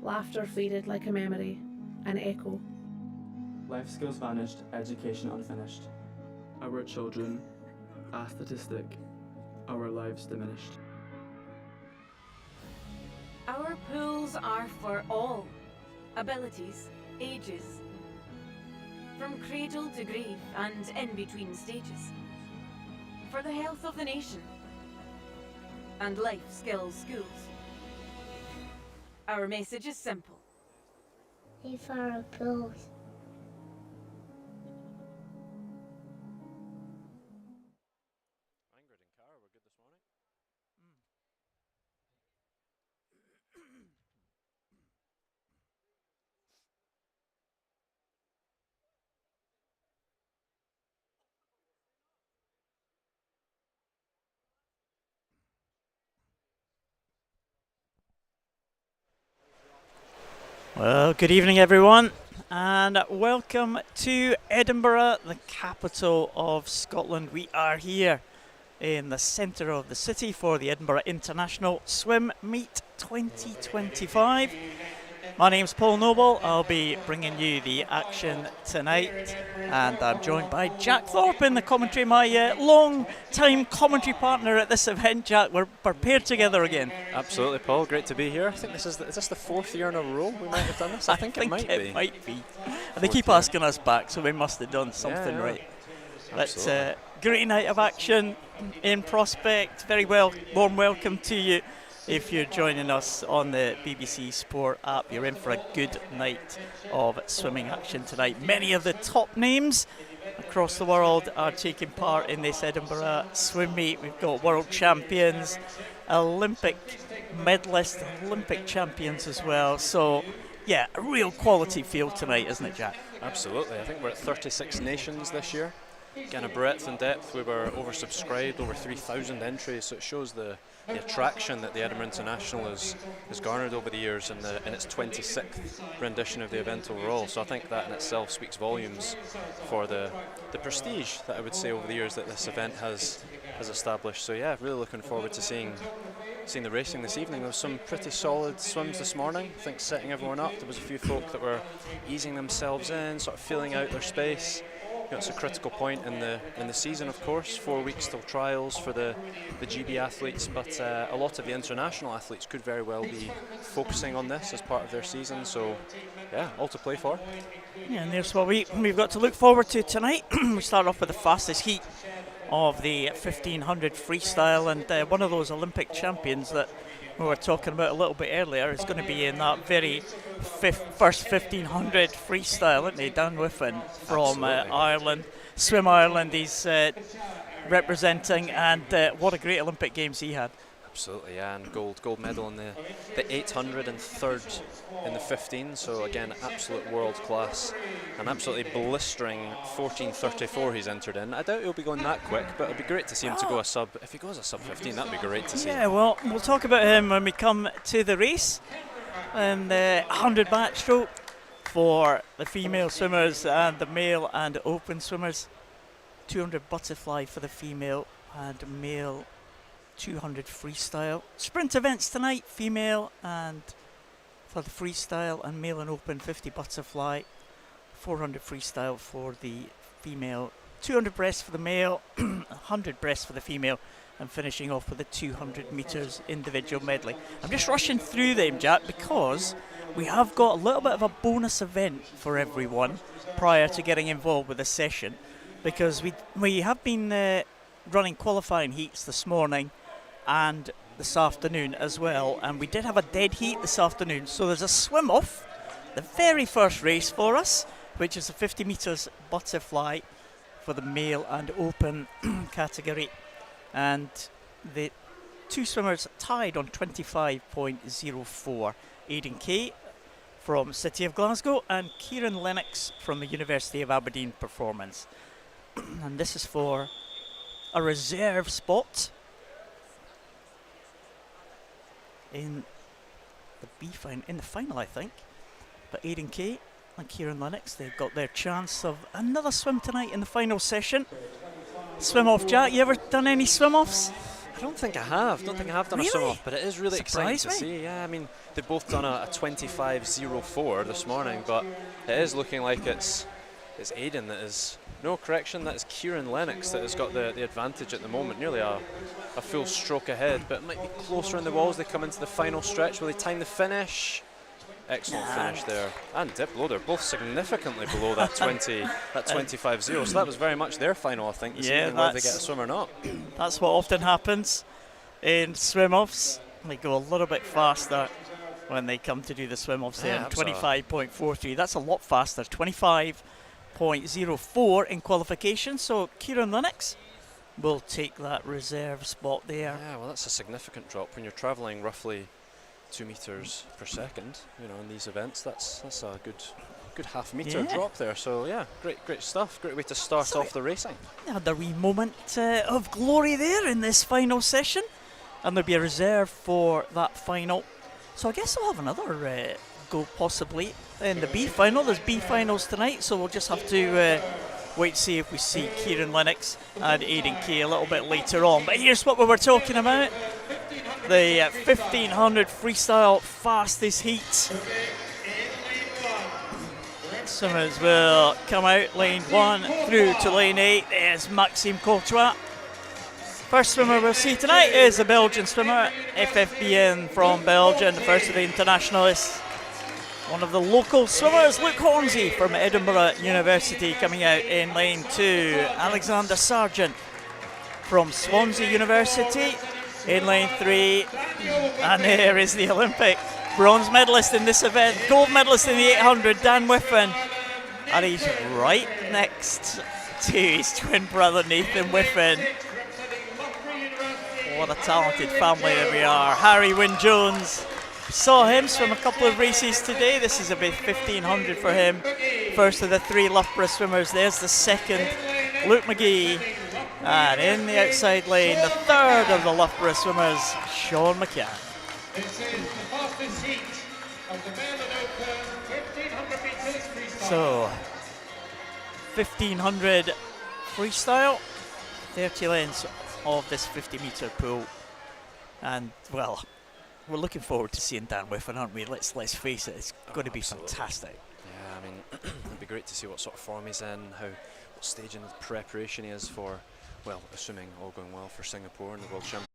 Laughter faded like a memory, an echo. Life skills vanished, education unfinished. Our children, a statistic, our lives diminished. Our pools are for all abilities, ages, from cradle to grave and in between stages, for the health of the nation and life skills schools. Our message is simple. These are our pools. Ingrid and Cara were good this morning. Well, good evening everyone, and welcome to Edinburgh, the capital of Scotland. We are here in the centre of the city for the Edinburgh International Swim Meet 2025. My name's Paul Noble. I'll be bringing you the action tonight, and I'm joined by Jack Thorpe in the commentary, my long-time commentary partner at this event. Jack, we're paired together again. Absolutely, Paul. Great to be here. I think this is this the fourth year in a row we might have done this? I think it might be. And they keep asking us back, so we must have done something right. But great night of action in prospect. Very warm welcome to you. If you're joining us on the BBC Sport app, you're in for a good night of swimming action tonight. Many of the top names across the world are taking part in this Edinburgh swim meet. We've got world champions, Olympic medalists, Olympic champions as well. So, yeah, a real quality field tonight, isn't it, Jack? Absolutely. I think we're at 36 nations this year. Again, a breadth and depth. We were oversubscribed, over 3,000 entries, so it shows the attraction that the Edinburgh International has garnered over the years in its 26th rendition of the event overall. So I think that in itself speaks volumes for the prestige that I would say over the years that this event has established. So yeah, really looking forward to seeing the racing this evening. There was some pretty solid swims this morning. I think setting everyone up, there was a few folk that were easing themselves in, sort of feeling out their space. It's a critical point in the season, of course. 4 weeks till trials for the GB athletes, but a lot of the international athletes could very well be focusing on this as part of their season. So, yeah, all to play for. Yeah, and there's what we've got to look forward to tonight. We start off with the fastest heat of the 1500 freestyle, and one of those Olympic champions that we were talking about a little bit earlier is going to be in that very first 1500 freestyle, isn't he? Dan Whiffen from Ireland, Swim Ireland, he's representing, and what a great Olympic Games he had. Absolutely, yeah, and gold medal in the 800 and third in the 15. So again, absolute world class, an absolutely blistering 14:34 he's entered in. I doubt he'll be going that quick, but it'd be great to see him to go a sub. If he goes a sub 15, that'd be great to see. Yeah, well, we'll talk about him when we come to the race. And 100 backstroke for the female swimmers and the male and open swimmers. 200 butterfly for the female and male 200 freestyle. Sprint events tonight, female and for the freestyle and male and open 50 butterfly, 400 freestyle for the female, 200 breast for the male, 100 breast for the female, and finishing off with the 200 metres individual medley. I'm just rushing through them, Jack, because we have got a little bit of a bonus event for everyone prior to getting involved with the session, because we have been running qualifying heats this morning and this afternoon as well, and we did have a dead heat this afternoon, so there's a swim off, the very first race for us, which is a 50 metres butterfly for the male and open category, and the two swimmers tied on 25.04. Aidan Kay from City of Glasgow and Kieran Lennox from the University of Aberdeen Performance. And this is for a reserve spot in the in the final, I think. But Aidan Kay and Kieran Lennox, they've got their chance of another swim tonight in the final session. Swim off, Jack. You ever done any swim offs? I don't think I have. Don't think I have done a swim off, but it is really exciting to see. Yeah, I mean, they've both done a 25.04 this morning, but it is looking like it's Aidan that is. No, correction, that is Kieran Lennox that has got the advantage at the moment, nearly a full stroke ahead, but it might be closer in the walls. They come into the final stretch. Will they time the finish? Excellent finish there, and dip low. They're both significantly below that 25.0. So that was very much their final, I think. Yeah, whether they get a swim or not. That's what often happens in swim-offs. They go a little bit faster when they come to do the swim-offs. There, 25.43. That's a lot faster. 25.04 in qualification. So Kieran Lennox will take that reserve spot there. Yeah, well, that's a significant drop when you're travelling roughly 2 meters per second, you know, in these events. That's a good half-meter drop there. So yeah, great stuff. Great way to start off the racing. They had a wee moment of glory there in this final session, and there'll be a reserve for that final. So I guess I'll have another go possibly in the B final. There's B finals tonight, so we'll just have to wait to see if we see Kieran Lennox and Aidan Kay a little bit later on. But here's what we were talking about. The 1500 freestyle fastest heat. Swimmers will come out lane 1 through to lane 8. There's Maxime Courtois. First swimmer we'll see tonight is a Belgian swimmer, FFBN from Belgium, the first of the internationalists. One of the local swimmers, Luke Hornsey from Edinburgh University, coming out in lane 2. Alexander Sargent from Swansea University in lane 3. And there is the Olympic bronze medalist in this event, gold medalist in the 800, Dan Whiffen. And he's right next to his twin brother, Nathan Whiffen. What a talented family that we are. Harry Wynne-Jones. Saw him swim a couple of races today. This is a bit 1500 for him. First of the 3 Loughborough swimmers. There's the second, Luke McGee. And in the outside lane, the third of the Loughborough swimmers, Sean McCann. So, 1500 freestyle, 30 lanes of this 50-meter pool. And, well, we're looking forward to seeing Dan Whiffen, aren't we? Let's face it, it's going to be fantastic. Yeah, I mean, it'd be great to see what sort of form he's in, what stage in the preparation he is for, well, assuming all going well for Singapore and the World Championship.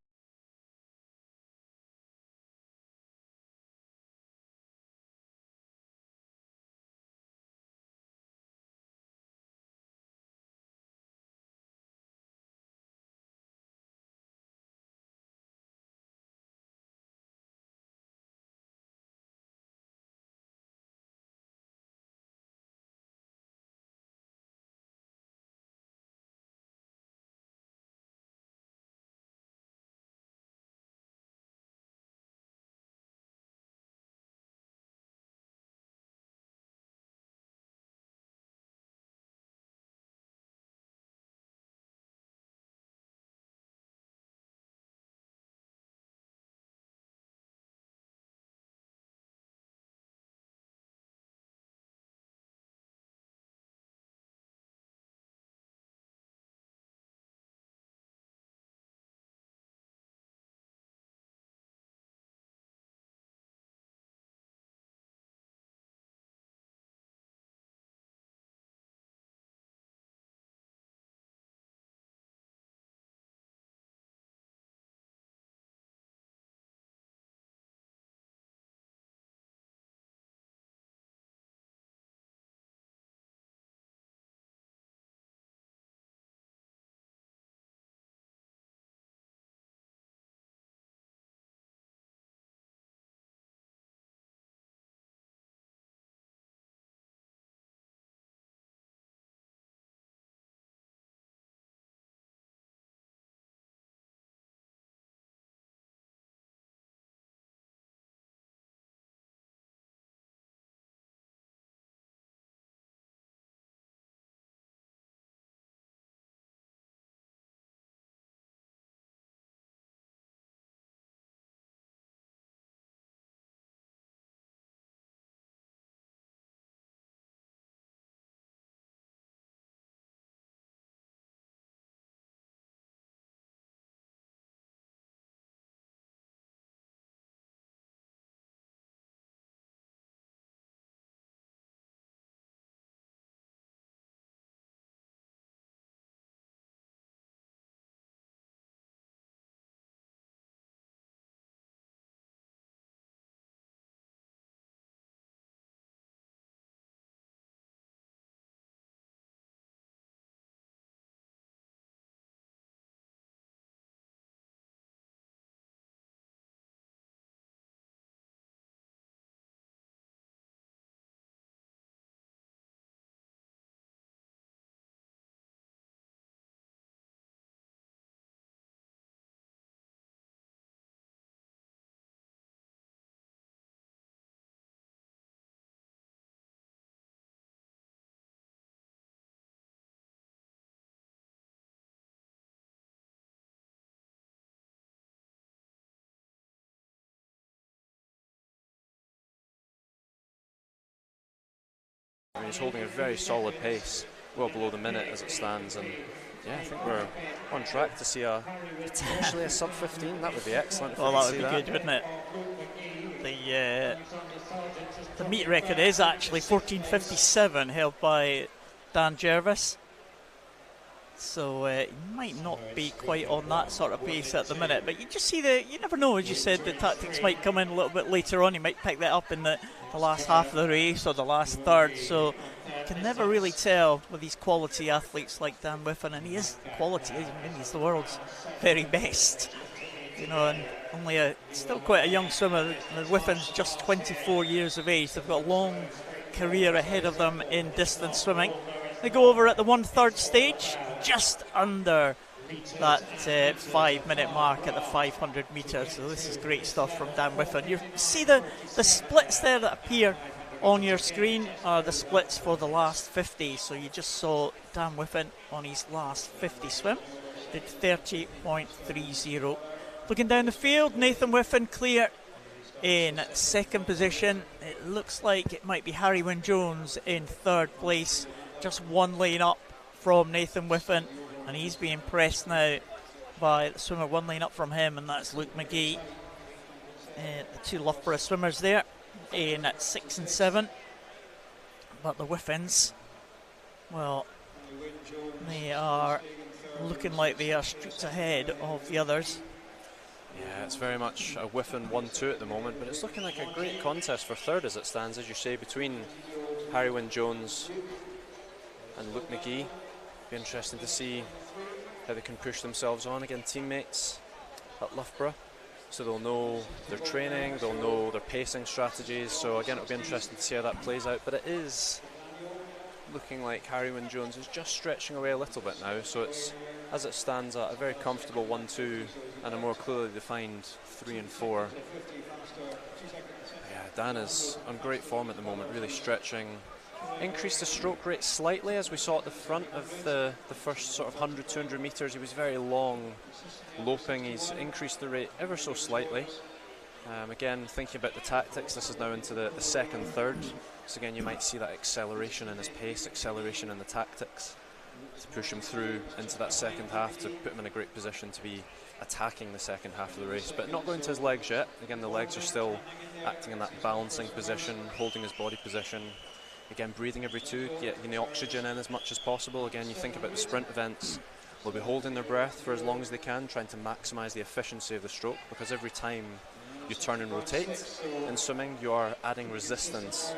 I mean, he's holding a very solid pace, well below the minute as it stands, and yeah, I think we're on track to see potentially a sub 15. That would be excellent. Well, that would be good, wouldn't it? The meet record is actually 14:57, held by Dan Jervis. So he might not be quite on that sort of pace at the minute, but you just see you never know, as you said, the tactics might come in a little bit later on. You might pick that up in the last half of the race or the last third, so you can never really tell with these quality athletes like Dan Whiffen, and he is quality. I mean, he's the world's very best, you know, and only still quite a young swimmer. Whiffen's just 24 years of age. They've got a long career ahead of them in distance swimming. They go over at the 1/3 stage, just under that 5-minute mark at the 500 metres. So this is great stuff from Dan Whiffen. You see the splits there that appear on your screen are the splits for the last 50. So you just saw Dan Whiffen on his last 50 swim, did 30.30. Looking down the field, Nathan Whiffen clear in second position. It looks like it might be Harry Wynne-Jones in third place, just one lane up from Nathan Whiffen, and he's being pressed now by the swimmer one lane up from him, and that's Luke McGee. The two Loughborough swimmers there in at 6 and 7, but the Whiffens, well, they are looking like they are streets ahead of the others. Yeah, it's very much a Whiffen 1-2 at the moment, but it's looking like a great contest for third as it stands, as you say, between Harry Wynne-Jones and Luke McGee. Be interesting to see how they can push themselves on. Again, teammates at Loughborough, so they'll know their training, they'll know their pacing strategies, so again it'll be interesting to see how that plays out. But it is looking like Harry Wynne-Jones is just stretching away a little bit now, so it's, as it stands, at a very comfortable 1-2 and a more clearly defined 3 and 4. Yeah, Dan is on great form at the moment, really stretching. Increased the stroke rate slightly, as we saw at the front of the first sort of 100, 200 metres. He was very long loping. He's increased the rate ever so slightly. Again, thinking about the tactics, this is now into the second third. So again, you might see that acceleration in his pace, acceleration in the tactics to push him through into that second half, to put him in a great position to be attacking the second half of the race, but not going to his legs yet. Again, the legs are still acting in that balancing position, holding his body position. Again, breathing every two, getting the oxygen in as much as possible. Again, you think about the sprint events, they'll be holding their breath for as long as they can, trying to maximise the efficiency of the stroke, because every time you turn and rotate in swimming, you are adding resistance,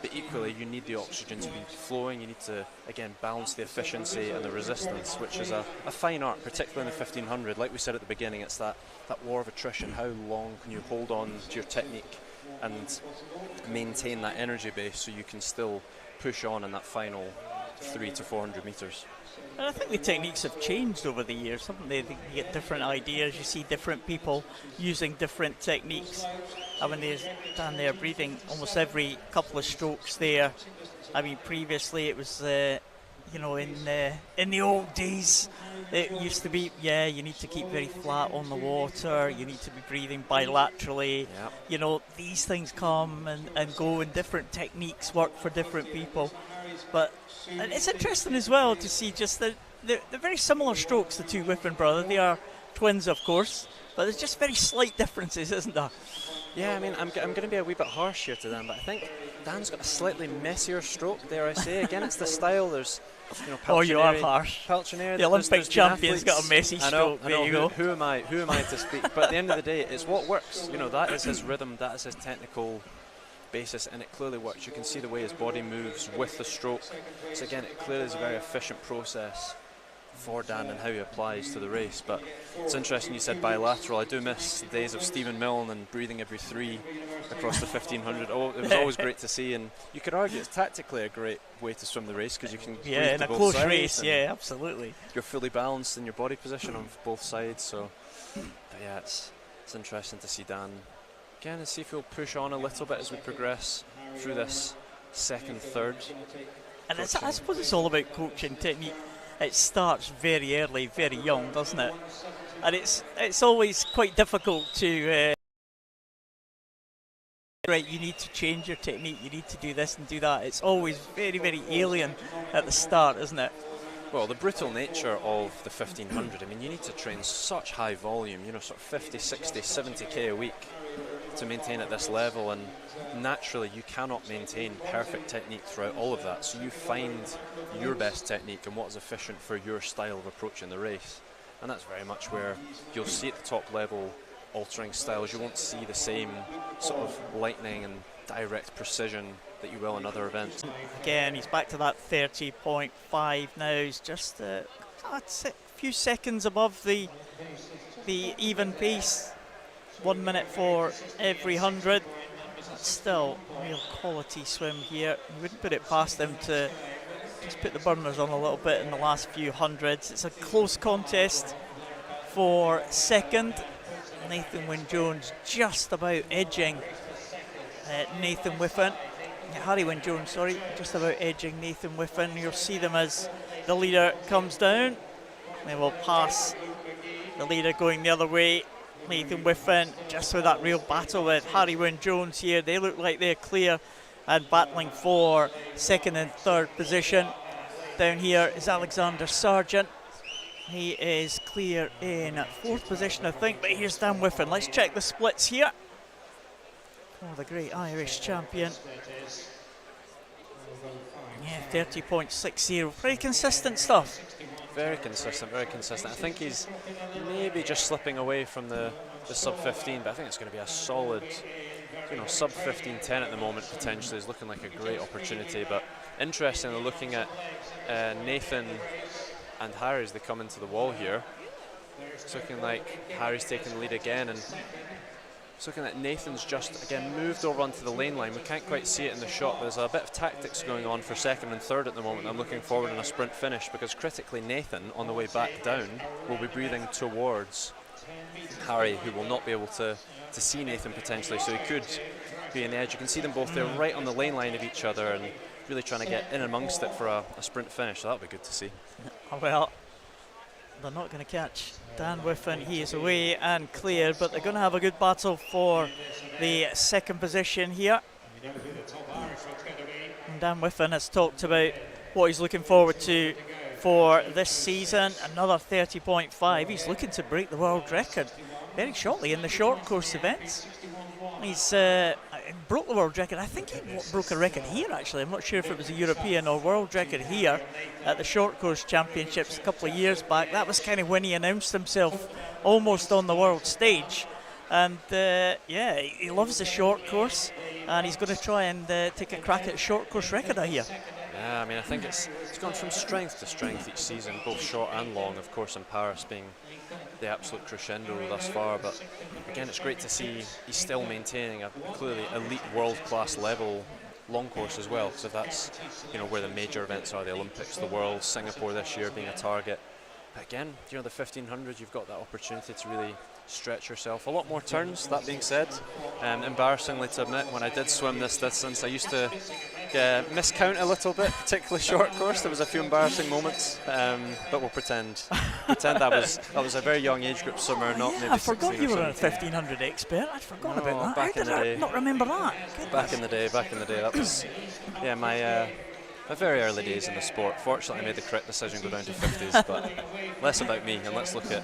but equally you need the oxygen to be flowing. You need to, again, balance the efficiency and the resistance, which is a fine art, particularly in the 1500. Like we said at the beginning, it's that war of attrition. How long can you hold on to your technique and maintain that energy base so you can still push on in that final 300 to 400 metres. And I think the techniques have changed over the years, haven't they? You get different ideas, you see different people using different techniques. I mean, they stand there breathing almost every couple of strokes there. I mean, previously it was, you know, in the old days, it used to be, yeah, you need to keep very flat on the water, you need to be breathing bilaterally. Yep. You know, these things come and go, and different techniques work for different people. But and it's interesting as well to see just the very similar strokes, the two Whiffen brothers. They are twins, of course, but there's just very slight differences, isn't there? Yeah, I mean, I'm going to be a wee bit harsh here to Dan, but I think Dan's got a slightly messier stroke, dare I say. Again, it's the style. There's, you know, oh, you are harsh. The Olympic champion's got a messy stroke. I know. There you go. Who am I to speak? But at the end of the day, it's what works. You know, that is his rhythm, that is his technical basis, and it clearly works. You can see the way his body moves with the stroke. So again, it clearly is a very efficient process for Dan and how he applies to the race. But it's interesting you said bilateral. I do miss the days of Stephen Milne and breathing every 3 across the 1500. Oh, it was always great to see, and you could argue it's tactically a great way to swim the race, because you can breathe in to a both close sides, race. Yeah, absolutely. You're fully balanced in your body position on both sides. So but yeah, it's interesting to see Dan again, and see if he'll push on a little bit as we progress through this second third. And I suppose it's all about coaching technique. It starts very early, very young, doesn't it? And it's always quite difficult to right, you need to change your technique, you need to do this and do that. It's always very, very alien at the start, isn't it? Well, the brutal nature of the 1500, I mean, you need to train such high volume, you know, sort of 50, 60, 70k a week to maintain at this level, and naturally you cannot maintain perfect technique throughout all of that, so you find your best technique and what is efficient for your style of approaching the race. And that's very much where you'll see at the top level altering styles. You won't see the same sort of lightning and direct precision that you will in other events. Again, he's back to that 30.5 now. He's just a few seconds above the even pace. 1 minute for every 100. Still, real quality swim here. We wouldn't put it past him to just put the burners on a little bit in the last few hundreds. It's a close contest for second. Nathan Wynne-Jones just about edging Nathan Whiffen. Harry Wynne-Jones, sorry, just about edging Nathan Whiffen. You'll see them as the leader comes down. They will pass the leader going the other way. Nathan Whiffen just with that real battle with Harry Wynne-Jones here. They look like they're clear and battling for second and third position. Down here is Alexander Sargent. He is clear in fourth position, I think, but here's Dan Whiffen. Let's check the splits here. Oh, the great Irish champion. Yeah, 30.60. Pretty consistent stuff. Very consistent, very consistent. I think he's maybe just slipping away from the sub 15, but I think it's going to be a solid, you know, sub 15.10 at the moment. Potentially is looking like a great opportunity. But interestingly, looking at Nathan and Harry as they come into the wall here, it's looking like Harry's taking the lead again, and it's looking like Nathan's just again moved over onto the lane line. We can't quite see it in the shot. There's a bit of tactics going on for second and third at the moment. I'm looking forward in a sprint finish, because critically Nathan on the way back down will be breathing towards Harry, who will not be able to see Nathan potentially, so he could be an edge. You can see them both there right on the lane line of each other and really trying to get in amongst it for a sprint finish, so that'll be good to see. Well, they're not going to catch Dan Whiffen. He is away and clear, but they're going to have a good battle for the second position here. And Dan Whiffen has talked about what he's looking forward to for this season. Another 30.5. He's looking to break the world record very shortly in the short course events. He's broke the world record. I think he broke a record here, actually. I'm not sure if it was a European or world record here at the short course championships a couple of years back. That was kind of when he announced himself almost on the world stage. And yeah, he loves the short course, and he's going to try and take a crack at short course record, I hear. Yeah, I mean, I think it's gone from strength to strength each season, both short and long, of course, in Paris being the absolute crescendo thus far. But again, it's great to see he's still maintaining a clearly elite world-class level long course as well, because that's, you know, where the major events are, the Olympics, the Worlds, Singapore this year being a target. But again, you know, the 1500, you've got that opportunity to really stretch yourself. A lot more turns, that being said. Embarrassingly to admit, when I did swim this distance, I used to miscount a little bit, particularly short course. There was a few embarrassing moments, but we'll pretend that was a very young age group swimmer, not maybe 16 or 17. I forgot you were a 1500 expert. I'd forgotten about that. Back in the day. Not remember that? Back in the day, that was, yeah, my very early days in the sport. Fortunately, I made the correct decision, go down to 50s, but less about me, and let's look at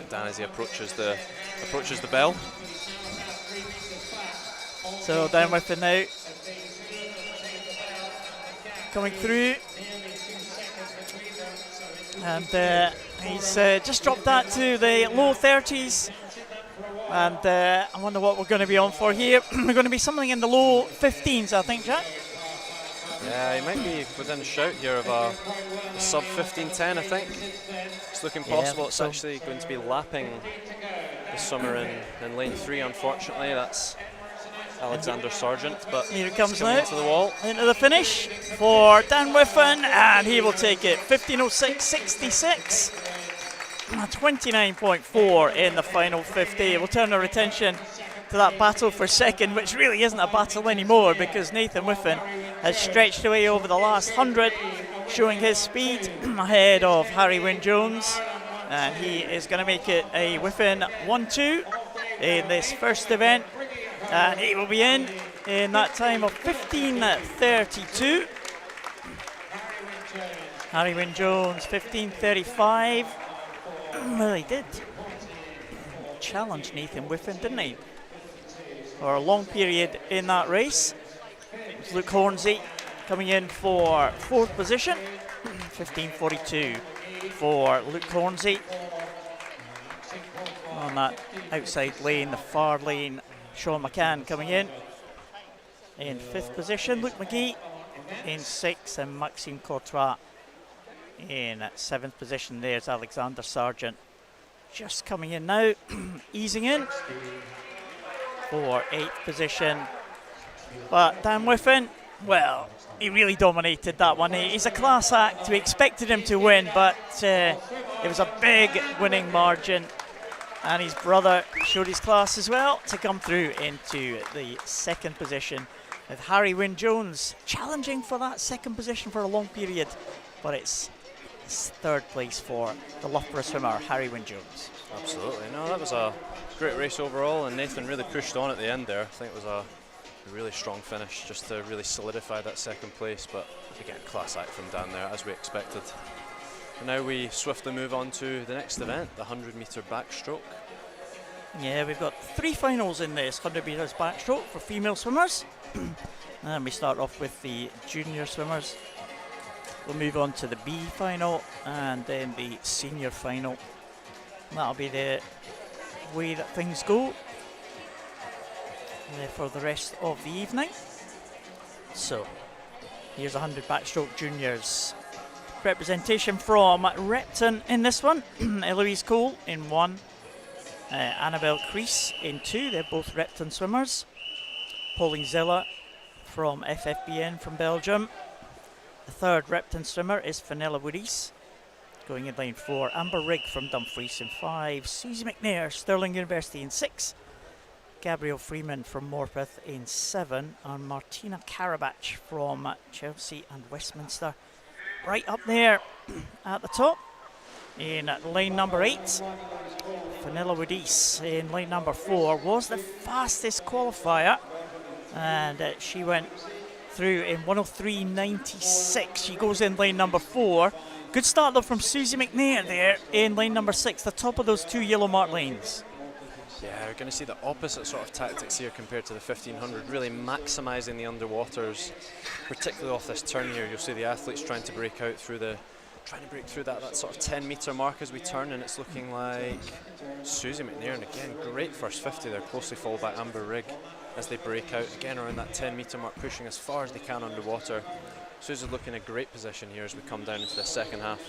Dan as he approaches the bell. So down with it now, coming through, and he's just dropped that to the low 30s, and I wonder what we're going to be on for here. We're going to be something in the low 15s, I think, Jack. Yeah, he might be within a shout here of a sub 15.10, I think. It's looking possible. It's actually going to be lapping the swimmer in lane 3, unfortunately. That's Alexander Sargent, but here it comes coming now, into the wall. Into the finish for Dan Whiffen, and he will take it. 15:06.66, 29.4 in the final 50. We'll turn our attention to that battle for second, which really isn't a battle anymore, because Nathan Whiffen has stretched away over the last 100, showing his speed ahead of Harry Wynne-Jones, and he is going to make it a Whiffen 1-2 in this first event, and he will be in in that time of 15:32. Harry Wynne-Jones 15:35. Well, he did challenge Nathan Whiffen, didn't he? For a long period in that race. Luke Hornsey coming in for 4th position. 15:42 for Luke Hornsey. On that outside lane, the far lane, Sean McCann coming in 5th position. Luke McGee in 6th, and Maxime Courtois in 7th position. There's Alexander Sargent just coming in now, easing in for 8th position. But Dan Whiffen, well, he really dominated that one. He's a class act. We expected him to win, but it was a big winning margin. And his brother showed his class as well to come through into the 2nd position, with Harry Wynne-Jones challenging for that 2nd position for a long period. But it's 3rd place for the Loughborough swimmer, Harry Wynne-Jones. Absolutely. No, that was a great race overall, and Nathan really pushed on at the end there. I think it was a really strong finish just to really solidify that 2nd place, but again, class act from Dan there, as we expected. And now we swiftly move on to the next event, the 100-metre backstroke. Yeah, we've got 3 finals in this 100 metres backstroke for female swimmers. And we start off with the junior swimmers. We'll move on to the B final and then the senior final. And that'll be the way that things go for the rest of the evening. So, here's 100 backstroke juniors. Representation from Repton in this one. Eloise Cole in 1. Annabelle Crease in 2. They're both Repton swimmers. Pauline Zilla from FFBN from Belgium. The 3rd Repton swimmer is Fenella Woodies, going in lane 4. Amber Rigg from Dumfries in 5. Susie McNair, Stirling University in 6. Gabrielle Freeman from Morpeth in 7. And Martina Karabach from Chelsea and Westminster right up there at the top in lane number 8. Fenella Woodies in lane number 4 was the fastest qualifier, and she went through in 1:03.96. She goes in lane number 4. Good start though from Susie McNair there in lane number 6, the top of those 2 yellow mark lanes. Yeah, we're going to see the opposite sort of tactics here compared to the 1500, really maximising the underwaters, particularly off this turn here. You'll see the athletes trying to break out through that sort of 10-metre mark as we turn, and it's looking like Susie McNair, and again, great first 50 there, closely followed by Amber Rigg as they break out, again around that 10-metre mark, pushing as far as they can underwater. Susie's looking in a great position here as we come down into the 2nd half.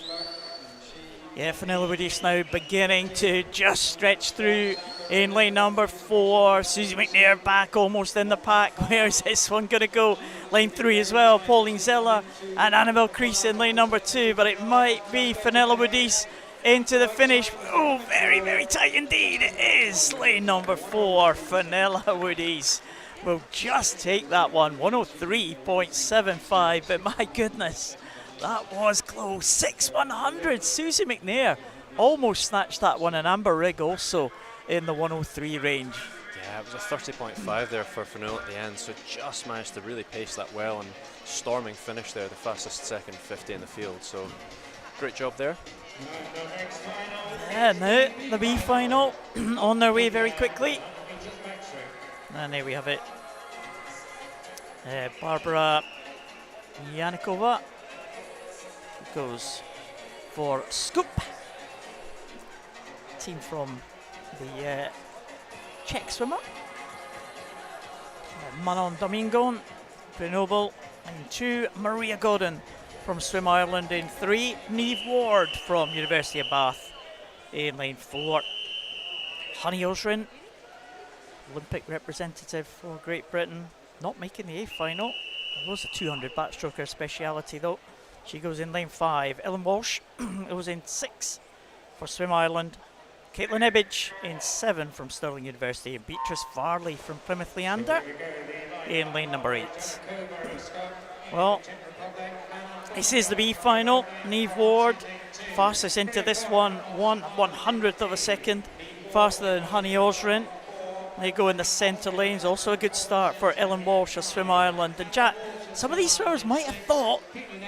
Yeah, Fenella Woodies now beginning to just stretch through in lane number 4. Susie McNair back almost in the pack. Where's this one going to go? Lane 3 as well. Pauline Zilla and Annabelle Crease in lane number 2, but it might be Fenella Woodies into the finish. Oh, very, very tight indeed. It is lane number 4. Fenella Woodies will just take that one. 1:03.75, but my goodness, that was close. 6/100. Susie McNair almost snatched that one, and Amber Rigg also in the 1:03 range. Yeah, it was a 30.5 there for Fenella at the end, so just managed to really pace that well, and storming finish there, the fastest 2nd 50 in the field. So great job there. Yeah, now the B final on their way very quickly. And there we have it. Barbara Yanikova goes for scoop. Team from the Czech swimmer. Manon Domingon, Grenoble in 2. Maria Godden from Swim Ireland in 3. Niamh Ward from University of Bath in lane 4. Honey Osrin, Olympic representative for Great Britain, not making the A final. It was a 200 backstroker speciality though. She goes in lane 5. Ellen Walsh goes in 6 for Swim Ireland. Caitlin Ibbage in 7 from Stirling University, and Beatrice Farley from Plymouth Leander in lane number 8. Well, this is the B final. Niamh Ward, fastest into this one, 1/100th of a second faster than Honey Osrin. They go in the centre lanes. Also a good start for Ellen Walsh of Swim Ireland. And Jack, some of these swimmers might have thought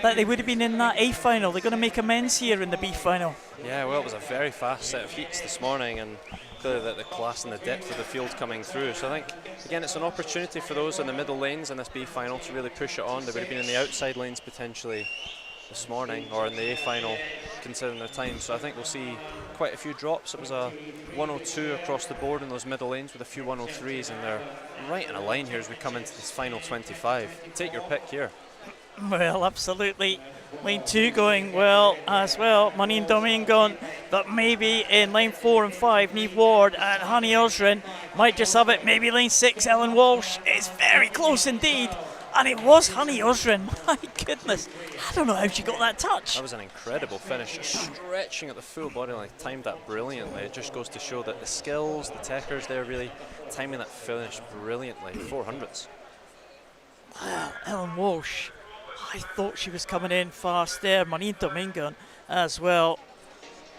that they would have been in that A final. They're going to make amends here in the B final. Yeah, well, it was a very fast set of heats this morning, and clearly the class and the depth of the field coming through. So I think, again, it's an opportunity for those in the middle lanes in this B final to really push it on. They would have been in the outside lanes potentially this morning, or in the A final, considering their time. So I think we'll see quite a few drops. It was a 102 across the board in those middle lanes with a few 103s, and they're right in a line here as we come into this final 25. Take your pick here. Well, absolutely. Lane 2 going well as well. Manin Domingon, but maybe in lane 4 and 5, Niamh Ward and Honey Osrin might just have it. Maybe lane 6, Ellen Walsh. It's very close indeed. And it was Honey Osrin. My goodness. I don't know how she got that touch. That was an incredible finish. Stretching at the full body line, timed that brilliantly. It just goes to show that the skills, the techers there really timing that finish brilliantly. 400s. Wow, Ellen Walsh. I thought she was coming in fast there. Manin Domingon as well.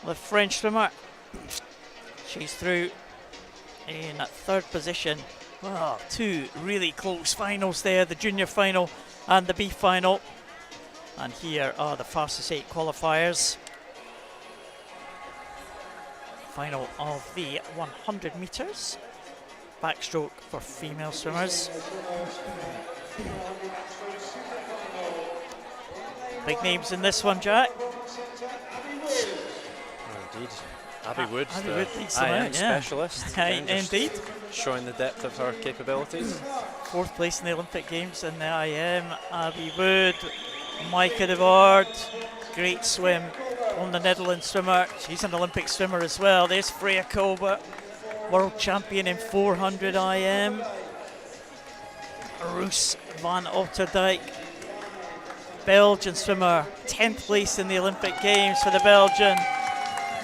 The French swimmer. She's through in 3rd position. Wow, 2 really close finals there, the junior final and the B final. And here are the fastest 8 qualifiers. Final of the 100 metres. Backstroke for female swimmers. Big names in this one, Jack. Oh, indeed. Abby Wood, Abby the Wood leads them IM out, yeah. specialist. Indeed. Showing the depth of her capabilities. 4th place in the Olympic Games in the IM. Abby Wood, Maaike de Waard, great swim on the Netherlands swimmer. She's an Olympic swimmer as well. There's Freya Colbert, world champion in 400 IM. Roos van Otterdijk, Belgian swimmer, 10th place in the Olympic Games for the Belgian.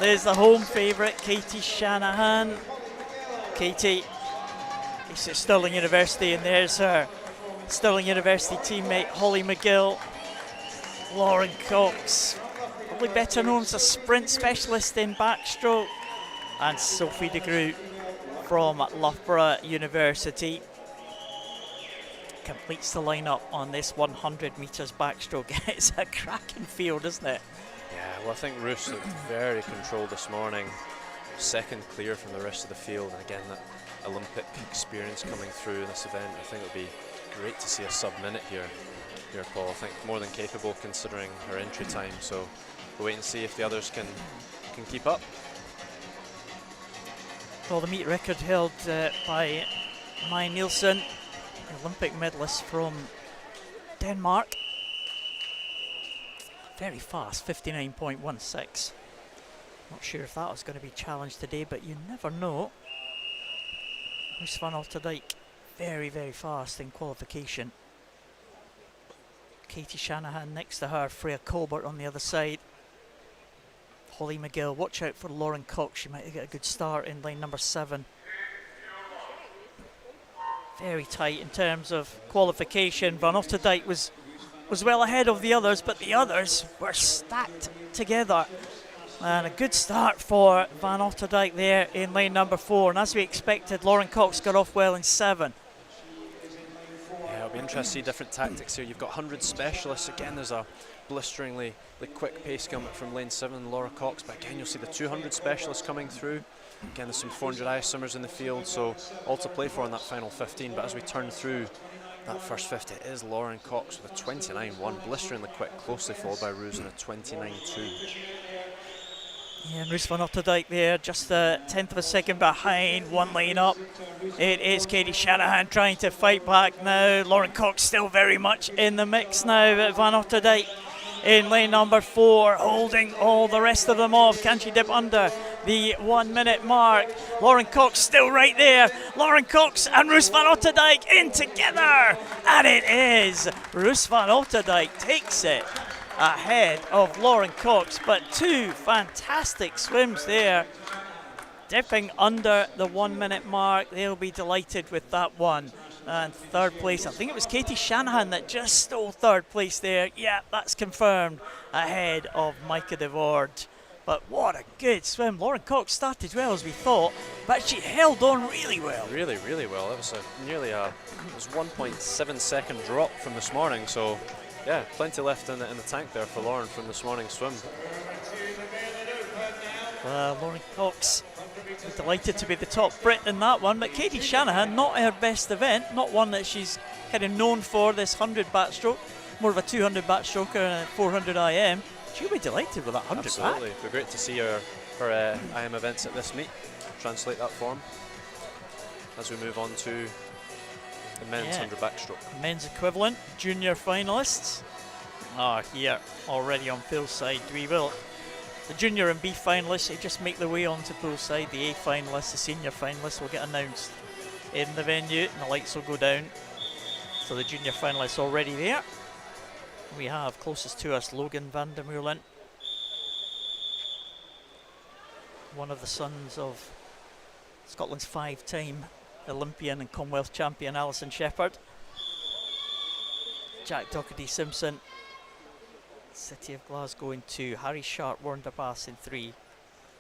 There's the home favourite, Katie Shanahan. Katie is at Stirling University, and there's her Stirling University teammate Holly McGill. Lauren Cox, probably better known as a sprint specialist in backstroke, and Sophie de Groot from Loughborough University completes the lineup on this 100 metres backstroke. It's a cracking field, isn't it? Yeah, well, I think Roos looked very controlled this morning. 2nd clear from the rest of the field, and again, that Olympic experience coming through in this event. I think it would be great to see a sub-minute here, Paul. I think more than capable considering her entry time, so we'll wait and see if the others can keep up. Well, the meet record held by Maja Nielsen, Olympic medalist from Denmark. Very fast, 59.16. Not sure if that was going to be challenged today, but you never know. Roos van Otterdijk, very, very fast in qualification. Katie Shanahan next to her, Freya Colbert on the other side. Holly McGill, watch out for Lauren Cox, she might get a good start in lane number 7. Very tight in terms of qualification. Van Otterdijk was well ahead of the others, but the others were stacked together. And a good start for Van Otterdijk there in lane number 4. And as we expected, Lauren Cox got off well in 7. Yeah, it'll be interesting to see different tactics here. You've got 100 specialists. Again, there's a blisteringly quick pace coming from lane 7, Laura Cox. But again, you'll see the 200 specialists coming through. Again, there's some 400 IS swimmers in the field, so all to play for in that final 15. But as we turn through that first 50, it is Lauren Cox with a 29.1, blisteringly quick, closely followed by Roos in a 29.2. Yeah, and Roos van Otterdijk there, just a 10th of a second behind, 1 lane up. It is Katie Shanahan trying to fight back now. Lauren Cox still very much in the mix now, but Van Otterdijk in lane number 4, holding all the rest of them off. Can she dip under the 1 minute mark? Lauren Cox still right there. Lauren Cox and Roos van Otterdijk in together. And it is Roos van Otterdijk takes it ahead of Lauren Cox, but 2 fantastic swims there. Dipping under the 1 minute mark. They'll be delighted with that one. And 3rd place, I think it was Katie Shanahan that just stole 3rd place there. Yeah, that's confirmed, ahead of Maaike de Waard. But what a good swim. Lauren Cox started well as we thought, but she held on really well. Really, really well. It was nearly a 1.7 second drop from this morning. So, yeah, plenty left in the tank there for Lauren from this morning's swim. Lauren Cox delighted to be the top Brit in that one, but Katie Shanahan, not her best event, not one that she's kind of known for, this 100 backstroke, more of a 200 backstroker and a 400 IM. She'll be delighted with that 100 Absolutely. It'd be great to see her IM events at this meet, translate that form as we move on to the men's 100 backstroke. Men's equivalent, junior finalists are here already on poolside. The junior and B finalists, they just make their way onto poolside. The A finalists, the senior finalists will get announced in the venue and the lights will go down. So the junior finalists already there. We have closest to us Logan van der Meulen, one of the sons of Scotland's 5-time Olympian and Commonwealth champion Alison Shepherd. Jack Doherty-Simpson, City of Glasgow in 2, Harry Sharp, Warren Bass in 3,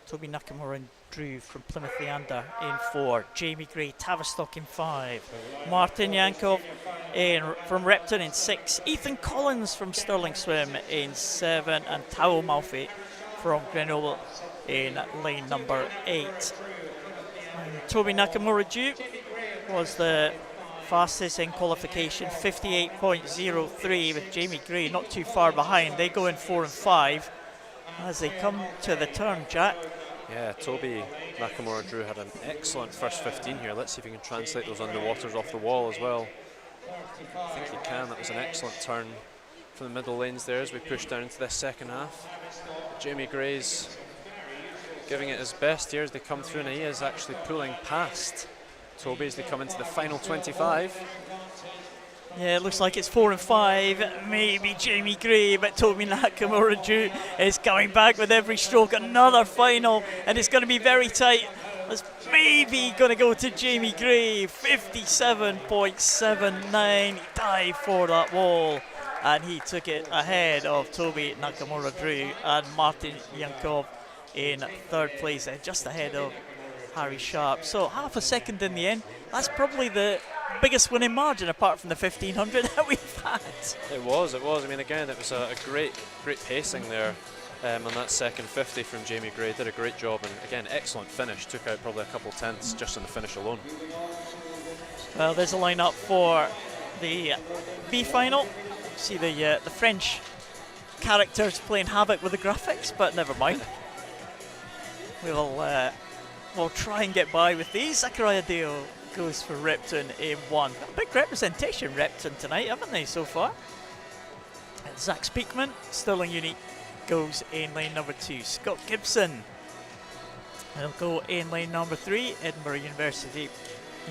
Toby Nakamura and Drew from Plymouth Leander in 4, Jamie Gray, Tavistock in 5, Martin Yankov from Repton in 6, Ethan Collins from Stirling Swim in 7, and Tao Malfi from Grenoble in lane number 8. And Toby Nakamura Drew was the fastest in qualification, 58.03, with Jamie Gray not too far behind. They go in 4 and 5 as they come to the turn, Jack. Yeah, Toby Nakamura Drew had an excellent first 15 here. Let's see if he can translate those underwaters off the wall as well. I think he can. That was an excellent turn from the middle lanes there as we push down into this second half. Jamie Gray's giving it his best here as they come through, and he is actually pulling past Toby as they come into the final 25. Yeah, it looks like it's 4 and 5, maybe Jamie Gray, but Toby Nakamura Drew is coming back with every stroke. Another final, and it's going to be very tight. It's maybe going to go to Jamie Gray, 57.79. He dived for that wall, and he took it ahead of Toby Nakamura Drew and Martin Yankov in 3rd place, just ahead of Harry Sharp. So half a second in the end. That's probably the biggest winning margin apart from the 1500 that we've had. It was. I mean, again, it was a great pacing there on that second 50 from Jamie Gray. Did a great job, and again, excellent finish. Took out probably a couple tenths just on the finish alone. Well, there's a lineup for the B final. See the French characters playing havoc with the graphics, but never mind. We'll try and get by with these. Zachariah Dale goes for Repton in 1. A big representation, Repton, tonight, haven't they, so far? And Zach Speakman, Stirling Uni, goes in lane number 2. Scott Gibson, he'll go in lane number 3. Edinburgh University.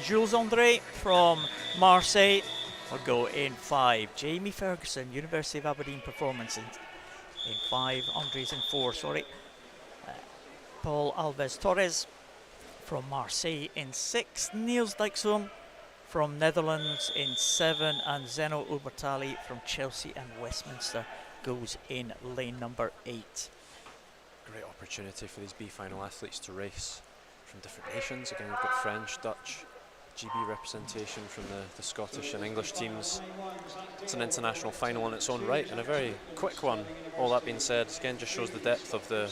Jules Andre from Marseille will go in 5. Jamie Ferguson, University of Aberdeen Performance in 5. Andre's in 4, sorry. Paul Alves Torres from Marseille in 6. Niels Dijkshoorn from Netherlands in 7. And Zeno Ubertali from Chelsea and Westminster goes in lane number 8. Great opportunity for these B final athletes to race from different nations. Again, we've got French, Dutch, GB representation from the Scottish and English teams. It's an international final in its own right, and a very quick one. All that being said, again, just shows the depth of the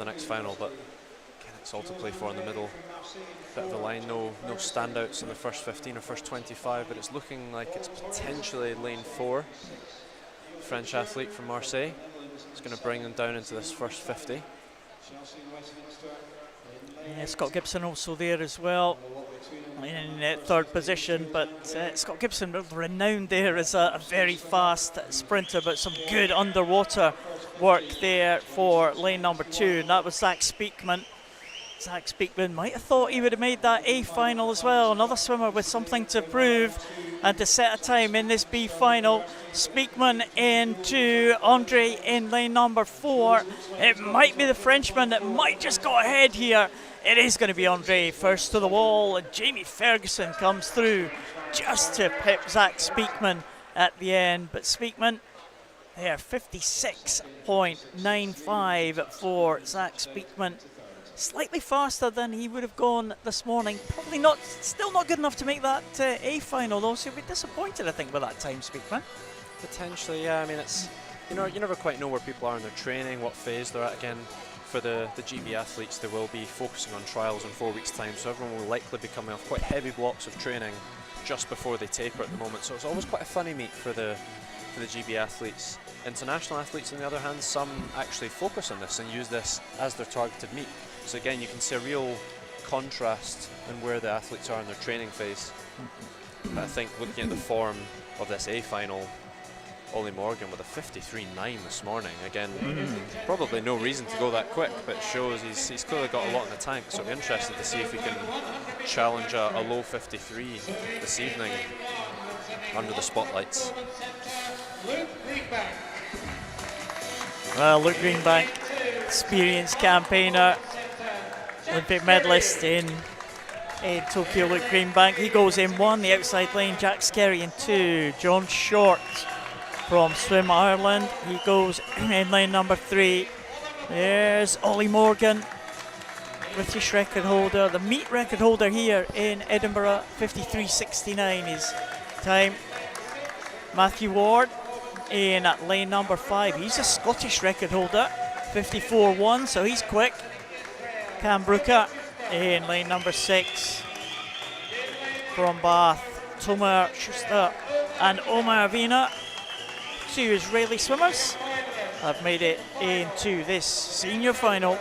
next final. But again, it's all to play for in the middle. Bit of a line, no standouts in the first 15 or first 25, but it's looking like it's potentially lane 4. French athlete from Marseille is going to bring them down into this first 50. Yeah, Scott Gibson also there as well in 3rd position, but Scott Gibson, renowned there as a very fast sprinter, but some good underwater work there for lane number 2, and that was Zach Speakman. Zach Speakman might have thought he would have made that A final as well. Another swimmer with something to prove and to set a time in this B final. Speakman in 2, Andre in lane number 4. It might be the Frenchman that might just go ahead here. It is going to be Andre first to the wall, and Jamie Ferguson comes through just to pip Zach Speakman at the end. But Speakman there, 56.95 for Zach Speakman. Slightly faster than he would have gone this morning. Probably not, still not good enough to make that A final though, so you'll be disappointed I think with that time, Speakman. Potentially, yeah. I mean, it's, you never quite know where people are in their training, what phase they're at. Again, for the GB athletes, they will be focusing on trials in 4 weeks' time, so everyone will likely be coming off quite heavy blocks of training just before they taper at the moment. So it's always quite a funny meet for the GB athletes. International athletes, on the other hand, some actually focus on this and use this as their targeted meet. So again, you can see a real contrast in where the athletes are in their training phase. But I think looking at the form of this A final, Ollie Morgan with a 53.9 this morning. Again, probably no reason to go that quick, but it shows he's clearly got a lot in the tank. So it'll be interesting to see if he can challenge a low 53 this evening under the spotlights. Well, Luke Greenbank, experienced campaigner, Olympic medalist in Tokyo. Luke Greenbank, he goes in 1, the outside lane. Jack Skerry in 2. John Short from Swim Ireland, he goes in lane number 3. There's Ollie Morgan, British record holder, the meet record holder here in Edinburgh. 53.69 is time. Matthew Ward in at lane number 5. He's a Scottish record holder, 54.1, so he's quick. Cam Brooker in lane number 6 from Bath. Tomer Schuster and Omar Avina, 2 Israeli swimmers, have made it into this senior final.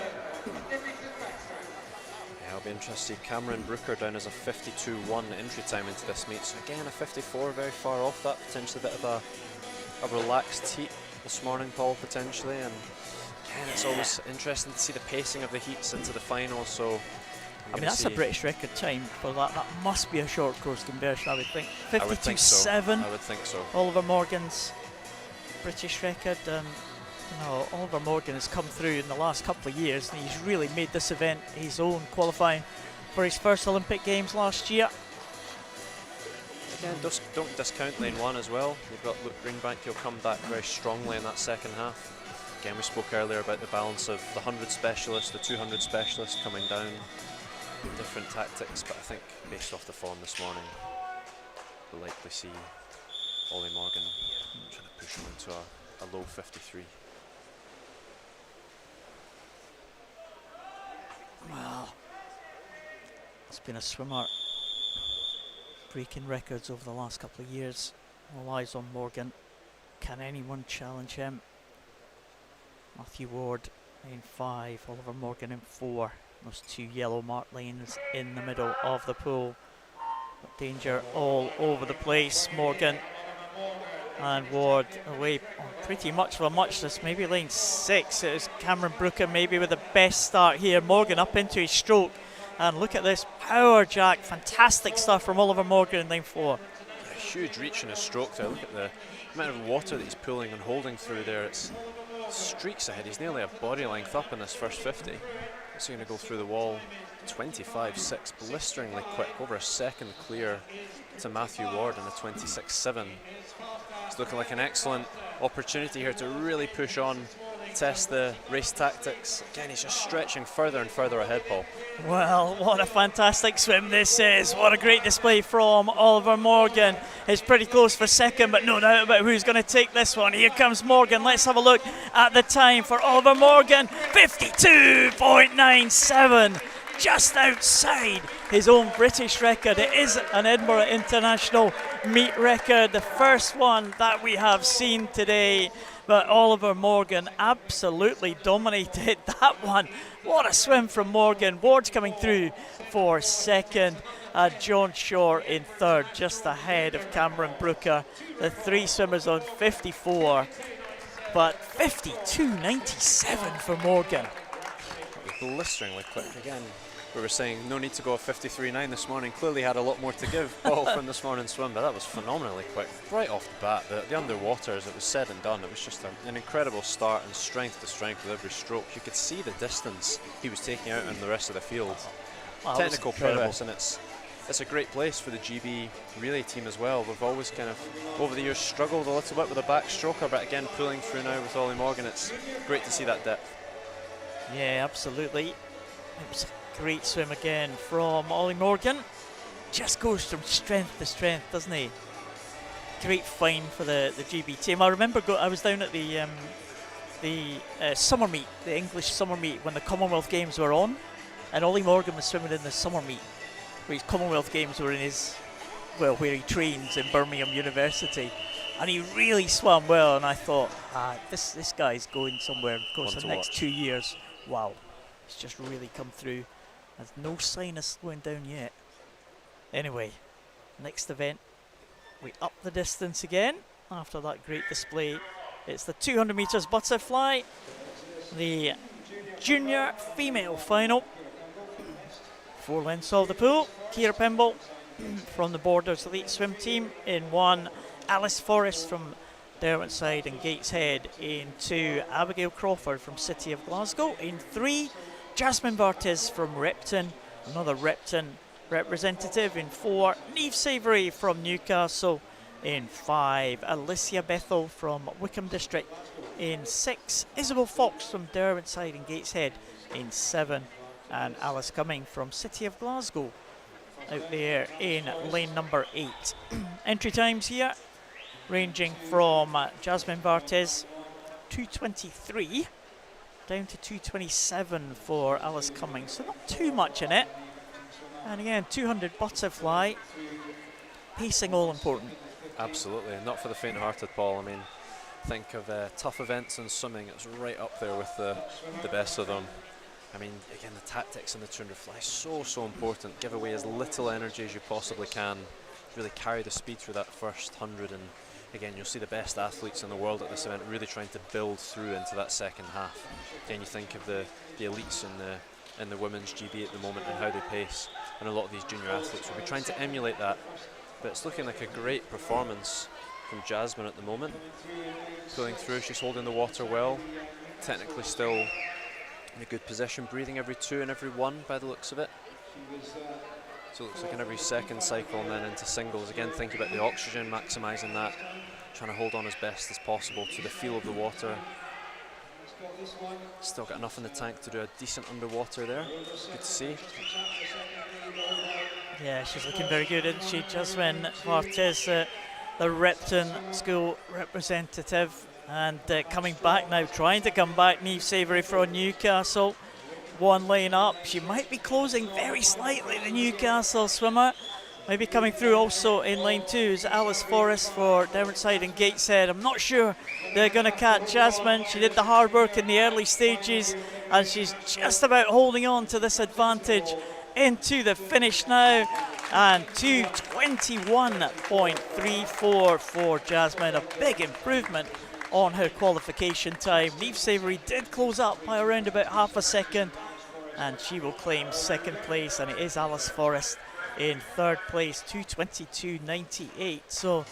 Yeah, I'll be interested to see Cameron Brooker down as a 52.1 entry time into this meet. So again, a 54, very far off that. Potentially a bit of a relaxed heat this morning, Paul, potentially. And again, it's always interesting to see the pacing of the heats into the final. So I mean, that's a British record time for that. That must be a short course conversion, I would think. 52.7. I would think so. Oliver Morgan's British record. Oliver Morgan has come through in the last couple of years, and he's really made this event his own, qualifying for his first Olympic Games last year. Again, don't discount lane 1 as well. You've got Luke Greenbank, he'll come back very strongly in that second half. Again, we spoke earlier about the balance of the 100 specialist, the 200 specialist coming down. Different tactics, but I think based off the form this morning, we'll likely see Ollie Morgan trying to push him into a low 53. Well, it's been a swimmer breaking records over the last couple of years. All eyes on Morgan. Can anyone challenge him? Matthew Ward in 5, Oliver Morgan in 4. Those 2 yellow marked lanes in the middle of the pool. But danger all over the place. Morgan and Ward away on pretty much of a muchness. Maybe lane 6. It was Cameron Brooker maybe with the best start here. Morgan up into his stroke. And look at this power jack. Fantastic stuff from Oliver Morgan in lane 4. A huge reach in his stroke there. Look at the amount of water that he's pulling and holding through there. It's streaks ahead. He's nearly a body length up in this first 50. He's going to go through the wall 25.6, blisteringly quick, over a second clear to Matthew Ward in a 26.7. It's looking like an excellent opportunity here to really push on, test the race tactics. Again, he's just stretching further and further ahead, Paul. Well, what a fantastic swim this is. What a great display from Oliver Morgan. He's pretty close for second, but no doubt about who's going to take this one. Here comes Morgan. Let's have a look at the time for Oliver Morgan. 52.97. Just outside his own British record. It is an Edinburgh International meet record, the first one that we have seen today. But Oliver Morgan absolutely dominated that one. What a swim from Morgan. Ward's coming through for second. John Shore in third, just ahead of Cameron Brooker. The 3 swimmers on 54, but 52.97 for Morgan. Blisteringly quick again. We were saying no need to go at 53.9 this morning. Clearly had a lot more to give, Paul, from this morning's swim, but that was phenomenally quick. Right off the bat, the underwaters, it was said and done. It was just an incredible start and strength to strength with every stroke. You could see the distance he was taking out in the rest of the field. Wow, Technical prowess in its it's a great place for the GB relay team as well. We've always kind of, over the years, struggled a little bit with a backstroker, but again, pulling through now with Ollie Morgan, it's great to see that depth. Yeah, absolutely. It was a great swim again from Ollie Morgan. Just goes from strength to strength, doesn't he? Great find for the GB team. I remember I was down at the summer meet, the English summer meet, when the Commonwealth Games were on, and Ollie Morgan was swimming in the summer meet, where his Commonwealth Games were in his, well, where he trains in Birmingham University, and he really swam well, and I thought, this guy's going somewhere. Of course, the next 2 years, wow, he's just really come through. There's no sign of slowing down yet. Anyway, next event, we up the distance again after that great display. It's the 200 metres butterfly, the junior female final. 4 lengths of the pool. Ciara Pemble from the Borders Elite Swim Team in 1, Alice Forrest from Derwentside and Gateshead in 2, Abigail Crawford from City of Glasgow in 3, Jasmine Bartes from Repton, another Repton representative in 4, Niamh Savoury from Newcastle in 5, Alicia Bethel from Wickham District in 6, Isabel Fox from Derwentside and Gateshead in 7, and Alice Cumming from City of Glasgow out there in lane number 8. Entry times here ranging from Jasmine Bartes 2:23 down to 2:27 for Alice Cumming, so not too much in it. And again, 200 butterfly, pacing all important. Absolutely, not for the faint-hearted, Paul. I mean, think of tough events in swimming, it's right up there with the best of them. I mean, again, the tactics in the 200 fly, so important. Give away as little energy as you possibly can, really carry the speed through that first 100, and again, you'll see the best athletes in the world at this event really trying to build through into that second half. Again, you think of the elites in the women's GB at the moment and how they pace, and a lot of these junior athletes will be trying to emulate that, but it's looking like a great performance from Jasmine at the moment. Pulling through, she's holding the water well, technically still in a good position, breathing every 2 and every 1 by the looks of it. So it looks like in every second cycle and then into singles. Again, think about the oxygen, maximising that, trying to hold on as best as possible to the feel of the water. Still got enough in the tank to do a decent underwater there. Good to see. Yeah, she's looking very good, isn't she? Jasmine Bartes, the Repton School representative, and coming back now, trying to come back. Niamh Savoury from Newcastle, 1 lane up. She might be closing very slightly, the Newcastle swimmer. Maybe coming through also in lane 2 is Alice Forrest for Derwentside and Gateshead. I'm not sure they're going to catch Jasmine. She did the hard work in the early stages, and she's just about holding on to this advantage into the finish now. And 2:21.34 for Jasmine, a big improvement on her qualification time. Niamh Savoury did close up by around about half a second, and she will claim second place, and it is Alice Forrest in third place, 2:22.98. So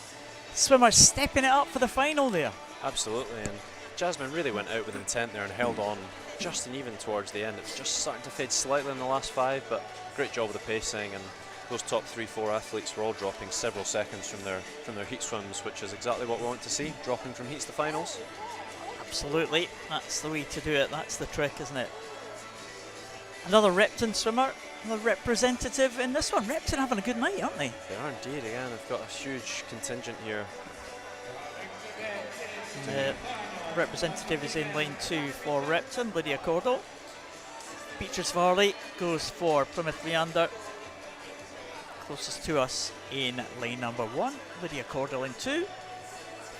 swimmers stepping it up for the final there. Absolutely, and Jasmine really went out with intent there and held on just and even towards the end. It's just starting to fade slightly in the last 5, but great job with the pacing, and those top 3-4 athletes were all dropping several seconds from their heat swims, which is exactly what we want to see, dropping from heats to finals. Absolutely, that's the way to do it, that's the trick, isn't it? Another Repton swimmer, another representative in this one. Repton having a good night, aren't they? They are indeed. Again, they've got a huge contingent here. The representative is in lane 2 for Repton, Lydia Cordell. Beatrice Varley goes for Plymouth Leander. Closest to us in lane number 1, Lydia Cordell in 2.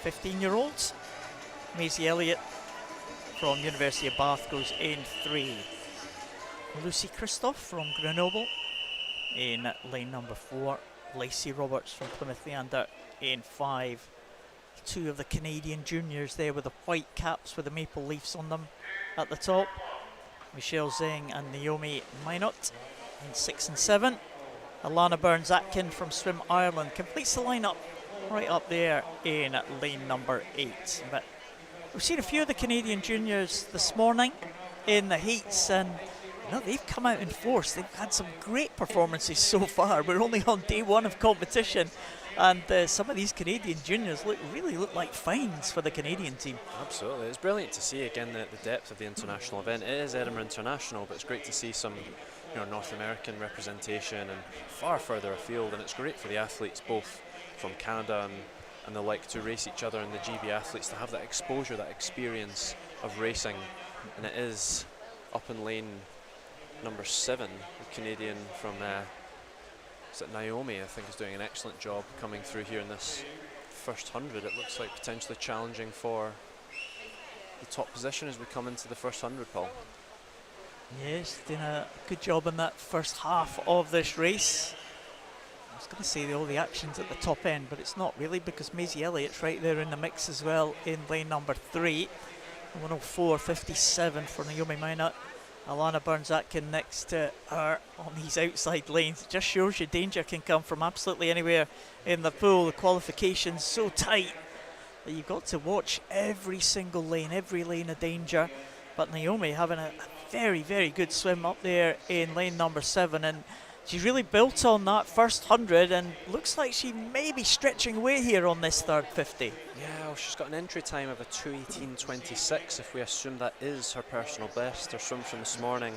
15-year-olds. Maisie Elliott from University of Bath goes in 3. Lucy Christoph from Grenoble in lane number 4. Lacey Roberts from Plymouth Leander in 5. 2 of the Canadian juniors there with the white caps with the maple leaves on them at the top. Michelle Zeng and Naomi Minot in 6 and 7. Alana Burns-Atkin from Swim Ireland completes the lineup right up there in lane number 8. But we've seen a few of the Canadian juniors this morning in the heats, and no, they've come out in force. They've had some great performances so far. We're only on day one of competition, and some of these Canadian juniors really look like finds for the Canadian team. Absolutely, it's brilliant to see again the depth of the international event. It is Edinburgh International, but it's great to see some North American representation and far further afield, and it's great for the athletes both from Canada and the like to race each other, and the GB athletes to have that exposure, that experience of racing. And it is up in lane number 7, the Canadian from is it Naomi, I think, is doing an excellent job coming through here in this first 100. It looks like potentially challenging for the top position as we come into the first 100, Paul. Yes, doing a good job in that first half of this race. I was going to say all the action's at the top end, but it's not really, because Maisie Elliott's right there in the mix as well in lane number 3. 104.57 for Naomi Minot. Alana Burns-Atkin next to her on these outside lanes. It just shows you danger can come from absolutely anywhere in the pool. The qualification's so tight that you've got to watch every single lane, every lane of danger. But Naomi having a very, very good swim up there in lane number 7, and she's really built on that first 100 and looks like she may be stretching away here on this third 50. Yeah, well, she's got an entry time of a 2:18.26 if we assume that is her personal best. Her swim from this morning,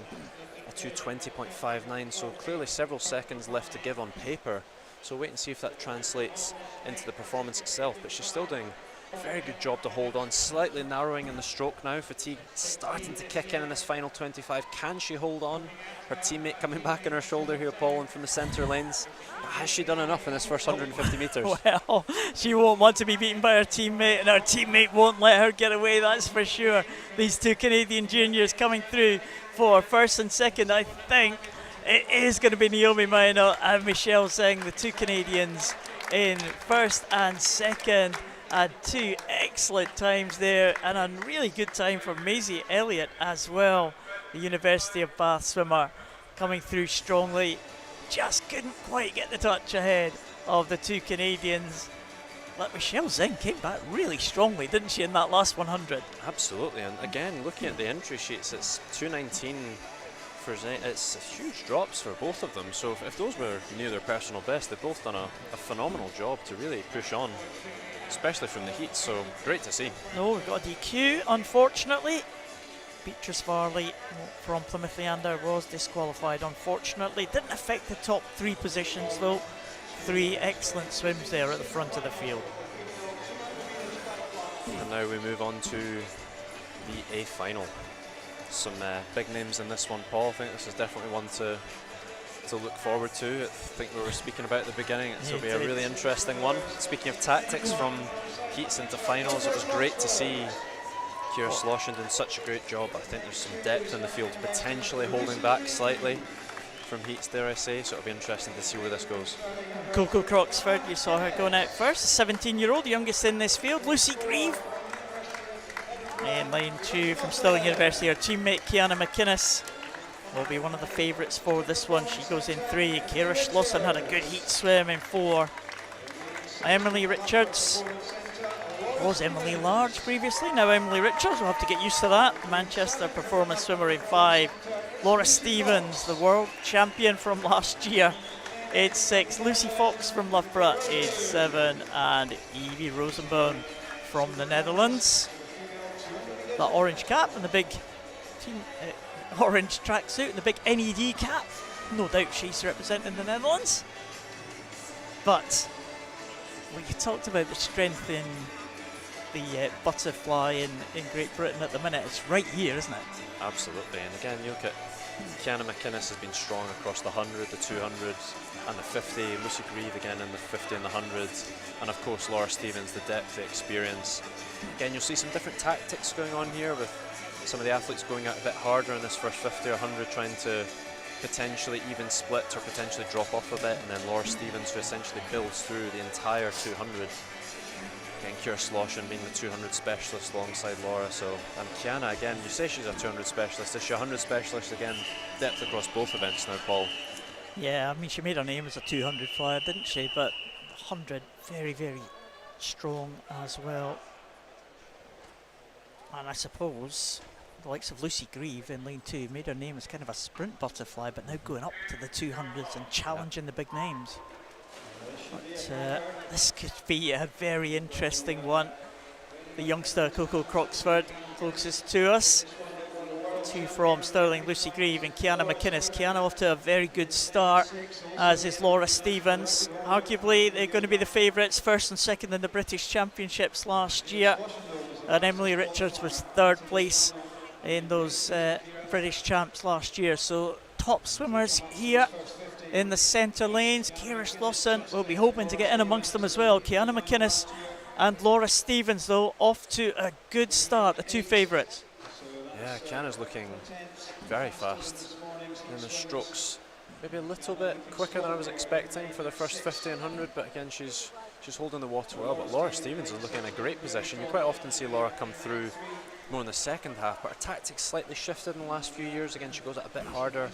a 2:20.59, so clearly several seconds left to give on paper. So wait and see if that translates into the performance itself, but she's still doing a very good job to hold on. Slightly narrowing in the stroke now. Fatigue starting to kick in this final 25. Can she hold on? Her teammate coming back on her shoulder here, Paul, and from the centre lanes. But has she done enough in this first 150 metres? Well, she won't want to be beaten by her teammate, and her teammate won't let her get away, that's for sure. These two Canadian juniors coming through for first and second. I think it is going to be Naomi Minot and Michelle Zheng, the two Canadians in first and second. And two excellent times there, and a really good time for Maisie Elliott as well, the University of Bath swimmer, coming through strongly. Just couldn't quite get the touch ahead of the two Canadians. But Michelle Zheng came back really strongly, didn't she, in that last 100? Absolutely, and again, looking at the entry sheets, it's 2:19 for Zheng. It's huge drops for both of them, so if those were near their personal best, they've both done a phenomenal job to really push on, especially from the heat, so great to see. No, we've got a DQ, unfortunately. Beatrice Farley from Plymouth Leander was disqualified, unfortunately. Didn't affect the top 3 positions, though. 3 excellent swims there at the front of the field. And now we move on to the A final. Some big names in this one, Paul. I think this is definitely one to look forward to. I think we were speaking about at the beginning. It'll be a really interesting one. Speaking of tactics from heats into finals, it was great to see Ciara Sloshan doing such a great job. I think there's some depth in the field, potentially holding back slightly from heats, dare I say, so it'll be interesting to see where this goes. Coco Croxford, you saw her going out first, 17-year-old, youngest in this field. Lucy Grieve in lane 2 from Stirling University. Her teammate Kiana McInnes will be one of the favourites for this one. She goes in 3. Ciara Slosson had a good heat swim in 4. Emily Richards was Emily Large previously, now Emily Richards. We'll have to get used to that. The Manchester performance swimmer in 5. Laura Stevens, the world champion from last year, in 6. Lucy Fox from Loughborough in 7. And Evie Rosenboom from the Netherlands. That orange cap and the big team orange tracksuit and the big NED cap. No doubt she's representing the Netherlands. But we talked about the strength in the butterfly in Great Britain at the minute. It's right here, isn't it? Absolutely, and again, you look at Kiana McInnes has been strong across the 100, the 200 and the 50. Lucy Grieve again in the 50 and the 100. And of course Laura Stevens, the depth, the experience. Again, you'll see some different tactics going on here with some of the athletes going out a bit harder in this first 50 or 100, trying to potentially even split or potentially drop off a bit, and then Laura Stevens, who essentially builds through the entire 200. Again, Ciara Sloshan being the 200 specialist alongside Laura. So, and Kiana, again, you say she's a 200 specialist. Is she a 100 specialist? Again, depth across both events now, Paul. Yeah, I mean, she made her name as a 200 flyer, didn't she? But 100, very, very strong as well. And I suppose the likes of Lucy Grieve in lane 2 made her name as kind of a sprint butterfly, but now going up to the 200s and challenging the big names. But this could be a very interesting one. The youngster Coco Croxford closest to us. 2 from Stirling, Lucy Grieve and Kiana McInnes. Kiana off to a very good start, as is Laura Stevens. Arguably they're going to be the favourites, first and second in the British Championships last year. And Emily Richards was 3rd place in those British Champs last year. So top swimmers here in the centre lanes. Kira Slauson will be hoping to get in amongst them as well. Kiana McInnes and Laura Stevens, though, off to a good start, the 2 favourites. Yeah, Kiana's looking very fast. And the strokes maybe a little bit quicker than I was expecting for the first 50 and 100, but again, she's holding the water well. But Laura Stevens is looking in a great position. You quite often see Laura come through more in the second half, but her tactics slightly shifted in the last few years. Again, she goes a bit harder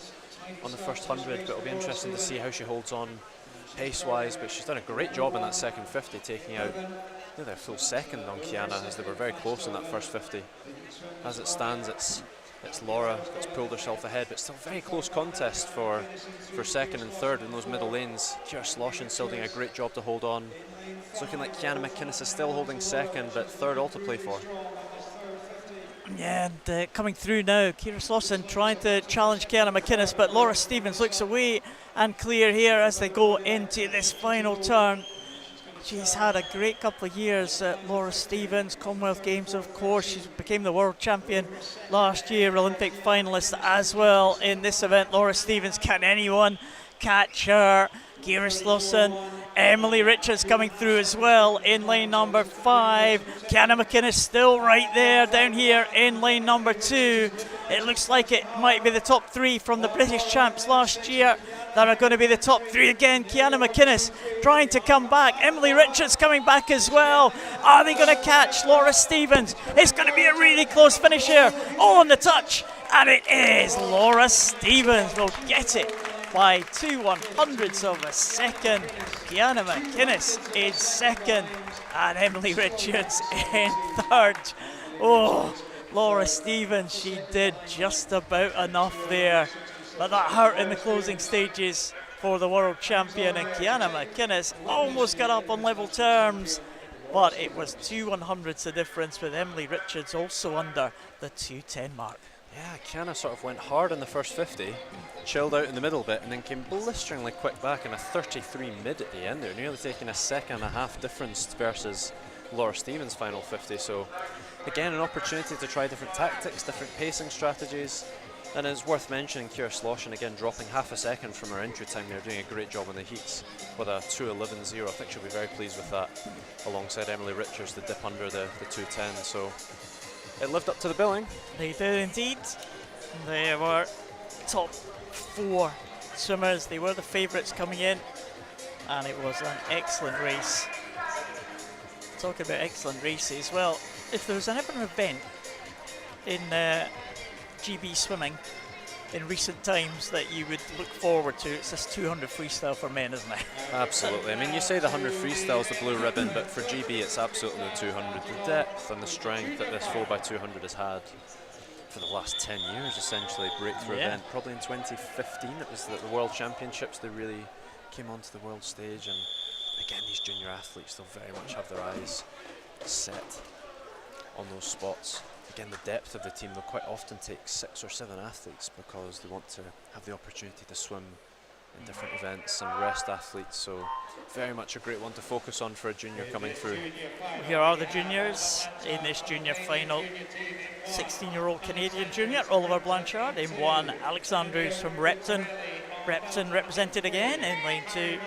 on the first 100, but it'll be interesting to see how she holds on pace-wise. But she's done a great job in that second 50, taking out nearly a full second on Kiana, as they were very close in that first 50. As it stands, it's Laura that's pulled herself ahead, but still very close contest for second and third in those middle lanes. Kira Slauson still doing a great job to hold on. It's looking like Kiana McInnes is still holding second, but third all to play for. Yeah, and coming through now, Kira Slauson trying to challenge Kiana McInnes, but Laura Stevens looks away and clear here as they go into this final turn. She's had a great couple of years, Laura Stevens, Commonwealth Games of course. She became the world champion last year, Olympic finalist as well in this event. Laura Stevens, can anyone catch her? Kira Slauson, Emily Richards coming through as well in lane number 5. Kiana McInnes still right there down here in lane number 2. It looks like it might be the top 3 from the British champs last year that are going to be the top 3 again. Kiana McInnes trying to come back. Emily Richards coming back as well. Are they going to catch Laura Stevens? It's going to be a really close finish here. All on the touch. And it is Laura Stevens will get it by 2/100ths of a second. Kiana McInnes in second and Emily Richards in third. Oh, Laura Stevens, she did just about enough there, but that hurt in the closing stages for the world champion, and Kiana McInnes almost got up on level terms, but it was 2/100ths the difference, with Emily Richards also under the 2:10 mark. Yeah, Kiana sort of went hard in the first 50, chilled out in the middle bit, and then came blisteringly quick back in a 33 mid at the end there, nearly taking a second and a half difference versus Laura Stevens' final 50. So again, an opportunity to try different tactics, different pacing strategies. And it's worth mentioning Kira Slauson again dropping half a second from her entry time there, doing a great job on the heats with a 2:11.0. I think she'll be very pleased with that, alongside Emily Richards, the dip under the 2:10. So it lived up to the billing. They did indeed. They were top 4 swimmers. They were the favourites coming in, and it was an excellent race. Talk about excellent races. Well, if there was ever an event in GB swimming in recent times that you would look forward to, it's this 200 freestyle for men, isn't it? Absolutely. I mean, you say the 100 freestyle is the blue ribbon, but for GB it's absolutely the 200. The depth and the strength that this 4x200 has had for the last 10 years, essentially. Breakthrough event. Probably in 2015 it was the World Championships they really came onto the world stage, and again, these junior athletes, they'll very much have their eyes set on those spots. Again, the depth of the team, they'll quite often take 6 or 7 athletes because they want to have the opportunity to swim in different events and rest athletes. So very much a great one to focus on for a junior coming through. Here are the juniors in this junior final. 16-year-old Canadian junior Oliver Blanchard in 1. Alex Andrews from Repton. Repton represented again in lane 2.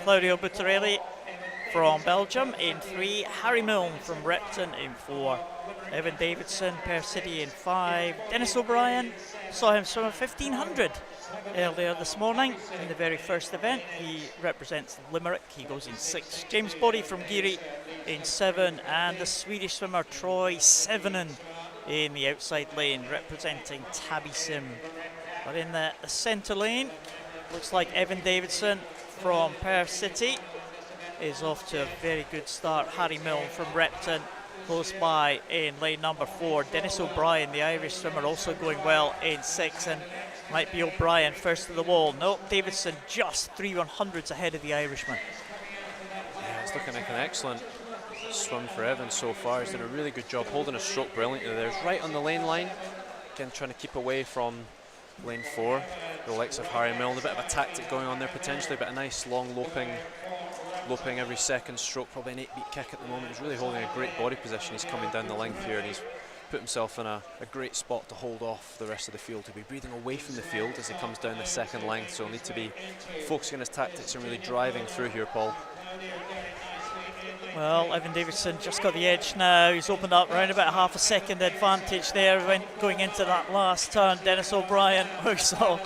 Claudio Buttarelli from Belgium in 3. Harry Milne from Repton in 4. Evan Davidson, Per City in 5. Dennis O'Brien, saw him swim a 1500 earlier this morning in the very first event. He represents Limerick, he goes in 6. James Boddy from Geary in 7, and the Swedish swimmer Troy Sevenin in the outside lane representing Tabby Sim. But in the centre lane, looks like Evan Davidson from Perth City is off to a very good start. Harry Milne from Repton close by in lane number 4. Dennis O'Brien, the Irish swimmer, also going well in 6, and might be O'Brien first to the wall. No, Davidson just 3/100ths ahead of the Irishman. Yeah, it's looking like an excellent swim for Evan so far. He's done a really good job holding his stroke brilliantly there. He's right on the lane line, again trying to keep away from lane 4, the likes of Harry Milne. A bit of a tactic going on there potentially, but a nice long loping every second stroke, probably an 8-beat kick at the moment. He's really holding a great body position. He's coming down the length here, and he's put himself in a great spot to hold off the rest of the field. He'll be breathing away from the field as he comes down the second length, so he'll need to be focusing on his tactics and really driving through here, Paul. Well, Evan Davidson just got the edge now. He's opened up around about half a second advantage there when going into that last turn. Dennis O'Brien, we saw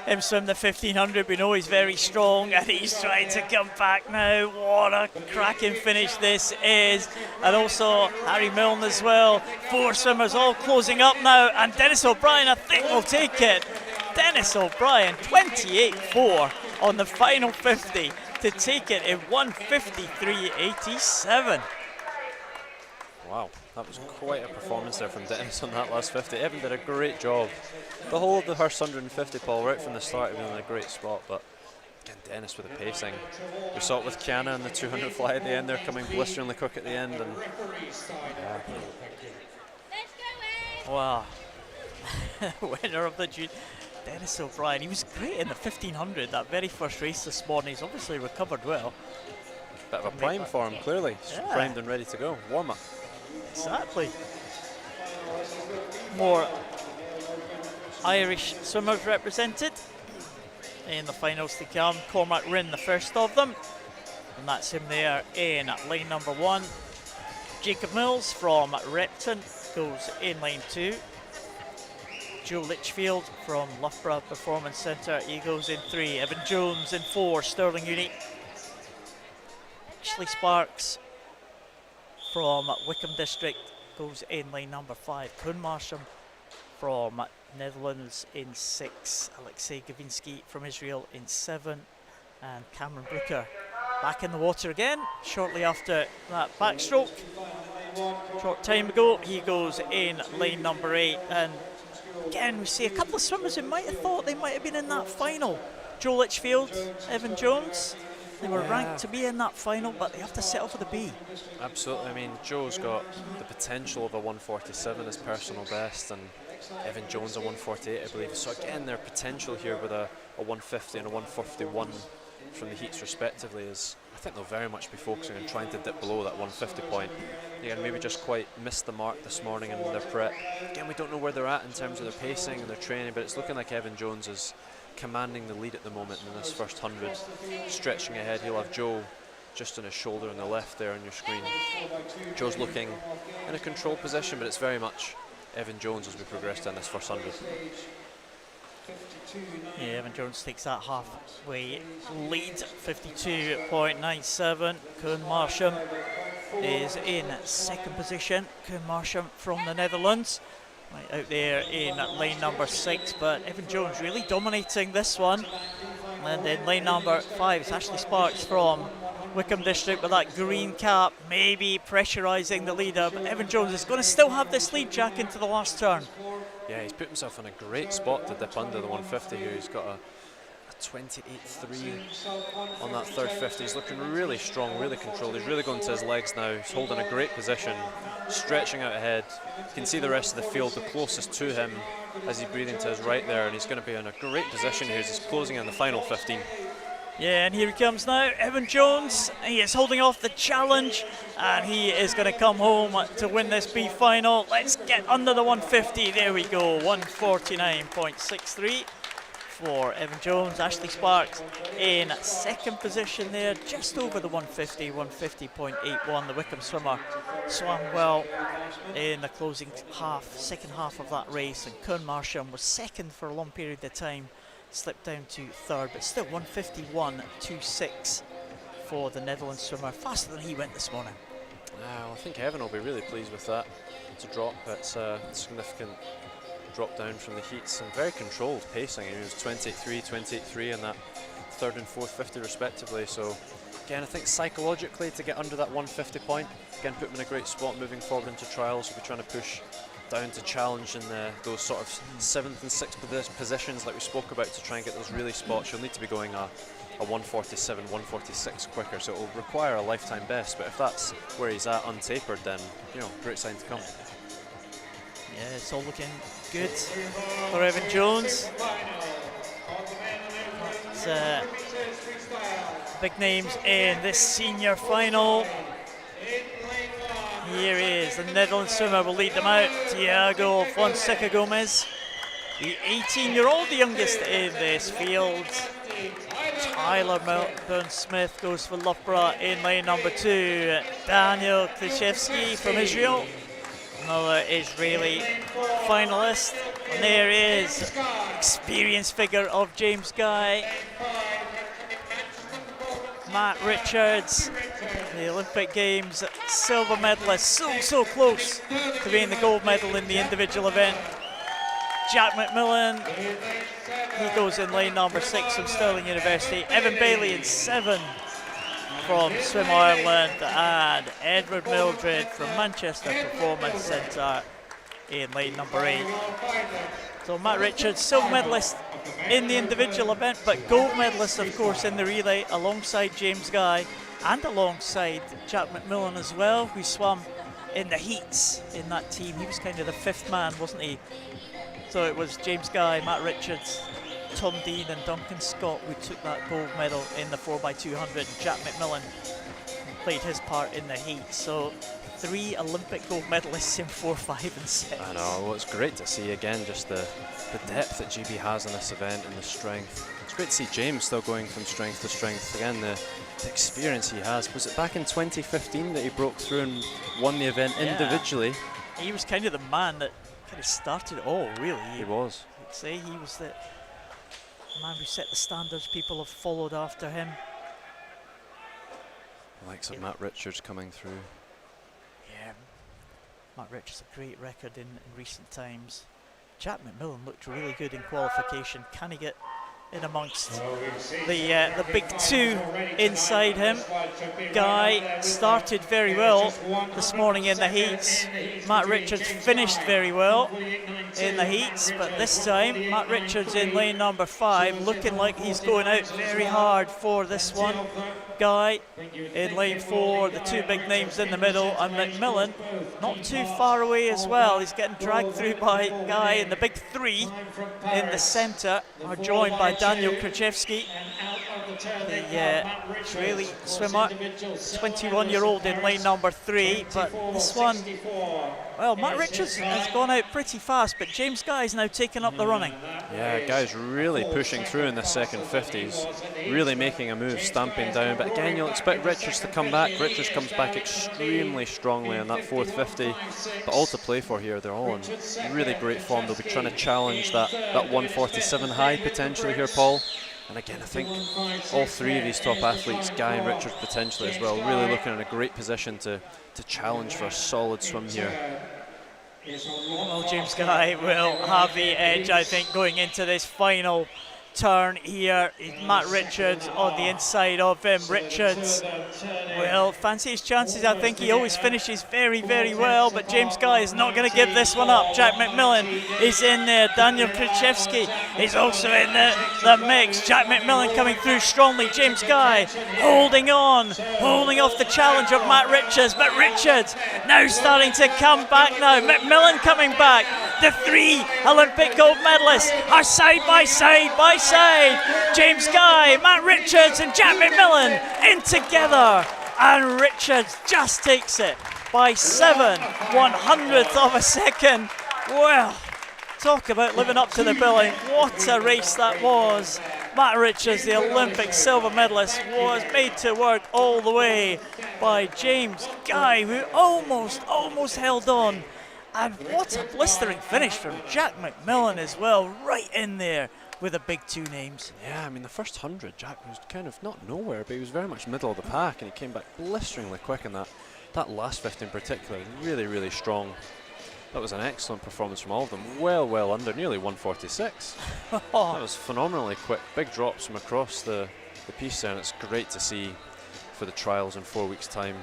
him swim the 1500. We know he's very strong, and he's trying to come back now. What a cracking finish this is. And also Harry Milne as well. 4 swimmers all closing up now, and Dennis O'Brien, I think, will take it. Dennis O'Brien, 28.4 on the final 50 to take it in 1:53.87. Wow, that was quite a performance there from Dennis on that last 50. Evan did a great job. The whole of the Hurst 150, Paul, right from the start, he was in a great spot, but again, Dennis with the pacing. We saw it with Kiana and the 200 fly at the end there, coming blisteringly quick at the end, and yeah. Wow. Winner of the Dennis O'Brien. He was great in the 1500, that very first race this morning. He's obviously recovered well. Bit of a prime for him, clearly. He's primed and ready to go. Warm up. Exactly. More Irish swimmers represented in the finals to come. Cormac Rinn, the first of them, and that's him there in lane number 1. Jacob Mills from Repton goes in lane 2. Joe Litchfield from Loughborough Performance Centre, he goes in 3. Evan Jones in 4, Stirling Uni. Ashley Sparks from Wickham District goes in lane number 5. Koen Marsham from Netherlands in 6. Alexei Gavinsky from Israel in 7. And Cameron Brooker back in the water again shortly after that backstroke. Short time ago, he goes in lane number 8. And again, we see a couple of swimmers who might have thought they might have been in that final. Joe Litchfield, Evan Jones, they were ranked to be in that final, but they have to settle for the B. Absolutely. I mean, Joe's got the potential of a 147 as personal best, and Evan Jones a 148, I believe. So again, their potential here with a 150 and a 151 from the heats respectively is, I think they'll very much be focusing on trying to dip below that 150 point. Again, maybe just quite missed the mark this morning in their prep. Again, we don't know where they're at in terms of their pacing and their training, but it's looking like Evan Jones is commanding the lead at the moment in this first 100. Stretching ahead, he'll have Joe just on his shoulder on the left there on your screen. Joe's looking in a controlled position, but it's very much Evan Jones as we progress down this first 100. Yeah, Evan Jones takes that halfway lead, 52.97. Koen Marsham is in second position. Koen Marsham from the Netherlands, right out there in lane number 6, but Evan Jones really dominating this one. And then lane number 5 is Ashley Sparks from Wickham District with that green cap, maybe pressurising the leader, but Evan Jones is going to still have this lead, Jack, into the last turn. Yeah, he's put himself in a great spot to dip under the 150 here. He's got a 28.3 on that third 50. He's looking really strong, really controlled. He's really going to his legs now. He's holding a great position, stretching out ahead. You can see the rest of the field, the closest to him, as he's breathing to his right there, and he's going to be in a great position here as he's closing in the final 15. Yeah, and here he comes now, Evan Jones. He is holding off the challenge, and he is going to come home to win this B final. Let's get under the 150. There we go, 149.63 for Evan Jones. Ashley Sparks in second position there, just over the 150, 150.81. The Wickham swimmer swam well in the closing half, second half of that race, and Koen Marsham was second for a long period of time. Slipped down to third, but still 151.26 for the Netherlands swimmer. Faster than he went this morning. Well, I think Evan will be really pleased with that. It's a drop, it's a significant drop down from the heats, and very controlled pacing. He was 23, 28.3 in that third and fourth 50 respectively, so Again, I think psychologically to get under that 150 point, again, put him in a great spot moving forward into trials. We'll be trying to push down to challenge in those sort of 7th and 6th positions like we spoke about to try and get those really spots. You'll need to be going a 147, 146 quicker, so it will require a lifetime best. But if that's where he's at untapered, then, you know, great sign to come. Yeah, it's all looking good for Evan Jones. It's, big names in this senior final. Here is the Netherlands swimmer will lead them out. Tiago Fonseca Gomez, the 18-year-old, the youngest in this field. Tyler Melbourne-Smith goes for Loughborough in lane number 2. Daniel Klishevsky from Israel, another Israeli finalist. And there is experienced figure of James Guy, Matt Richards, the Olympic Games silver medalist, so close to being the gold medal in the individual event. Jack McMillan, he goes in lane number 6 from Stirling University. Evan Bailey in 7 from Swim Ireland, and Edward Mildred from Manchester Performance Centre in lane number 8. So Matt Richards, silver medalist in the individual event, but gold medalist, of course, in the relay alongside James Guy and alongside Jack McMillan as well, who swam in the heats in that team. He was kind of the 5th man, wasn't he? So it was James Guy, Matt Richards, Tom Dean and Duncan Scott who took that gold medal in the 4x200. Jack McMillan played his part in the heat. So 3 Olympic gold medalists in 4, 5 and 6. I know, well, it's great to see again just the depth that GB has in this event and the strength. It's great to see James still going from strength to strength. Again, the experience he has. Was it back in 2015 that he broke through and won the event individually? He was kind of the man that kind of started it all, really. He was. I'd say he was the man who set the standards. People have followed after him. The likes of Matt Richards coming through. Yeah, Matt Richards, a great record in recent times. Jack McMillan looked really good in qualification. Can he get in amongst the big 2 inside him? Guy started very well this morning in the heats. Matt Richards finished very well in the heats, but this time Matt Richards in lane number 5, looking like he's going out very hard for this one. Guy in lane 4, the 2 big names in the middle, and McMillan not too far away as well. He's getting dragged through by Guy, and the big 3 in the centre are joined by Daniel Krzyzewski, the Israeli swimmer, 21-year-old in lane number 3. But this one, well, Matt Richards has gone out pretty fast, but James Guy's now taken up the running. Yeah, Guy's really pushing through in the second 50s, really making a move, stamping down. But again, you'll expect Richards to come back. Richards comes back extremely strongly in that 4th 50. But all to play for here, they're all in really great form. They'll be trying to challenge that 147 high potentially here, Paul. And again, I think all 3 of these top athletes, Guy and Richards potentially as well, really looking in a great position to challenge for a solid swim here. Well, James Guy will have the edge, I think, going into this final turn here. Matt Richards on the inside of him. Richards will fancy his chances. I think he always finishes very well, but James Guy is not going to give this one up. Jack McMillan is in there. Daniel Krzyzewski is also in the mix. Jack McMillan coming through strongly. James Guy holding on, holding off the challenge of Matt Richards, but Richards now starting to come back now. McMillan coming back. The 3 Olympic gold medalists are side by side. James Guy, Matt Richards and Jack McMillan in together, and Richards just takes it by 7/100th of a second. Well, talk about living up to the billing. What a race that was. Matt Richards, the Olympic silver medalist, was made to work all the way by James Guy, who almost held on. And what a blistering finish from Jack McMillan as well, right in there with the big 2 names. Yeah, I mean, the first 100, Jack was kind of not nowhere, but he was very much middle of the pack, and he came back blisteringly quick in that last 50 in particular. Really strong. That was an excellent performance from all of them. Well under, nearly 146. That was phenomenally quick. Big drops from across the piece there, and it's great to see for the trials in 4 weeks' time.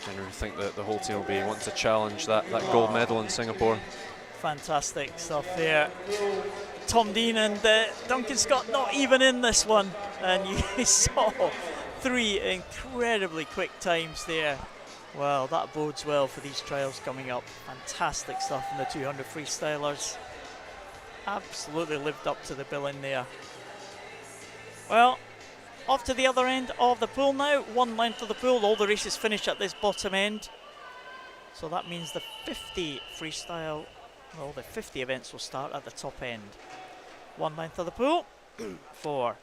And I think that the whole team will be wanting to challenge that gold medal in Singapore. Fantastic stuff there. Tom Dean and Duncan Scott not even in this one, and you saw 3 incredibly quick times there. Well, that bodes well for these trials coming up. Fantastic stuff from the 200 freestylers. Absolutely lived up to the billing there. Well, off to the other end of the pool now. One length of the pool. All the races finish at this bottom end. So that means the 50 freestyle, well, the 50 events will start at the top end. One length of the pool for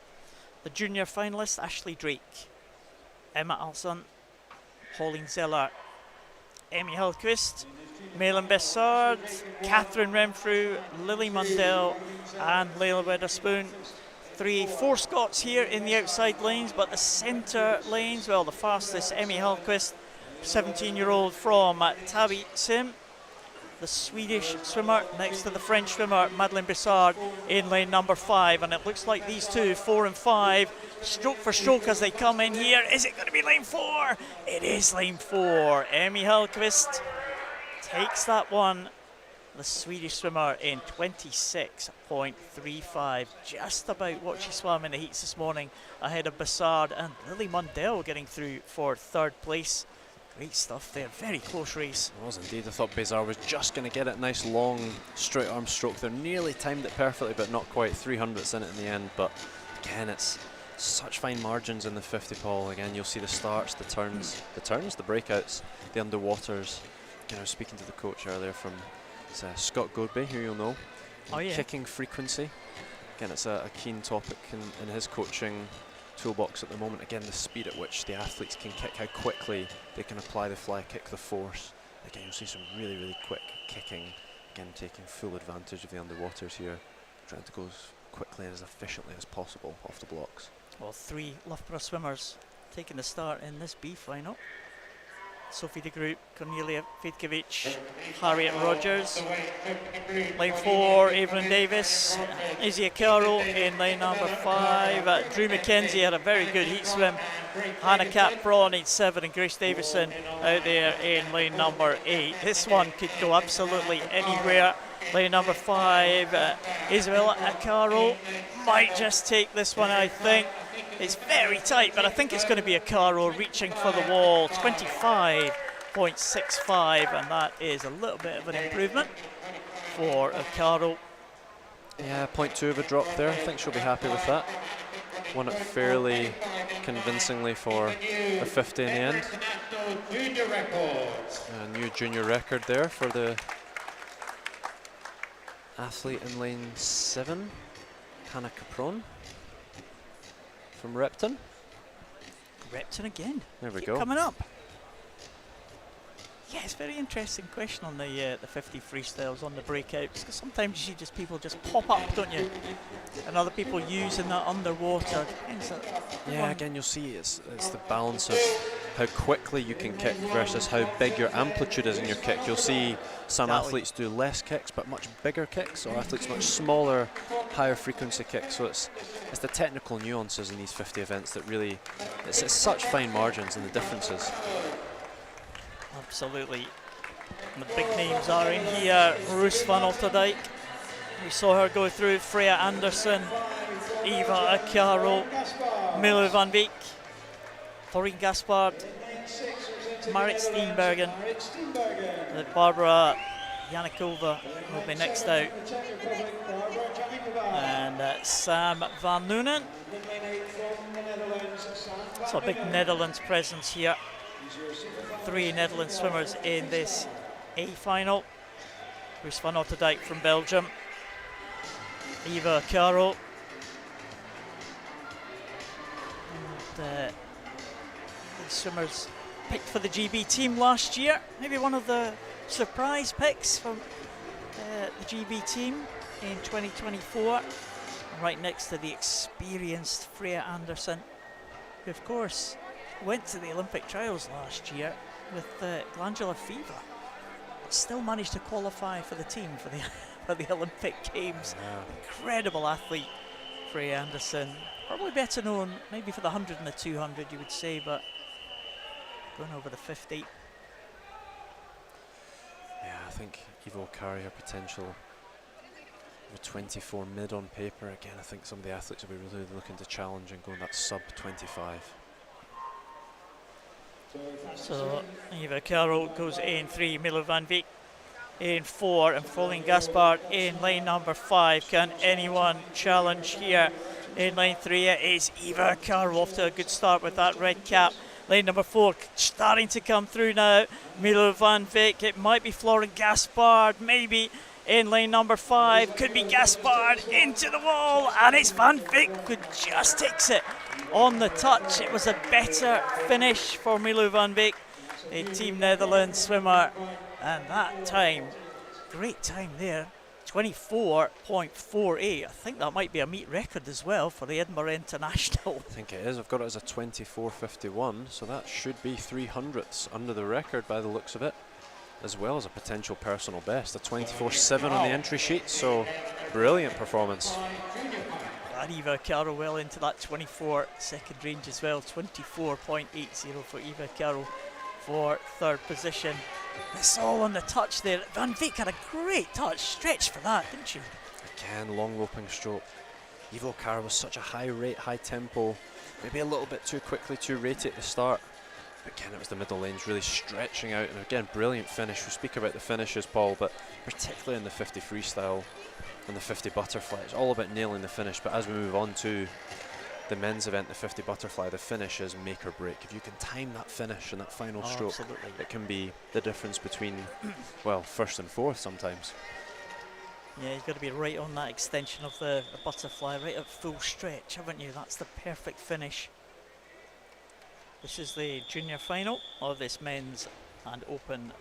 the junior finalists: Ashley Drake, Emma Alson, Pauline Zeller, Emmy Hillquist, Malin Bessard, Catherine Renfrew, Lily Mundell and Layla Weatherspoon. 4 Scots here in the outside lanes, but the centre lanes, well, the fastest Emmy Hillquist, 17-year-old from Tabi Sim. The Swedish swimmer next to the French swimmer Madeleine Bessard in lane number 5, and it looks like these two, 4 and 5, stroke for stroke as they come in here. Is it going to be lane 4? It is lane 4. Emmy Hillquist takes that one. The Swedish swimmer in 26.35, just about what she swam in the heats this morning, ahead of Bessard and Lily Mundell getting through for 3rd place. Great stuff there, very close race. It was indeed. I thought Bézard was just going to get it. Nice long straight arm stroke there. Nearly timed it perfectly, but not quite. 300ths in it in the end. But again, it's such fine margins in the 50, Paul. Again, you'll see the starts, the turns, the breakouts, the underwaters. Again, I was speaking to the coach earlier from Scott Godby, who you'll know. Oh, yeah. Kicking frequency. Again, it's a keen topic in his coaching toolbox at the moment. Again, the speed at which the athletes can kick, how quickly they can apply the fly kick, the force. Again, you'll see some really, really quick kicking. Again, taking full advantage of the underwaters here, trying to go as quickly and as efficiently as possible off the blocks. Well, 3 Loughborough swimmers taking the start in this B final. Sophie de Groot, Cornelia Vidkovic, Harriet Rogers. Lane 4, Evelyn Davis, Izzy Carroll in lane number 5. Drew McKenzie had a very good heat swim. Hannah Capron in 7 and Grace Davison out there in lane number 8. This one could go absolutely anywhere. Lane number 5, Isabella Carroll might just take this one, I think. It's very tight, but I think it's going to be a Caro reaching for the wall. 25.65, and that is a little bit of an improvement for a Caro. Yeah, 0.2 of a drop there. I think she'll be happy with that. Won it fairly convincingly for the 50 in the end. A new junior record there for the athlete in lane 7, Hannah Capron from Repton. Repton again. There we Keep go. Coming up. Yeah, it's a very interesting question on the 50 freestyles on the breakouts, because sometimes you see just people just pop up, don't you? And other people using that underwater. Yeah, again, you'll see it's the balance of how quickly you can kick versus how big your amplitude is in your kick. You'll see some athletes do less kicks but much bigger kicks, or athletes much smaller, higher frequency kicks. So it's the technical nuances in these 50 events that really, it's such fine margins and the differences. Absolutely. And the big names are in here. Roos van Otterdijk. We saw her go through. Freya Anderson, Eva Acaro, Milo van Beek, Thoreen Gaspard, Marit Steenbergen, Barbara Janikova will be next out, and Sam van Noonen. So a big Netherlands presence here. 3 Netherlands swimmers in this A final. Roos van Otterdijk from Belgium, Eva Caro, and these swimmers picked for the GB team last year. Maybe one of the surprise picks from the GB team in 2024. Right next to the experienced Freya Anderson, who of course went to the Olympic trials last year with glandular fever, but still managed to qualify for the team for the Olympic Games. Yeah. Incredible athlete, Freya Anderson. Probably better known maybe for the 100 and the 200, you would say, but going over the 50. Yeah, I think Evo carry her potential. With 24 mid on paper, again, I think some of the athletes will be really looking to challenge and go in that sub 25. So Eva Carroll goes in 3, Milo van Beek in 4, and following Gaspard in lane number 5. Can anyone challenge here? In lane 3 it is Eva Carroll, off to a good start with that red cap. Lane number 4 starting to come through now. Milo van Beek, it might be Florent Gaspard, maybe. In lane number 5, could be Gaspard into the wall, and it's Van Beek who just takes it on the touch. It was a better finish for Milo van Beek, a Team Netherlands swimmer, and that time, great time there, 24.48. I think that might be a meet record as well for the Edinburgh International. I think it is. I've got it as a 24.51, so that should be 300ths under the record by the looks of it, as well as a potential personal best, a 24.7 on the entry sheet, so brilliant performance. And Eva Carroll well into that 24-second range as well, 24.80 for Eva Carroll for 3rd position. It's all on the touch there. Van Beek had a great touch, stretch for that, didn't she? Again, long loping stroke. Evo Carroll was such a high rate, high tempo, maybe a little bit too quickly, too rated at the start. But again, it was the middle lanes really stretching out, and again, brilliant finish. We speak about the finishes, Paul, but particularly in the 50 freestyle and the 50 butterfly, it's all about nailing the finish. But as we move on to the men's event, the 50 butterfly, the finish is make or break. If you can time that finish and that final stroke, absolutely, it can be the difference between, well, 1st and 4th sometimes. Yeah, you've got to be right on that extension of the butterfly, right at full stretch, haven't you? That's the perfect finish. This is the junior final of this men's and open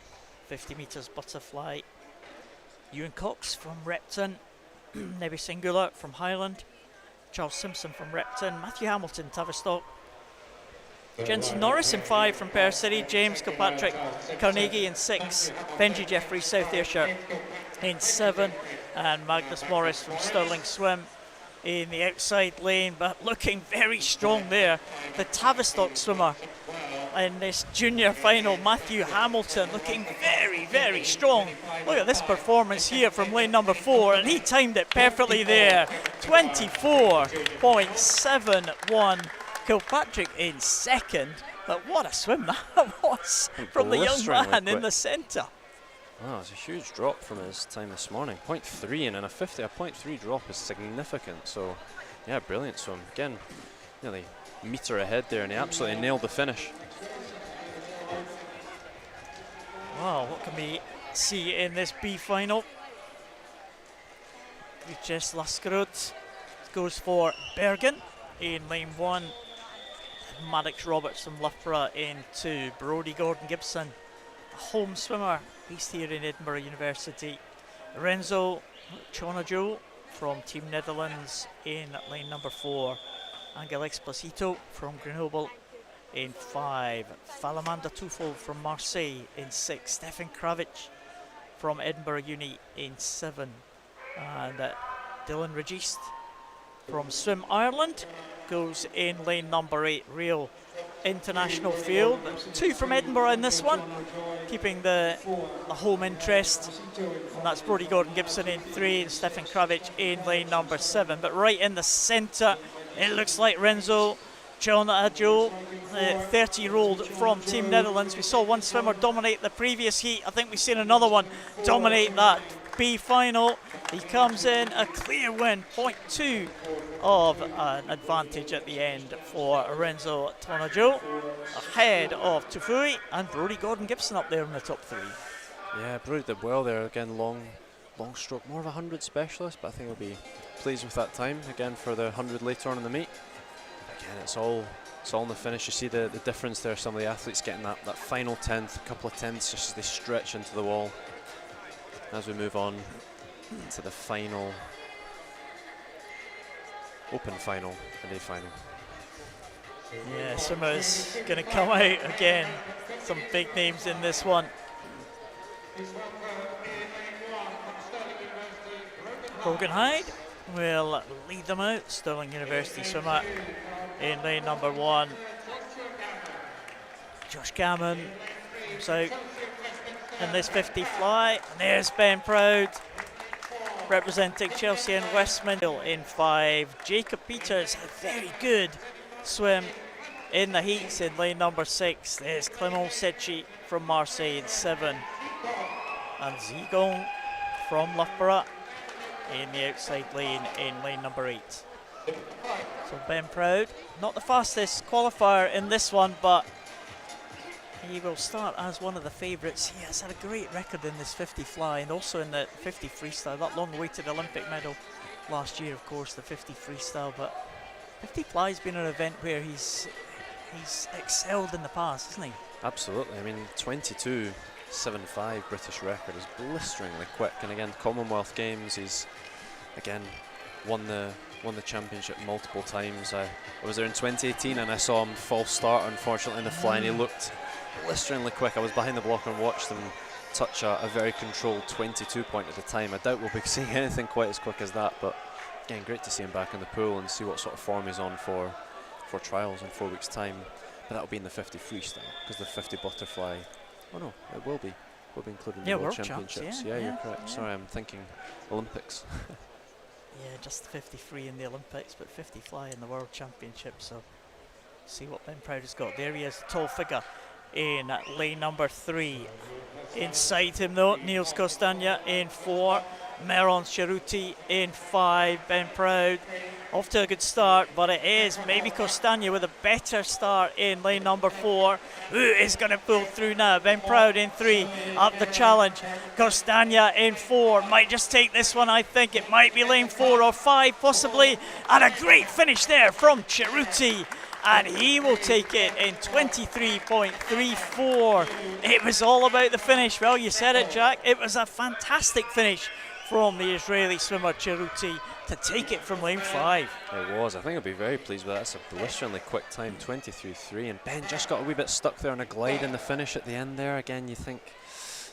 50 metres butterfly. Ewan Cox from Repton, Nebi Singula from Highland, Charles Simpson from Repton, Matthew Hamilton, Tavistock, Jensen Norris in 5 from Perth City, James Kilpatrick, Carnegie in 6, Benji Jeffrey, South Ayrshire in 7, and Magnus Morris from Stirling Swim in the outside lane, but looking very strong there. The Tavistock swimmer in this junior final, Matthew Hamilton, looking very, very strong. Look at this performance here from lane number 4, and he timed it perfectly there. 24.71. Kilpatrick in 2nd, but what a swim that was from the young man in the centre. Oh, it's a huge drop from his time this morning. 0.3, and in a 50, a 0.3 drop is significant. So, yeah, brilliant swim. Again, nearly a metre ahead there, and he absolutely nailed the finish. Wow, what can we see in this B final? Vitesse Laskerud goes for Bergen in lane 1. Maddox Roberts from Loughborough in 2. Brodie Gordon Gibson, a home swimmer based here in Edinburgh University. Renzo Chonajo from Team Netherlands in lane number 4. Angel Explicito from Grenoble in 5. Falamanda Tufel from Marseille in 6. Stefan Kravic from Edinburgh Uni in 7. And Dylan Regist from Swim Ireland goes in lane number 8. Real international field. 2 from Edinburgh in this one, keeping the home interest. And that's Brodie Gordon Gibson in 3 and Stefan Kravic in lane number 7. But right in the centre, it looks like Renzo Chonajo, the 30-year-old from Team Netherlands. We saw one swimmer dominate the previous heat. I think we've seen another one dominate that B final. He comes in a clear win, 0.2 of an advantage at the end for Renzo Chonajo, ahead of Tufui and Brodie Gordon Gibson up there in the top 3. Yeah, Brodie did well there. Again, long stroke, more of a 100 specialist, but I think he'll be pleased with that time again for the 100 later on in the meet. Again, it's all in the finish. You see the difference there. Some of the athletes getting that final 10th, a couple of tenths just as they stretch into the wall. As we move on to the final, open final, and a final. Yeah, swimmers going to come out again. Some big names in this one. Brogan Hyde will lead them out. Stirling University swimmer in lane number 1. Josh Gammon comes out in this 50 fly. And there's Ben Proud representing Chelsea and Westminster in 5. Jacob Peters, a very good swim in the heats in lane number 6. There's Clément Secchi from Marseille in 7. And Zigong from Loughborough in the outside lane in lane number 8. So Ben Proud, not the fastest qualifier in this one, but he will start as one of the favourites. He has had a great record in this 50 fly and also in the 50 freestyle, that long-awaited Olympic medal last year, of course, the 50 freestyle. But 50 fly has been an event where he's excelled in the past, hasn't he? Absolutely. I mean, 22.75 British record is blisteringly quick. And again, Commonwealth Games, he's again won the championship multiple times. I was there in 2018 and I saw him false start, unfortunately, in the fly, and he looked blisteringly quick. I was behind the blocker and watched him touch a very controlled 22 point at the time. I doubt we'll be seeing anything quite as quick as that, but again, great to see him back in the pool and see what sort of form he's on for trials in 4 weeks' time. But that'll be in the 50 freestyle, because the 50 butterfly, oh no, it will be included in the World Championships. Yeah, you're correct. Yeah. Sorry, I'm thinking Olympics. Yeah, just the 53 in the Olympics, but 50 fly in the World Championship. So see what Ben Proud has got. There he is, the tall figure in lane number 3. Inside him though, Niels Costagna in 4, Meron Cheruti in 5. Ben Proud off to a good start, but it is maybe Costagna with a better start in lane number 4. Who is going to pull through now? Ben Proud in 3, up the challenge. Costagna in 4, might just take this one, I think. It might be lane 4 or 5 possibly, and a great finish there from Cheruti. And he will take it in 23.34. It was all about the finish. Well, you said it, Jack. It was a fantastic finish from the Israeli swimmer Cheruti to take it from lane 5. It was. I think I'll be very pleased with that. It's a blisteringly quick time, 23.3. And Ben just got a wee bit stuck there on a glide in the finish at the end there. Again, you think,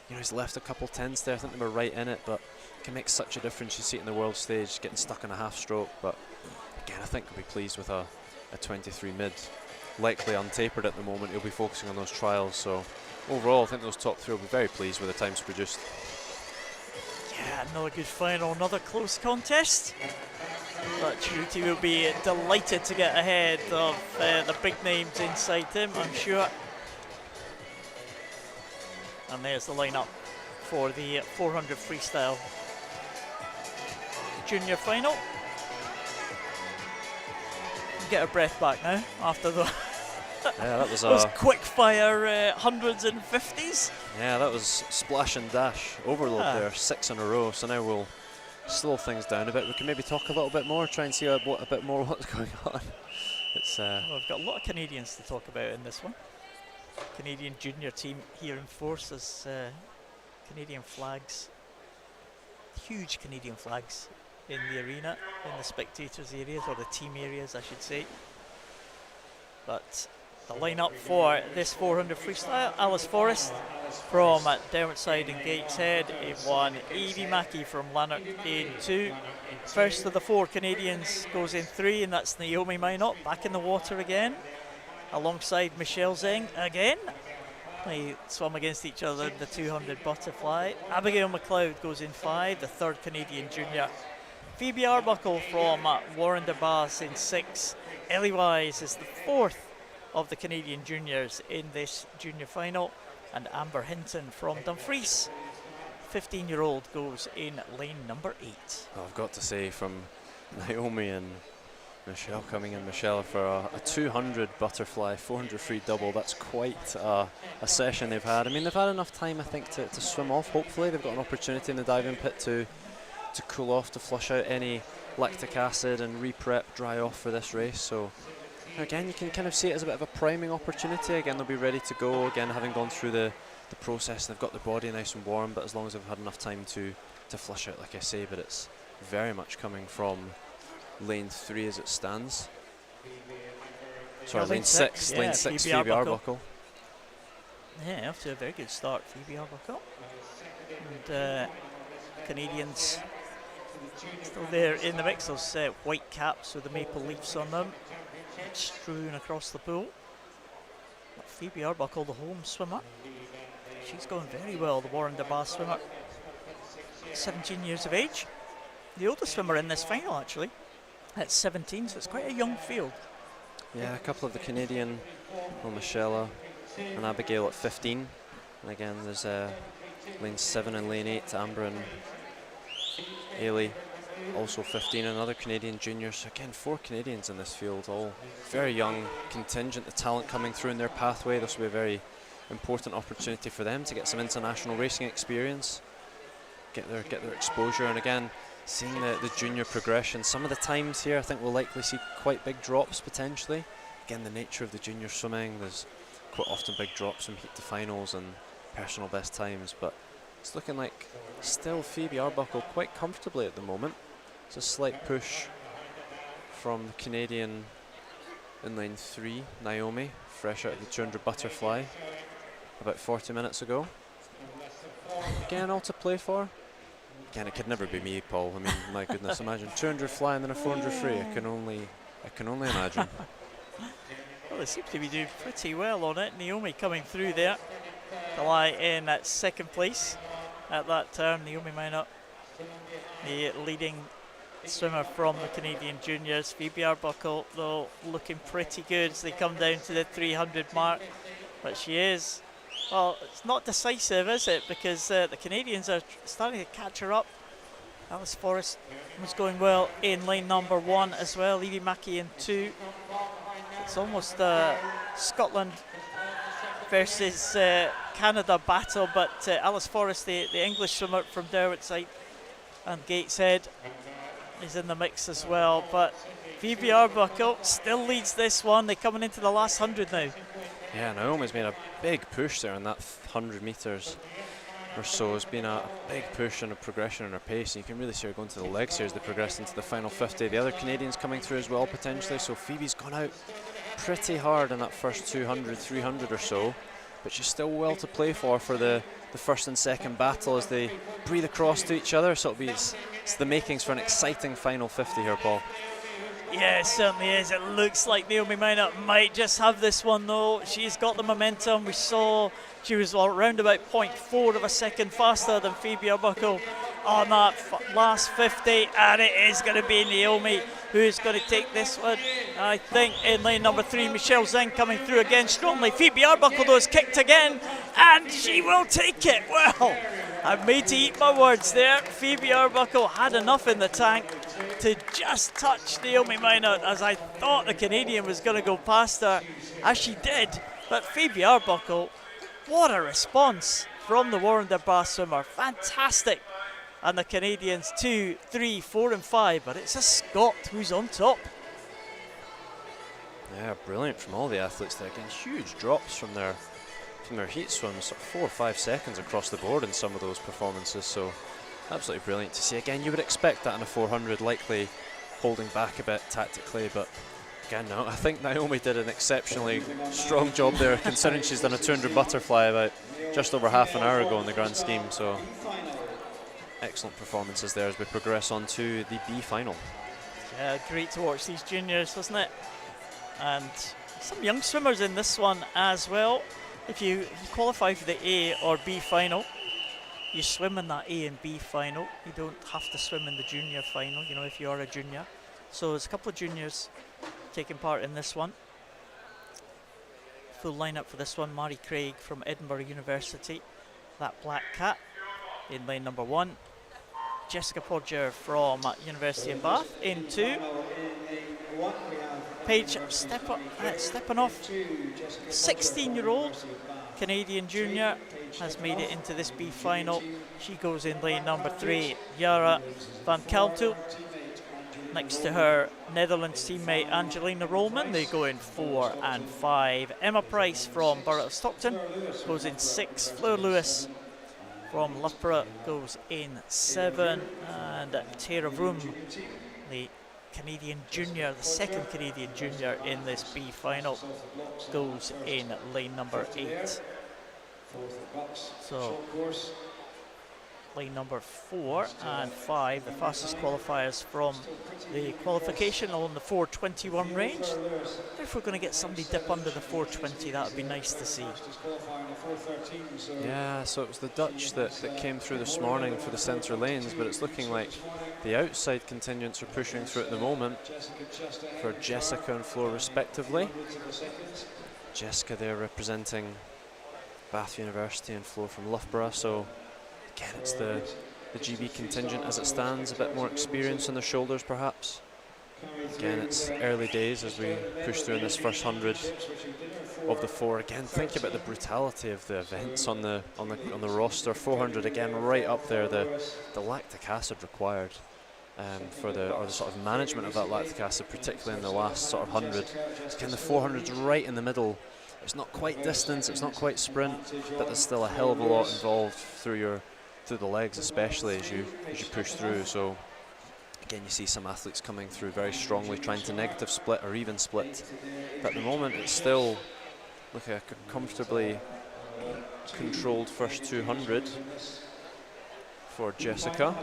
he's left a couple tenths there. I think they were right in it, but it can make such a difference. You see it in the world stage, getting stuck on a half stroke. But again, I think we'll be pleased with a 23 mid. Likely untapered at the moment. He'll be focusing on those trials. So overall, I think those top 3 will be very pleased with the times produced. Yeah, another good final, another close contest. But Cheruti will be delighted to get ahead of the big names inside him, I'm sure. And there's the lineup for the 400 freestyle junior final. Get our breath back now after the yeah, that was those quick fire hundreds and 50s. Yeah, that was splash and dash overload there, 6 in a row. So now we'll slow things down a bit. We can maybe talk a little bit more, try and see a bit more what's going on. It's well, we've got a lot of Canadians to talk about in this one. Canadian junior team here in force as Canadian flags, huge Canadian flags in the arena, in the spectators areas, or the team areas I should say. But the lineup for this 400 freestyle: Alice Forrest from Derwentside and Gateshead in 1, Evie Mackey from Lanark in 2. First of the 4 Canadians goes in 3, and that's Naomi Minot back in the water again, alongside Michelle Zeng again. They swam against each other in the 200 butterfly. Abigail McLeod goes in 5, the 3rd Canadian junior. Phoebe Arbuckle from Warren de Bas in 6. Ellie Wise is the 4th of the Canadian juniors in this junior final. And Amber Hinton from Dumfries, 15-year-old, goes in lane number 8. Well, I've got to say, from Naomi and Michelle coming in, Michelle for a 200 butterfly, 400 free double, that's quite a session they've had. I mean, they've had enough time, I think, to swim off. Hopefully they've got an opportunity in the diving pit to cool off, to flush out any lactic acid and re-prep, dry off for this race. So again, you can kind of see it as a bit of a priming opportunity. Again, they'll be ready to go, again, having gone through the process. They've got the body nice and warm, but as long as they've had enough time to flush out, like I say. But it's very much coming from lane 3 as it stands. Sorry, lane 6, lane 6, Phoebe Arbuckle. Yeah, off to a very good start, Phoebe Arbuckle. And Canadians still there in the mix, those white caps with the maple leaves on them, strewn across the pool. Phoebe Arbuckle, the home swimmer. She's going very well, the Warren de Bath swimmer. 17 years of age. The oldest swimmer in this final, actually, at 17, so it's quite a young field. Yeah, a couple of the Canadian, well, Michelle and Abigail at 15. And again, there's lane 7 and lane 8, Amber and Ailey, also 15. Another Canadian junior. So again, 4 Canadians in this field, all very young contingent, the talent coming through in their pathway. This will be a very important opportunity for them to get some international racing experience, get their exposure. And again, seeing the junior progression, some of the times here I think we'll likely see quite big drops potentially. Again, the nature of the junior swimming, there's quite often big drops from heat to finals and personal best times, but it's looking like still Phoebe Arbuckle quite comfortably at the moment. It's a slight push from the Canadian in lane 3, Naomi, fresh out of the 200 butterfly about 40 minutes ago. Again, all to play for. Again, it could never be me, Paul. I mean, my goodness, imagine 200 fly and then a 400 free. I can only imagine. Well, they seem to be doing pretty well on it. Naomi coming through there to lie in at second place at that turn. Naomi Minot, the leading swimmer from the Canadian juniors. Phoebe Arbuckle, though, looking pretty good as they come down to the 300 mark. But she is, well, it's not decisive, is it? Because the Canadians are starting to catch her up. Alice Forrest was going well in lane number 1 as well. Evie Mackey in 2. It's almost Scotland versus Canada battle, but Alice Forrest, the English swimmer from Derwent's and Gateshead, is in the mix as well. But Phoebe Arbuckle still leads this one. They're coming into the last 100 now. Yeah, Naomi's made a big push there in that 100 metres or so. It's been a big push and a progression in her pace, and you can really see her going to the legs here as they progress into the final 50. The other Canadians coming through as well potentially, so Phoebe's gone out pretty hard in that first 200, 300 or so, but she's still well to play for the first and second battle as they breathe across to each other. So it's the makings for an exciting final 50 here, Paul. Yeah, it certainly is. It looks like Naomi Minot might just have this one, though. She's got the momentum. We saw she was around about 0.4 of a second faster than Phoebe Arbuckle on that last 50, and it is going to be Naomi who is going to take this one. I think in lane number 3, Michelle Zeng coming through again strongly. Phoebe Arbuckle, though, is kicked again, and she will take it. Well, I've made to eat my words there. Phoebe Arbuckle had enough in the tank to just touch Naomi Minot, as I thought the Canadian was going to go past her, as she did. But Phoebe Arbuckle, what a response from the Warren de Bath swimmer. Fantastic. And the Canadians 2, 3, 4 and 5, but it's a Scot who's on top. Yeah, brilliant from all the athletes there. Again, huge drops from their heat swims, sort of 4 or 5 seconds across the board in some of those performances. So absolutely brilliant to see. Again, you would expect that in a 400, likely holding back a bit tactically, but again, no, I think Naomi did an exceptionally strong job there, considering she's done a 200 butterfly about just over half an hour ago in the grand scheme. So excellent performances there as we progress on to the B final. Yeah, great to watch these juniors, wasn't it? And some young swimmers in this one as well. If you qualify for the A or B final, you swim in that A and B final. You don't have to swim in the junior final, you know, if you are a junior. So there's a couple of juniors taking part in this one. Full lineup for this one: Mari Craig from Edinburgh University, that black cat in lane number 1. Jessica Podger from University of Bath in 2. Paige Stepanoff, 16-year-old Canadian junior, has made it into this B final. She goes in lane number 3. Yara van Kaltel next to her Netherlands teammate Angelina Rollman. They go in 4 and 5. Emma Price from Borough of Stockton goes in 6. Fleur Lewis from Loughborough goes in 7. And Tara Vroom, the Canadian junior, the second Canadian junior in this B final, goes in lane number 8. So lane number 4 and 5, the fastest qualifiers from the qualification along the 4:21 range. If we're going to get somebody dip under the 4:20, that would be nice to see. Yeah, so it was the Dutch that came through this morning for the centre lanes, but it's looking like the outside contingents are pushing through at the moment for Jessica and Flo respectively. Jessica there representing Bath University and Flo from Loughborough, so again it's the GB contingent as it stands, a bit more experience on their shoulders perhaps. Again, it's early days as we push through in this first 100 of the 4. Again, think about the brutality of the events on the roster. 400 again, right up there. The lactic acid required for the sort of management of that lactic acid, particularly in the last sort of 100. Again, the 400's right in the middle. It's not quite distance, it's not quite sprint, but there's still a hell of a lot involved through the legs, especially as you push through. So again, you see some athletes coming through very strongly, trying to negative split or even split. But at the moment, it's still looking like a comfortably controlled first 200 for Jessica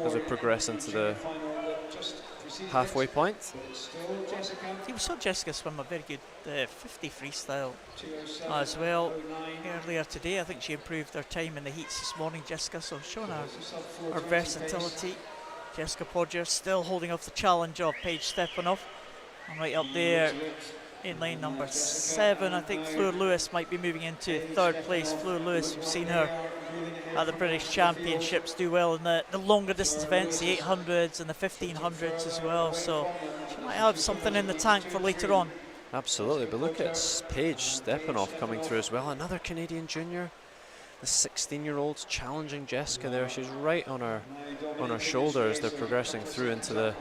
as we progress into the halfway point. We saw Jessica swim a very good 50 freestyle as well earlier today. I think she improved her time in the heats this morning, Jessica, so showing her versatility. Jessica Podger still holding off the challenge of Paige Stepanoff. And right up there in lane number 7, I think Fleur Lewis might be moving into 3rd place. Fleur Lewis, we've seen her at the British Championships do well in the longer distance events, the 800s and the 1500s as well, so she might have something in the tank for later on. Absolutely, but look at Paige Stepanoff coming through as well, another Canadian junior. The 16-year-old challenging Jessica there. She's right on her shoulders. They're progressing through into the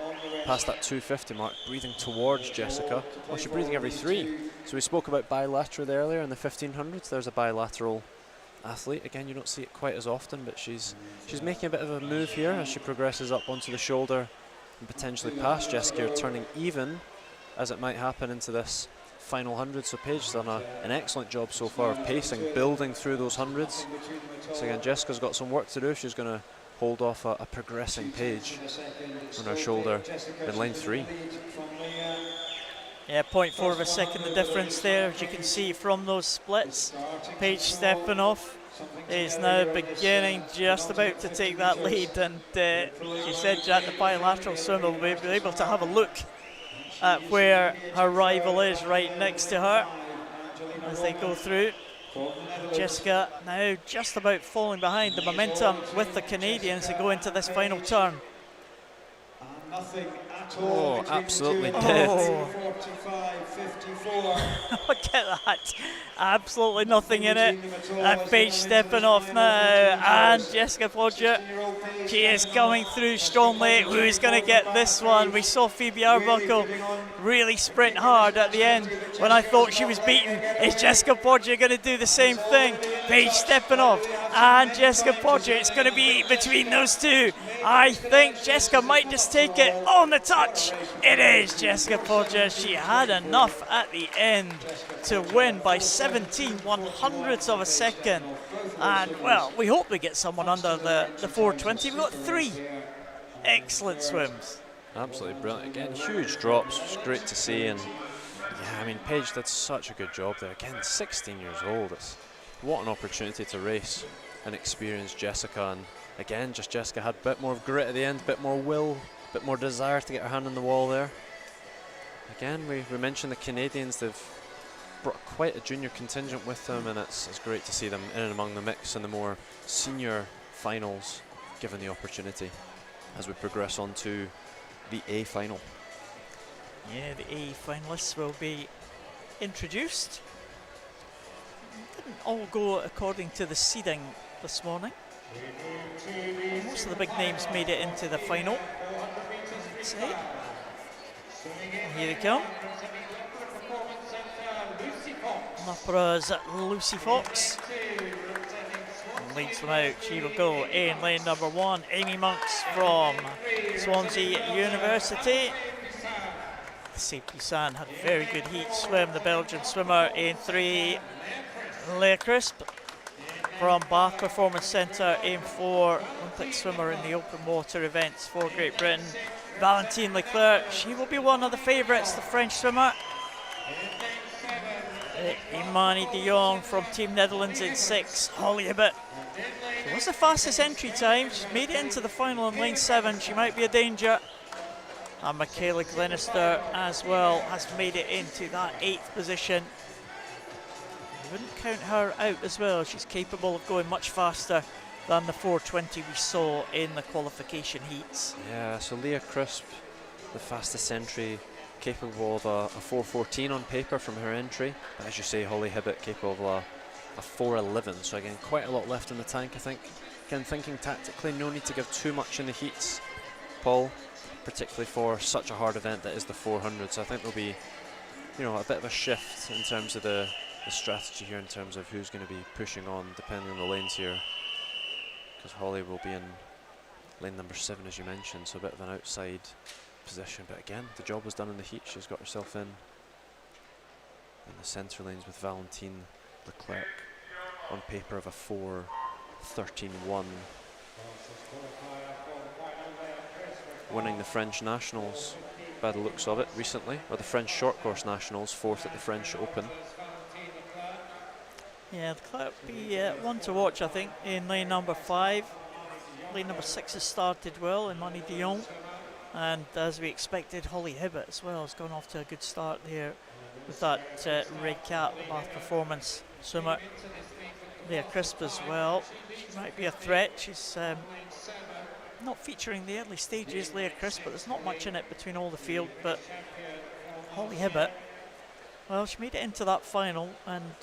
past that 250 mark, breathing towards Jessica. Well, she's breathing every 3. So we spoke about bilateral earlier in the 1500s. There's a bilateral athlete. Again, you don't see it quite as often, but she's making a bit of a move here as she progresses up onto the shoulder and potentially past Jessica, turning even as it might happen into this final 100. So Paige's done an excellent job so far of pacing, building through those hundreds. So again, Jessica's got some work to do if she's going to hold off a progressing Paige on her shoulder in lane 3. Yeah, 0.4 of a second the difference there, as you can see from those splits. Paige Stepanoff is now beginning, just about to take that lead, and she said that the bilateral swimmer will be able to have a look at where her rival is right next to her as they go through. Jessica now just about falling behind the momentum with the Canadians to go into this final turn. Oh, absolutely dead. Look at that. Absolutely nothing in it. And Paige Stepanoff now, and Jessica Podger. She is coming through strongly. Who's going to get this one? We saw Phoebe Arbuckle really sprint hard at the end when I thought she was beaten. Is Jessica Podger going to do the same thing? Paige Stepanoff and Jessica Podger. It's going to be between those two. I think Jessica might just take it on the touch. It is Jessica Podger. She had enough at the end to win by 17/100ths of a second. And, well, we hope we get someone under the 420. We've got 3 excellent swims. Absolutely brilliant. Again, huge drops. It's great to see. And, yeah, I mean, Paige did such a good job there. Again, 16 years old. What an opportunity to race and experience Jessica. And, again, just Jessica had a bit more grit at the end, a bit more will, a bit more desire to get her hand on the wall there. Again, we mentioned the Canadians. They've brought quite a junior contingent with them, and it's great to see them in and among the mix in the more senior finals, given the opportunity as we progress on to the A final. Yeah, the A finalists will be introduced. Didn't all go according to the seeding this morning. Most of the big names made it into the final. Let's see. Here they come. Loughborough's Lucy Fox leads them out. She will go in lane number 1. Amy Monks from Swansea University. Safety San had a very good heat swim. The Belgian swimmer in 3. Leah Crisp from Bath Performance Centre, aim for Olympic swimmer in the open water events for Great Britain. Valentine Leclerc, she will be one of the favourites, the French swimmer. Imani de Jong from Team Netherlands in 6. Holly Hibbett. She was the fastest entry time. She's made it into the final in lane 7. She might be a danger. And Michaela Glenister as well has made it into that 8th position. You wouldn't count her out as well. She's capable of going much faster than the 4:20 we saw in the qualification heats. Yeah, so Leah Crisp, the fastest entry, capable of a 4:14 on paper from her entry. But as you say, Holly Hibbett capable of a 4:11. So again, quite a lot left in the tank, I think. Again, thinking tactically, no need to give too much in the heats, Paul, particularly for such a hard event that is the 400. So I think there'll be, you know, a bit of a shift in terms of the strategy here, in terms of who's going to be pushing on, depending on the lanes here. Because Holly will be in lane number 7, as you mentioned, so a bit of an outside position. But again, the job was done in the heat. She's got herself in the centre lanes with Valentine Leclerc on paper of a 4:13.1. Winning the French Nationals by the looks of it recently, or the French short course Nationals, 4th at the French Open. Yeah, Leclerc will be one to watch, I think, in lane number 5. Lane number 6 has started well in Imani de Jong. And as we expected, Holly Hibbett as well has gone off to a good start there with that red cap, Bath Performance swimmer. Leah Crisp as well. She might be a threat. She's not featuring the early stages, Leah Crisp, but there's not much in it between all the field. But Holly Hibbett, well, she made it into that final and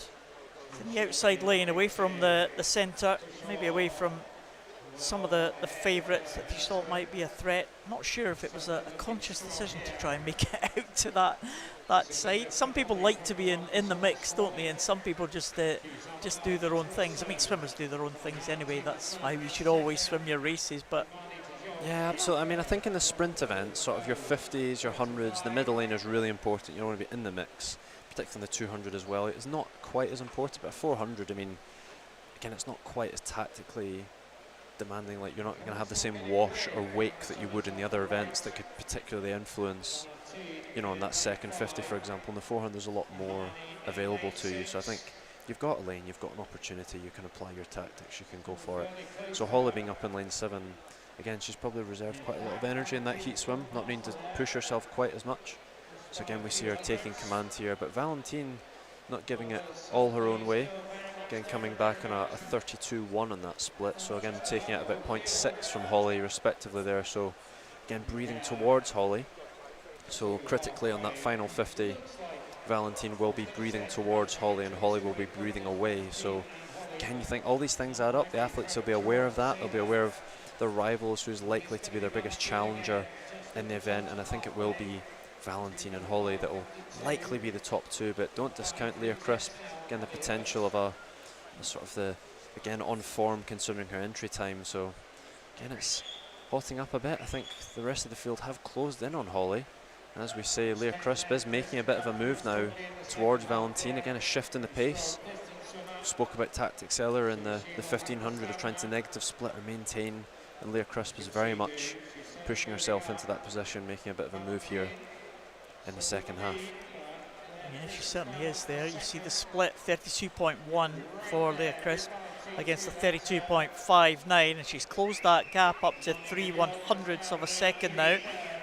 in the outside lane, away from the centre, maybe away from some of the favourites that you thought might be a threat. Not sure if it was a conscious decision to try and make it out to that side. Some people like to be in the mix, don't they? And some people just do their own things. I mean, swimmers do their own things anyway. That's why we should always swim your races. But yeah, absolutely. I mean, I think in the sprint events, sort of your 50s, your 100s, the middle lane is really important. You don't want to be in the mix, particularly in the 200 as well. It's not quite as important, but 400, I mean, again, it's not quite as tactically demanding. Like, you're not going to have the same wash or wake that you would in the other events that could particularly influence, you know, on that second 50, for example. In the 400, there's a lot more available to you. So I think you've got a lane, you've got an opportunity, you can apply your tactics, you can go for it. So Holly being up in lane 7, again, she's probably reserved quite a lot of energy in that heat swim, not needing to push herself quite as much. So again, we see her taking command here, but Valentine not giving it all her own way. Again, coming back on a 32-1 on that split. So again, taking out about 0.6 from Holly respectively there. So again, breathing towards Holly. So critically on that final 50, Valentine will be breathing towards Holly and Holly will be breathing away. So again, you think all these things add up. The athletes will be aware of that. They'll be aware of their rivals, who's likely to be their biggest challenger in the event. And I think it will be Valentine and Holly that will likely be the top 2, but don't discount Leah Crisp. Again, the potential of a sort of again on form considering her entry time. So again, it's hotting up a bit. I think the rest of the field have closed in on Holly, and as we say, Leah Crisp is making a bit of a move now towards Valentine. Again, a shift in the pace. Spoke about tactics earlier in the 1500 of trying to negative split or maintain, and Leah Crisp is very much pushing herself into that position, making a bit of a move here in the second half. Yeah, she certainly is there. You see the split, 32.1 for Leah Crisp against the 32.59, and she's closed that gap up to 3/100ths of a second now.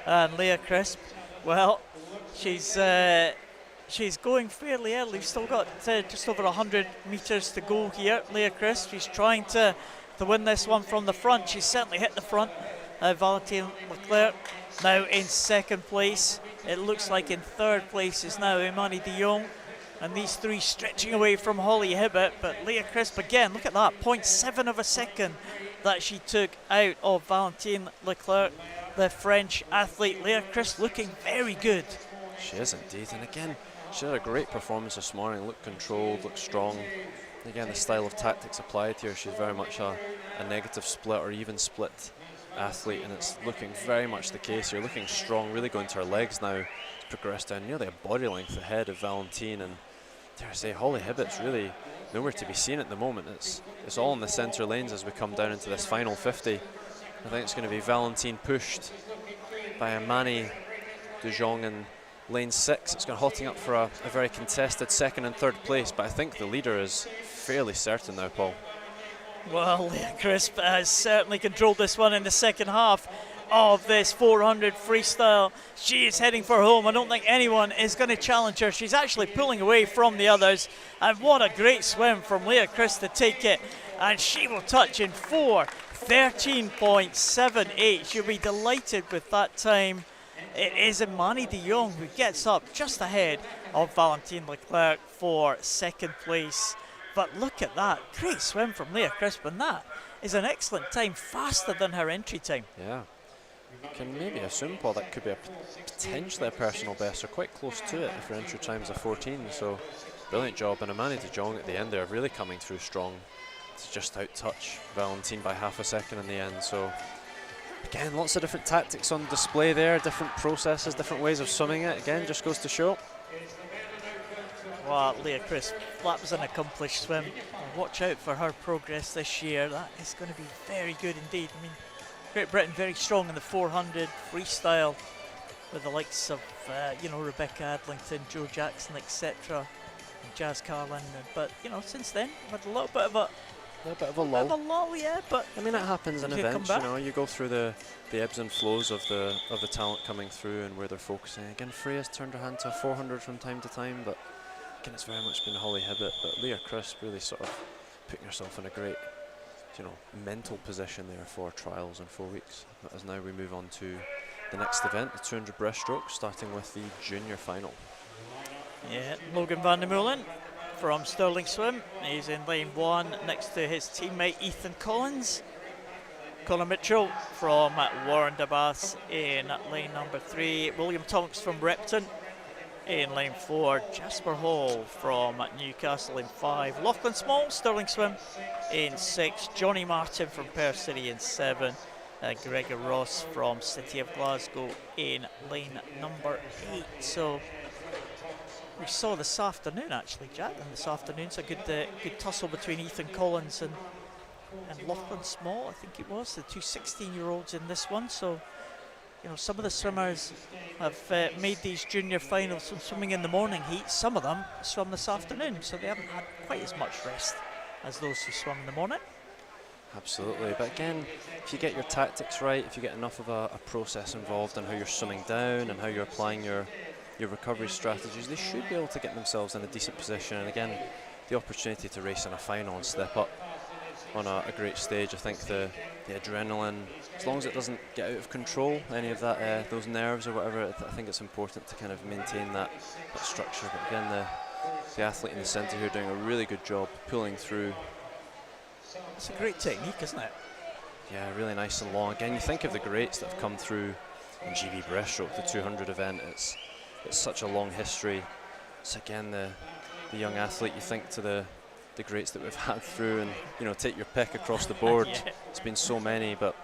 And Leah Crisp, well, she's going fairly early. We've still got just over 100 metres to go here. Leah Crisp, she's trying to win this one from the front. She's certainly hit the front. Valentine Leclerc now in second place. It looks like in third place is now Imani de Jong, and these three stretching away from Holly Hibbett. But Leah Crisp again, look at that, 0.7 of a second that she took out of Valentine Leclerc, the French athlete. Leah Crisp looking very good. She is indeed, and again, she had a great performance this morning. Looked controlled, looked strong. Again, the style of tactics applied here, she's very much a negative split or even split athlete, and it's looking very much the case here. Looking strong, really going to her legs now. Progressed down nearly a body length ahead of Valentine, and dare I say, Holly Hibbett's really nowhere to be seen at the moment. It's all in the centre lanes as we come down into this final 50. I think it's going to be Valentine pushed by Amani De Jong in lane 6. It's going hotting up for a very contested 2nd and 3rd place, but I think the leader is fairly certain now, Paul. Well, Leah Crisp has certainly controlled this one in the second half of this 400 freestyle. She is heading for home. I don't think anyone is going to challenge her. She's actually pulling away from the others, and what a great swim from Leah Crisp to take it, and she will touch in 4:13.78. She'll be delighted with that time. It is Amani De Jong who gets up just ahead of Valentine Leclerc for 2nd place. But look at that, great swim from Leah Crisp, and that is an excellent time, faster than her entry time. Yeah, can maybe assume, Paul, that could be potentially a personal best, or quite close to it if her entry time's a 14. So brilliant job, and Amani De Jong at the end there really coming through strong to just out-touch Valentine by half a second in the end. So again, lots of different tactics on display there, different processes, different ways of swimming it. Again, just goes to show. Well, Leah Crisp, that was an accomplished swim. Watch out for her progress this year. That is going to be very good indeed. I mean, Great Britain very strong in the 400 freestyle with the likes of, Rebecca Adlington, Jo Jackson, etc., and Jazz Carlin. But, since then, we've had a little bit of a lull, yeah, but I mean, it happens in events. You go through the ebbs and flows of the talent coming through and where they're focusing. Again, Freya's turned her hand to a 400 from time to time, but again, it's very much been Holly Hibbett. But Leah Crisp really sort of putting herself in a great, mental position there for trials in 4 weeks. As now we move on to the next event, the 200 breaststroke, starting with the junior final. Yeah, Logan van der Molen from Stirling Swim. He's in lane 1 next to his teammate Ethan Collins. Colin Mitchell from Warren de Bath in lane number 3. William Tonks from Repton in lane 4. Jasper Hall from Newcastle in 5. Lachlan Small, Stirling Swim in 6. Johnny Martin from Perth City in 7. Gregor Ross from City of Glasgow in lane number 8. So we saw this afternoon, actually, Jack, and this afternoon's a good tussle between Ethan Collins and Lachlan Small, I think it was, the two 16-year-olds in this one. So, some of the swimmers have made these junior finals from swimming in the morning heat. Some of them swum this afternoon, so they haven't had quite as much rest as those who swam in the morning. Absolutely, but again, if you get your tactics right, if you get enough of a process involved in how you're swimming down and how you're applying your recovery strategies, they should be able to get themselves in a decent position. And again, the opportunity to race in a final and step up on a great stage. I think the adrenaline, as long as it doesn't get out of control, any of that, those nerves or whatever, I think it's important to kind of maintain that structure. But again, the athlete in the centre here doing a really good job pulling through. It's a great technique, isn't it? Yeah, really nice and long. Again, you think of the greats that have come through in GB breaststroke, the 200 event. It's such a long history. So again, the young athlete, you think to the greats that we've had through, and take your pick across the board. Yeah. It's been so many, but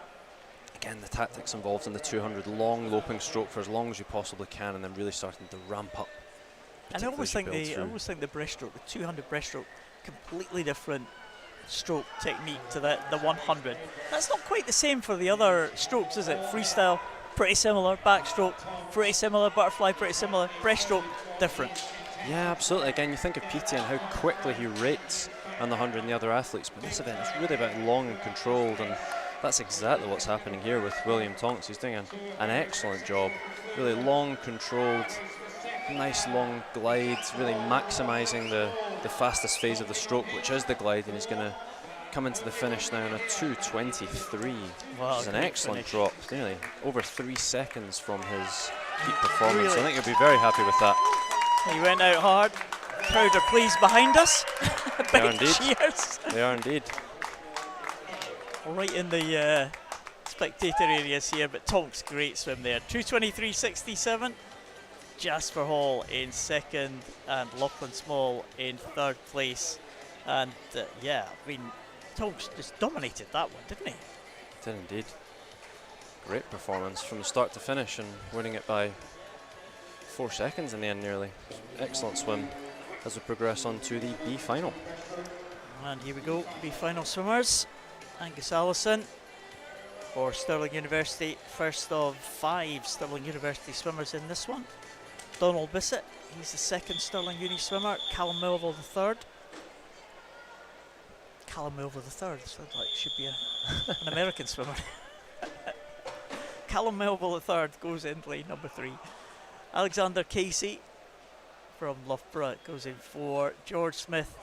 again, the tactics involved in the 200, long loping stroke for as long as you possibly can, and then really starting to ramp up. And I always think the breaststroke, the 200 breaststroke, completely different stroke technique to the 100. That's not quite the same for the other strokes, is it? Freestyle, pretty similar. Backstroke, pretty similar. Butterfly, pretty similar. Breaststroke, different. Yeah, absolutely. Again, you think of PT and how quickly he rates on the 100 and the other athletes, but this event is really about long and controlled, and that's exactly what's happening here with William Tonks. He's doing an excellent job. Really long, controlled, nice long glides, really maximising the fastest phase of the stroke, which is the glide, and he's going to come into the finish now in a 2:23. Wow, which is an excellent drop, nearly over 3 seconds from his peak performance. Really? I think he'll be very happy with that. He went out hard. Crowd are pleased behind us. They are Big indeed. cheers. They are indeed. Right in the spectator areas here, but Tonks, great swim there. 2:23.67. Jasper Hall in 2nd and Lachlan Small in 3rd place. And Tonks just dominated that one, didn't he? Did indeed. Great performance from start to finish, and winning it by 4 seconds in the end nearly. Excellent swim as we progress on to the B final. And here we go, the final swimmers. Angus Allison for Stirling University, first of 5 Stirling University swimmers in this one. Donald Bissett, he's the second Stirling Uni swimmer. Callum Melville the third. Callum Melville the third, sounds like it should be an American swimmer. Callum Melville the third goes in lane number 3. Alexander Casey from Loughborough goes in 4. George Smith,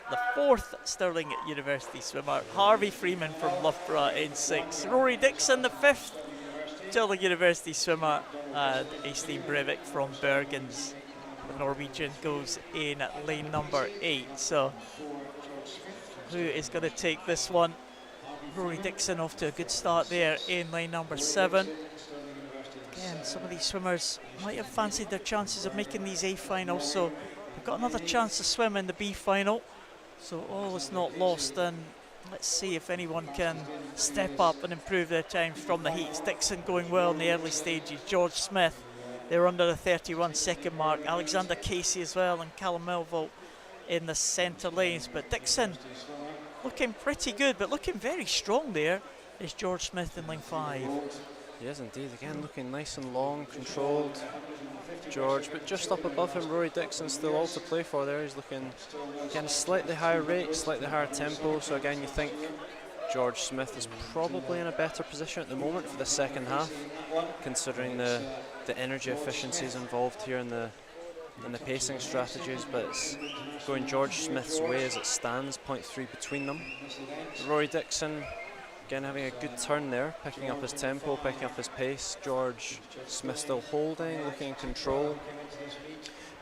the 4th Stirling University swimmer. Harvey Freeman from Loughborough in 6. Rory Dixon, the 5th Stirling University swimmer. And Eystein Breivik from Bergens, the Norwegian, goes in at lane number 8. So who is going to take this one? Rory Dixon off to a good start there in lane number 7. Again, some of these swimmers might have fancied their chances of making these A finals, so we've got another chance to swim in the B final. So all is not lost, and let's see if anyone can step up and improve their times from the heats. Dixon going well in the early stages. George Smith, they're under the 31-second mark. Alexander Casey as well, and Callum Melville in the centre lanes. But Dixon looking pretty good, but looking very strong there is George Smith in lane 5. He is indeed, again looking nice and long, controlled, George, but just up above him, Rory Dixon still all to play for there. He's looking, again, slightly higher rate, slightly higher tempo, so again you think George Smith is probably in a better position at the moment for the second half, considering the energy efficiencies involved here in the pacing strategies, but it's going George Smith's way as it stands, 0.3 between them. Rory Dixon, again having a good turn there, picking up his tempo, picking up his pace. George Smith still holding, looking in control.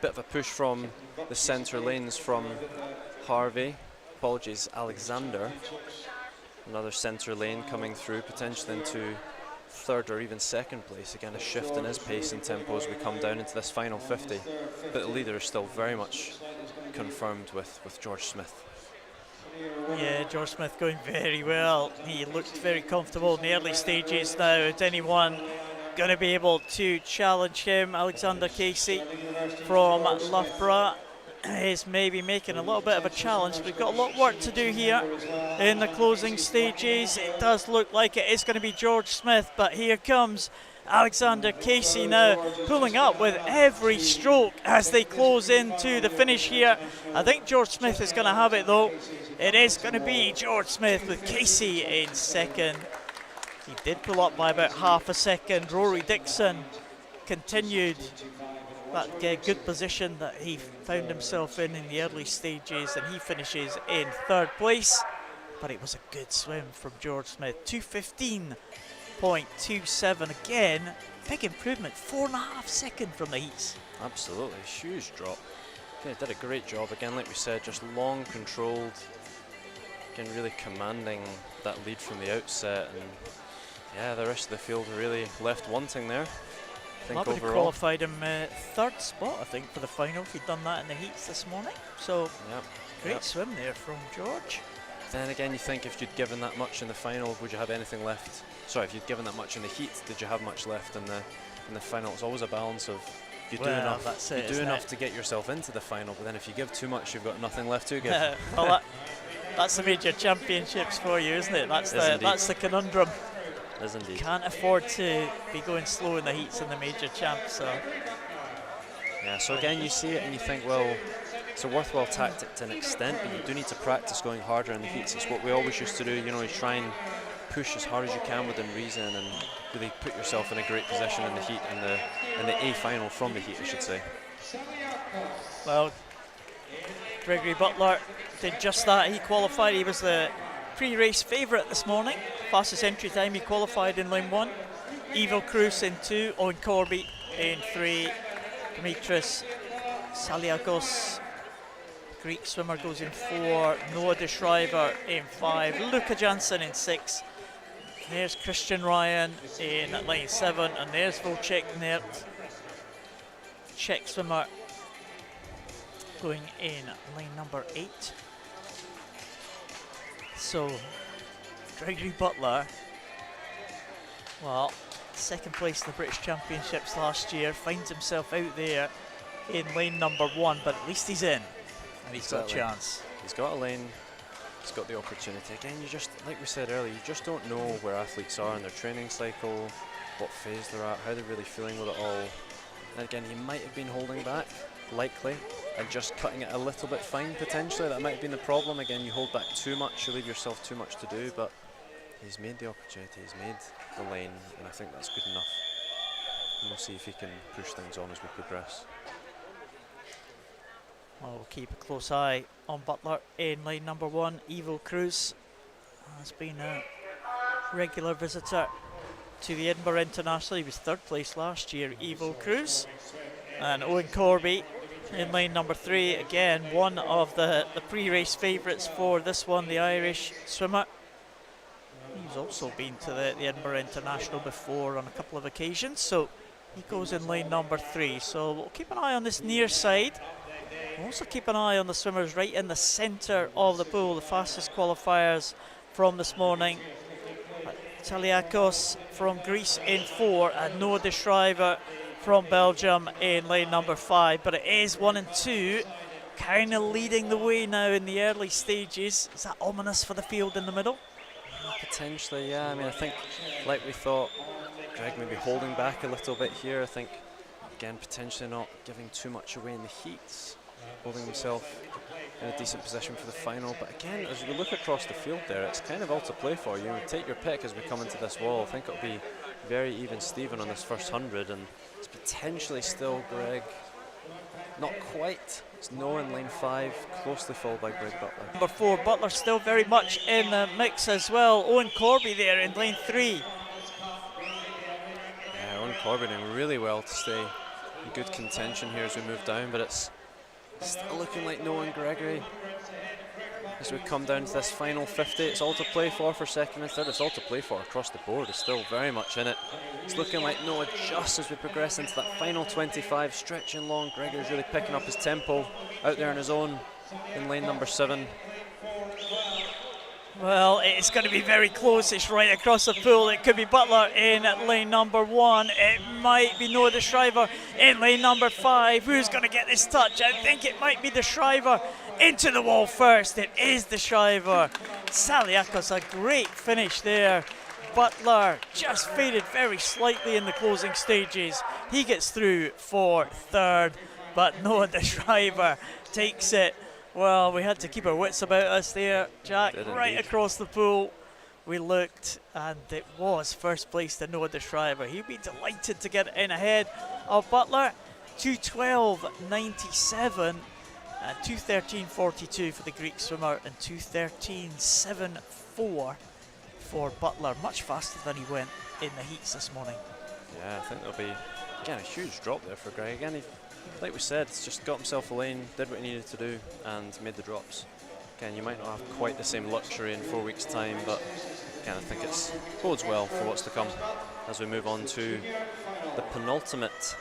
Bit of a push from the centre lanes from Alexander. Another centre lane coming through, potentially into 3rd or even 2nd place. Again, a shift in his pace and tempo as we come down into this final 50. But the leader is still very much confirmed with George Smith. Yeah, George Smith going very well. He looked very comfortable in the early stages. Now, is anyone going to be able to challenge him? Alexander Casey from Loughborough is maybe making a little bit of a challenge. We've got a lot of work to do here in the closing stages. It does look like it is going to be George Smith, but here comes Alexander Casey now, pulling up with every stroke as they close into the finish here. I think George Smith is going to have it though. It is going to be George Smith with Casey in 2nd. He did pull up by about half a second. Rory Dixon continued that good position that he found himself in the early stages, and he finishes in 3rd place. But it was a good swim from George Smith. 2:15.27 again. Big improvement, 4.5 seconds from the heats. Absolutely, huge drop. Okay, did a great job again, like we said, just long, controlled. Again, really commanding that lead from the outset, and yeah, the rest of the field were really left wanting there. I think That would have overall qualified him 3rd spot, I think, for the final if he'd done that in the heats this morning. So, great swim there from George. Then again, you think if you'd given that much in the final, would you have anything left? Sorry, if you'd given that much in the heat, did you have much left in the final? It's always a balance of you do enough. That's you it, do enough to get yourself into the final, but then if you give too much, you've got nothing left to give. Well, that's the major championships for you, isn't it? That's the conundrum. Is indeed. Can't afford to be going slow in the heats in the major champs. So. Yeah. So again, you see it and you think, well, it's a worthwhile tactic to an extent, but you do need to practice going harder in the heats. It's what we always used to do. You know, you try and push as hard as you can within reason and really put yourself in a great position in the heat, in the A final from the heat, I should say. Well, Gregory Butler did just that. He qualified. He was the pre-race favourite this morning. Fastest entry time, he qualified in lane 1. Evil Cruz in 2. Owen Corby in 3. Dimitris Saliagos, Greek swimmer, goes in 4. Noah De Schrijver in 5. Luca Jansen in 6. There's Christian Ryan in lane 7. And there's Wojciech Nert, Czech swimmer, going in lane number 8. So, Gregory Butler, well, 2nd place in the British Championships last year, finds himself out there in lane number 1, but at least he's in, and he's got a chance. He's got a lane, He's got the opportunity. Again, you just, like we said earlier, you just don't know where athletes are in their training cycle, what phase they're at, how they're really feeling with it all. And again, he might have been holding back, likely, and just cutting it a little bit fine potentially. That might have been the problem. Again, you hold back too much, you leave yourself too much to do, but he's made the opportunity, he's made the lane, and I think that's good enough. And we'll see if he can push things on as we progress. Well, we'll keep a close eye on Butler in lane number 1. Evo Cruz has been a regular visitor to the Edinburgh International. He was 3rd place last year, Evo Cruz. And Owen Corby in lane number 3. Again, one of the pre-race favourites for this one, the Irish swimmer. He's also been to the Edinburgh International before on a couple of occasions, so he goes in lane number 3. So we'll keep an eye on this near side. We'll also keep an eye on the swimmers right in the centre of the pool, the fastest qualifiers from this morning. Taliakos from Greece in 4 and Noah De Schrijver from Belgium in lane number 5. But it is 1 and 2 kind of leading the way now in the early stages. Is that ominous for the field in the middle? Potentially, yeah. I mean, I think, like we thought, Greg maybe holding back a little bit here. I think, again, potentially not giving too much away in the heats, holding himself in a decent position for the final. But again, as we look across the field there, it's kind of all to play for. You know, take your pick as we come into this wall. I think it'll be very even Steven on this first 100, and it's potentially still Greg. Not quite. It's Noah in lane 5, closely followed by Greg Butler. Number 4, Butler still very much in the mix as well. Owen Corby there in lane 3. Yeah, Owen Corby doing really well to stay in good contention here as we move down, but it's still looking like Noah and Gregory as we come down to this final 50. It's all to play for 2nd and 3rd. It's all to play for across the board. It's still very much in it. It's looking like Noah just as we progress into that final 25, stretching long. Gregory's really picking up his tempo out there on his own in lane number 7. Well, it's going to be very close. It's right across the pool. It could be Butler in lane number 1. It might be Noah De Schrijver in lane number 5. Who's going to get this touch? I think it might be De Schrijver into the wall first. It is De Schrijver. Saliakos, a great finish there. Butler just faded very slightly in the closing stages. He gets through for 3rd, but Noah De Schrijver takes it. Well, we had to keep our wits about us there, Jack. Right across the pool we looked, and it was first place to Noah De Schrijver. He'd be delighted to get in ahead of Butler. 2:12.97 and 2:13.42 for the Greek swimmer, and 2:13.74 for Butler. Much faster than he went in the heats this morning. Yeah, I think there'll be, again, a huge drop there for Greg. Again, like we said, he's just got himself a lane, did what he needed to do, and made the drops. Again, you might not have quite the same luxury in 4 weeks' time, but again, I think it bodes well for what's to come as we move on to the penultimate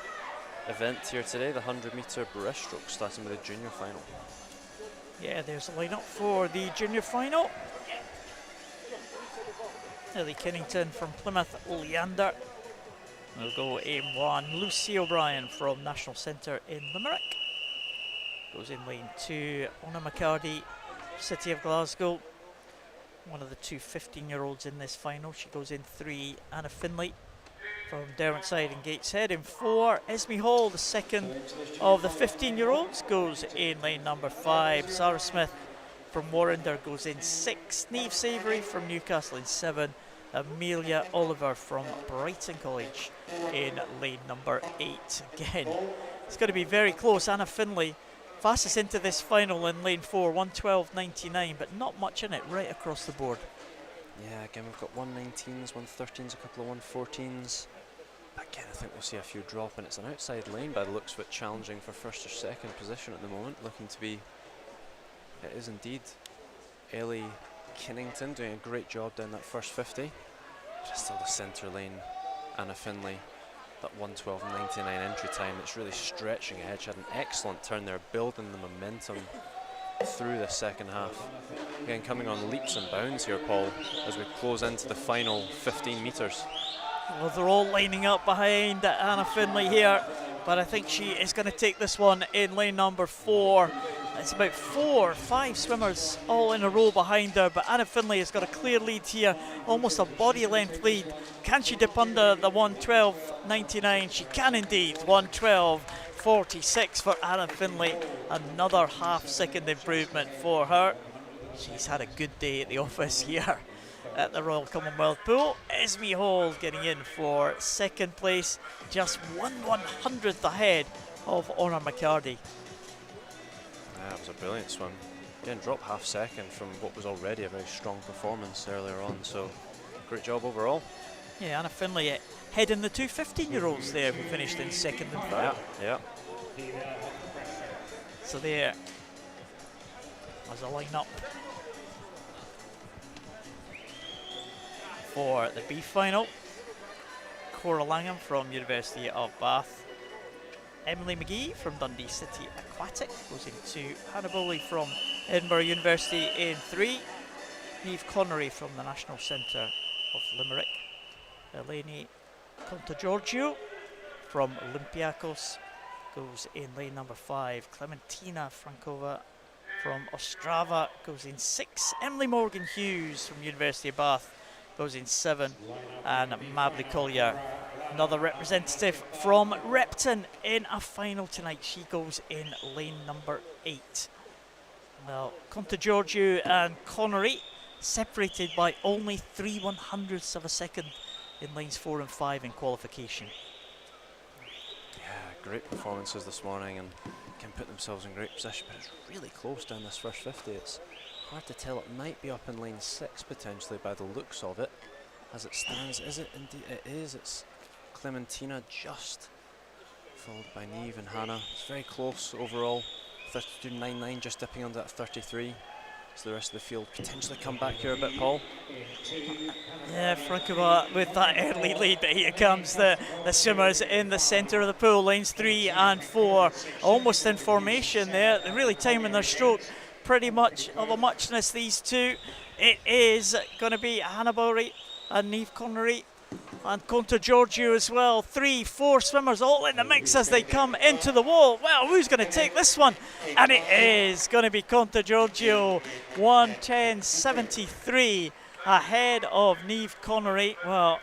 event here today, the 100-metre breaststroke, starting with the junior final. Yeah, there's a lineup for the junior final. Ellie Kinnington from Plymouth, Leander will go in 1. Lucy O'Brien from National Centre in Limerick goes in lane 2. Ona McCarty, City of Glasgow, one of the two 15-year-olds in this final. She goes in 3. Anna Finlay from Derwentside and Gateshead in 4. Esme Hall, the second of the 15-year-olds, goes in lane number 5. Sarah Smith from Warrender goes in 6. Niamh Savory from Newcastle in 7. Amelia Oliver from Brighton College in lane number 8. Again, it's going to be very close. Anna Finlay fastest into this final in lane 4, 1:12.99, but not much in it right across the board. Yeah, again, we've got 1:19s, 1:13s, a couple of 1:14s. Again, I think we'll see a few drop, and it's an outside lane by the looks of it, challenging for 1st or 2nd position at the moment. Looking to be, it is indeed Ellie Kinnington doing a great job down that first 50. Just still the centre lane, Anna Finlay, that 1:12.99 entry time. It's really stretching ahead. She had an excellent turn there, building the momentum through the second half. Again, coming on leaps and bounds here, Paul, as we close into the final 15 metres. Well, they're all lining up behind Anna Finlay here, but I think she is going to take this one in lane number 4. It's about 4 or 5 swimmers all in a row behind her, but Anna Finlay has got a clear lead here, almost a body length lead. Can she dip under the 1:12.99? She can indeed. 1:12.46 for Anna Finlay. Another half-second improvement for her. She's had a good day at the office here at the Royal Commonwealth Pool. Esme Hall getting in for second place, just 1/100th ahead of Honor McCarty. That was a brilliant swim. Again, dropped half second from what was already a very strong performance earlier on, so great job overall. Yeah, Anna Finlay heading the two 15-year-olds there who finished in second and third. Yeah. So there as a line-up for the B final. Cora Langham from University of Bath. Emily McGee from Dundee City Aquatic goes into Hannah Bowley from Edinburgh University in 3. Niamh Connery from the National Centre of Limerick. Eleni Contagiorgio from Olympiacos goes in lane number 5. Clementina Frankova from Ostrava goes in 6. Emily Morgan Hughes from University of Bath goes in 7. And Mably Collier, another representative from Repton, in a final tonight. She goes in lane number 8. Well, Contagiorgio and Connery separated by only 3/100ths of a second in lanes 4 and 5 in qualification. Yeah, great performances this morning and can put themselves in great position, but it's really close down this first 50. It's hard to tell. It might be up in lane 6 potentially by the looks of it. As it stands, is it indeed? It is. It's Clementina just followed by Niamh and Hannah. It's very close overall. 32.99 just dipping under that 33. So the rest of the field potentially come back here a bit, Paul. Yeah, Frankova with that early lead, but here comes the swimmers in the centre of the pool, lanes 3 and 4, almost in formation there. They're really timing their stroke, pretty much of a muchness, these two. It is going to be Hannah Bowley and Niamh Connery and Contagiorgio as well. 3, 4 swimmers all in the mix as they come into the wall. Well, who's going to take this one? And it is going to be Contagiorgio. 1:10.73 ahead of Niamh Connery. Well,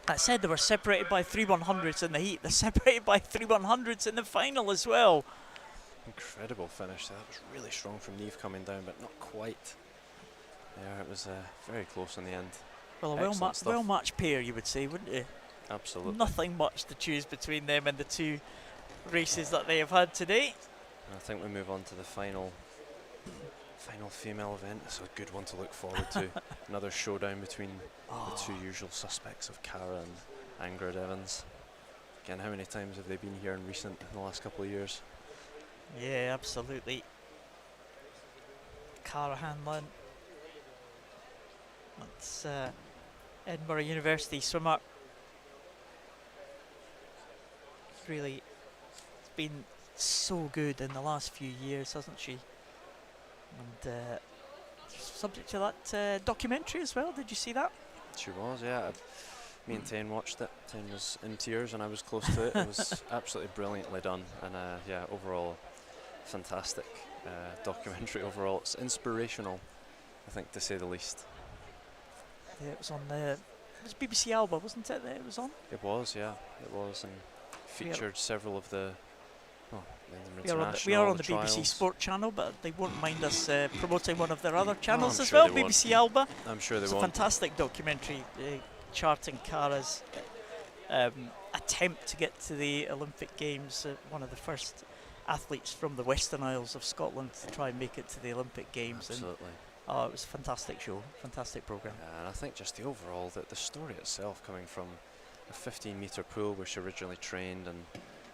I said they were separated by 3/100ths in the heat. They're separated by 3/100ths in the final as well. Incredible finish. That was really strong from Niamh coming down, but not quite. Yeah, it was very close in the end. Well, a well-matched pair, you would say, wouldn't you? Absolutely. Nothing much to choose between them and the two races that they have had today. And I think we move on to the final female event. It's a good one to look forward to. Another showdown between the two usual suspects of Cara and Ingrid Evans. Again, how many times have they been here in the last couple of years? Yeah, absolutely. Cara Hanlon. That's Edinburgh University swimmer. Really, it's been so good in the last few years, hasn't she? And subject to that documentary as well. Did you see that? She was, yeah. Me and Tane watched it. Tane was in tears and I was close to it. It was absolutely brilliantly done, and yeah, overall fantastic documentary. Overall, it's inspirational, I think, to say the least. Yeah, it was on it was BBC Alba, wasn't it, that it was on? It was, yeah, it was, and featured several of the we are on the BBC Sport channel, but they won't mind us promoting one of their other channels as sure well, they BBC Alba. I'm sure they won't. It's a fantastic documentary charting Cara's attempt to get to the Olympic Games, one of the first athletes from the Western Isles of Scotland to try and make it to the Olympic Games. Absolutely. And, it was a fantastic show, fantastic programme. Yeah, and I think just the overall, the story itself, coming from a 15-metre pool where she originally trained, and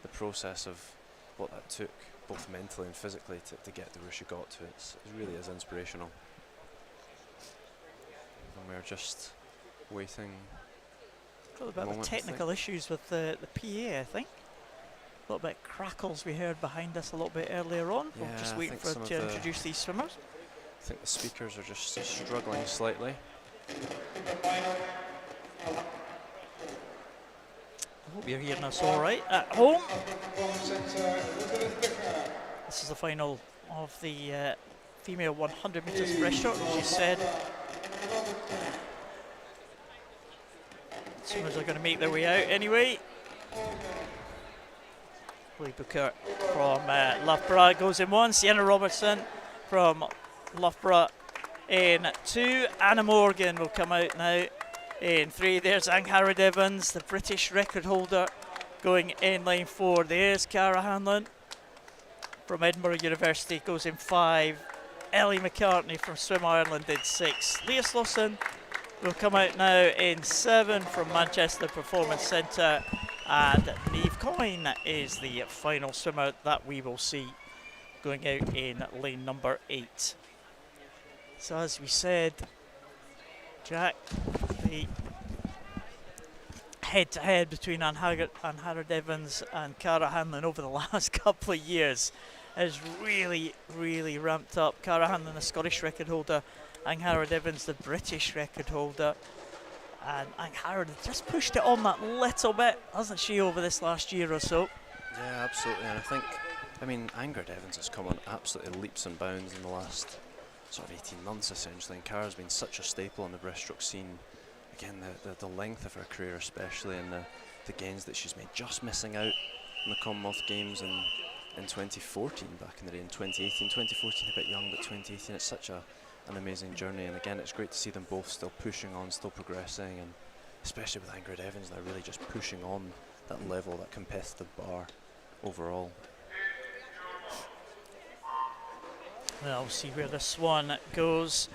the process of what that took, both mentally and physically, to get to where she got to, it really is inspirational. And we're just waiting. A little bit of technical issues with the PA, I think. A little bit of crackles we heard behind us a little bit earlier on. Yeah, we're just waiting for it to introduce these swimmers. I think the speakers are just struggling slightly. I hope you're hearing us all right at home. This is the final of the female 100 metres breaststroke, as you said. Swimmers are going to make their way out anyway. Lee Booker from Loughborough goes in 1. Sienna Robertson from Loughborough in 2. Anna Morgan will come out now in 3. There's Angharad Evans, the British record holder, going in line 4. There's Cara Hanlon from Edinburgh University, goes in 5. Ellie McCartney from Swim Ireland in 6. Leah Slawson will come out now in 7 from Manchester Performance Centre, and Niamh Coyne is the final swimmer that we will see going out in lane number 8. So as we said, Jack, the head-to-head between Angharad Evans and Cara Hanlon over the last couple of years has really, really ramped up. Cara Hanlon, the Scottish record holder, Angharad Evans, the British record holder. And Angharad just pushed it on that little bit, hasn't she, over this last year or so? Yeah, absolutely. And I mean, Angharad Evans has come on absolutely leaps and bounds in the last sort of 18 months, essentially. And Cara's been such a staple on the breaststroke scene. Again, the length of her career, especially, and the gains that she's made, just missing out in the Commonwealth Games in 2014, back in the day, in 2018. 2014 a bit young, but 2018, it's such an amazing journey. And again, it's great to see them both still pushing on, still progressing, and especially with Angharad Evans now really just pushing on that level, that competitive bar overall. Well, we'll see where this one goes.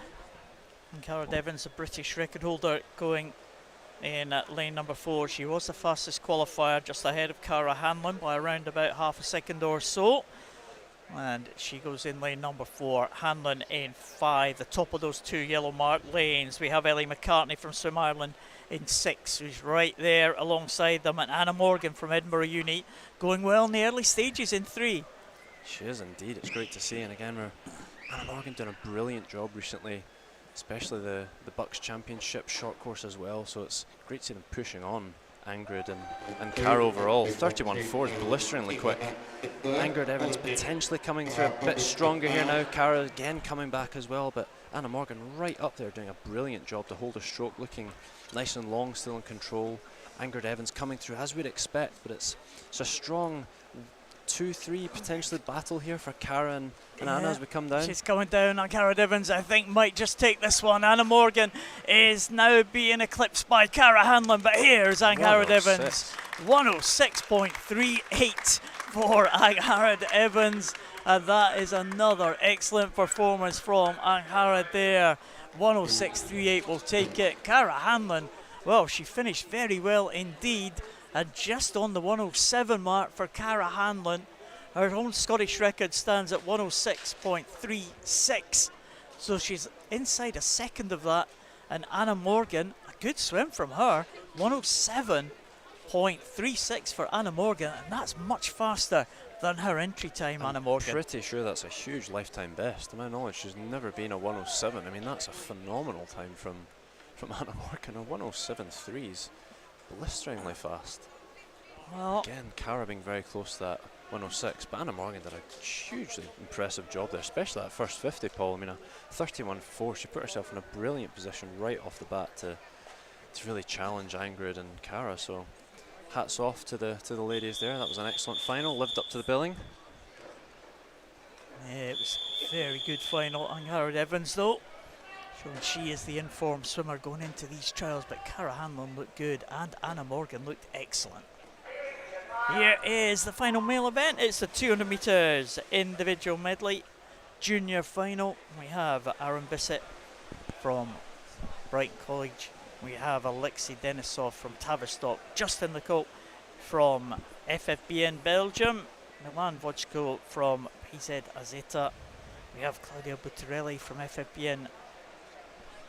Angharad Evans, a British record holder, going in lane number 4. She was the fastest qualifier, just ahead of Cara Hanlon by around about half a second or so. And she goes in lane number 4. Hanlon in 5. The top of those 2 yellow marked lanes. We have Ellie McCartney from Swim Ireland in 6, who's right there alongside them. And Anna Morgan from Edinburgh Uni going well in the early stages in 3. She is indeed. It's great to see. And again, Anna Morgan done a brilliant job recently, especially the Bucks Championship short course as well. So it's great to see them pushing on Angharad and Cara overall. 31.4 is blisteringly quick. Angharad Evans potentially coming through a bit stronger here now. Cara again coming back as well, but Anna Morgan right up there doing a brilliant job to hold her stroke, looking nice and long, still in control. Angharad Evans coming through as we'd expect, but it's a strong 2-3 potentially battle here for Cara and Anna as we come down. She's coming down. Angharad Evans, I think, might just take this one. Anna Morgan is now being eclipsed by Cara Hanlon, but here's Angharad Evans. 106.38 for Angharad Evans, and that is another excellent performance from Angharad there. 106.38 will take it. Cara Hanlon, well, she finished very well indeed, and just on the 107 mark for Cara Hanlon. Her own Scottish record stands at 106.36, so she's inside a second of that. And Anna Morgan, a good swim from her, 107.36 for Anna Morgan, and that's much faster than her entry time. Anna Morgan. Pretty sure that's a huge lifetime best. To my knowledge, she's never been a 107. I mean, that's a phenomenal time from Anna Morgan. A 107.3 is blisteringly fast. Well, again, Cara being very close to that 106, but Anna Morgan did a hugely impressive job there, especially that first 50, Paul. I mean, a 31.4, she put herself in a brilliant position right off the bat to really challenge Angharad and Cara. So hats off to the ladies there. That was an excellent final, lived up to the billing. Yeah, it was a very good final. Angharad Evans, though, showing she is the informed swimmer going into these trials, but Cara Hanlon looked good and Anna Morgan looked excellent. Here is the final male event. It's the 200 metres individual medley junior final. We have Aaron Bissett from Brighton College. We have Alexei Denisov from Tavistock. Justin Lecoq from FFBN Belgium. Milan Vojko from PZ Azeta. We have Claudia Buttarelli from FFBN.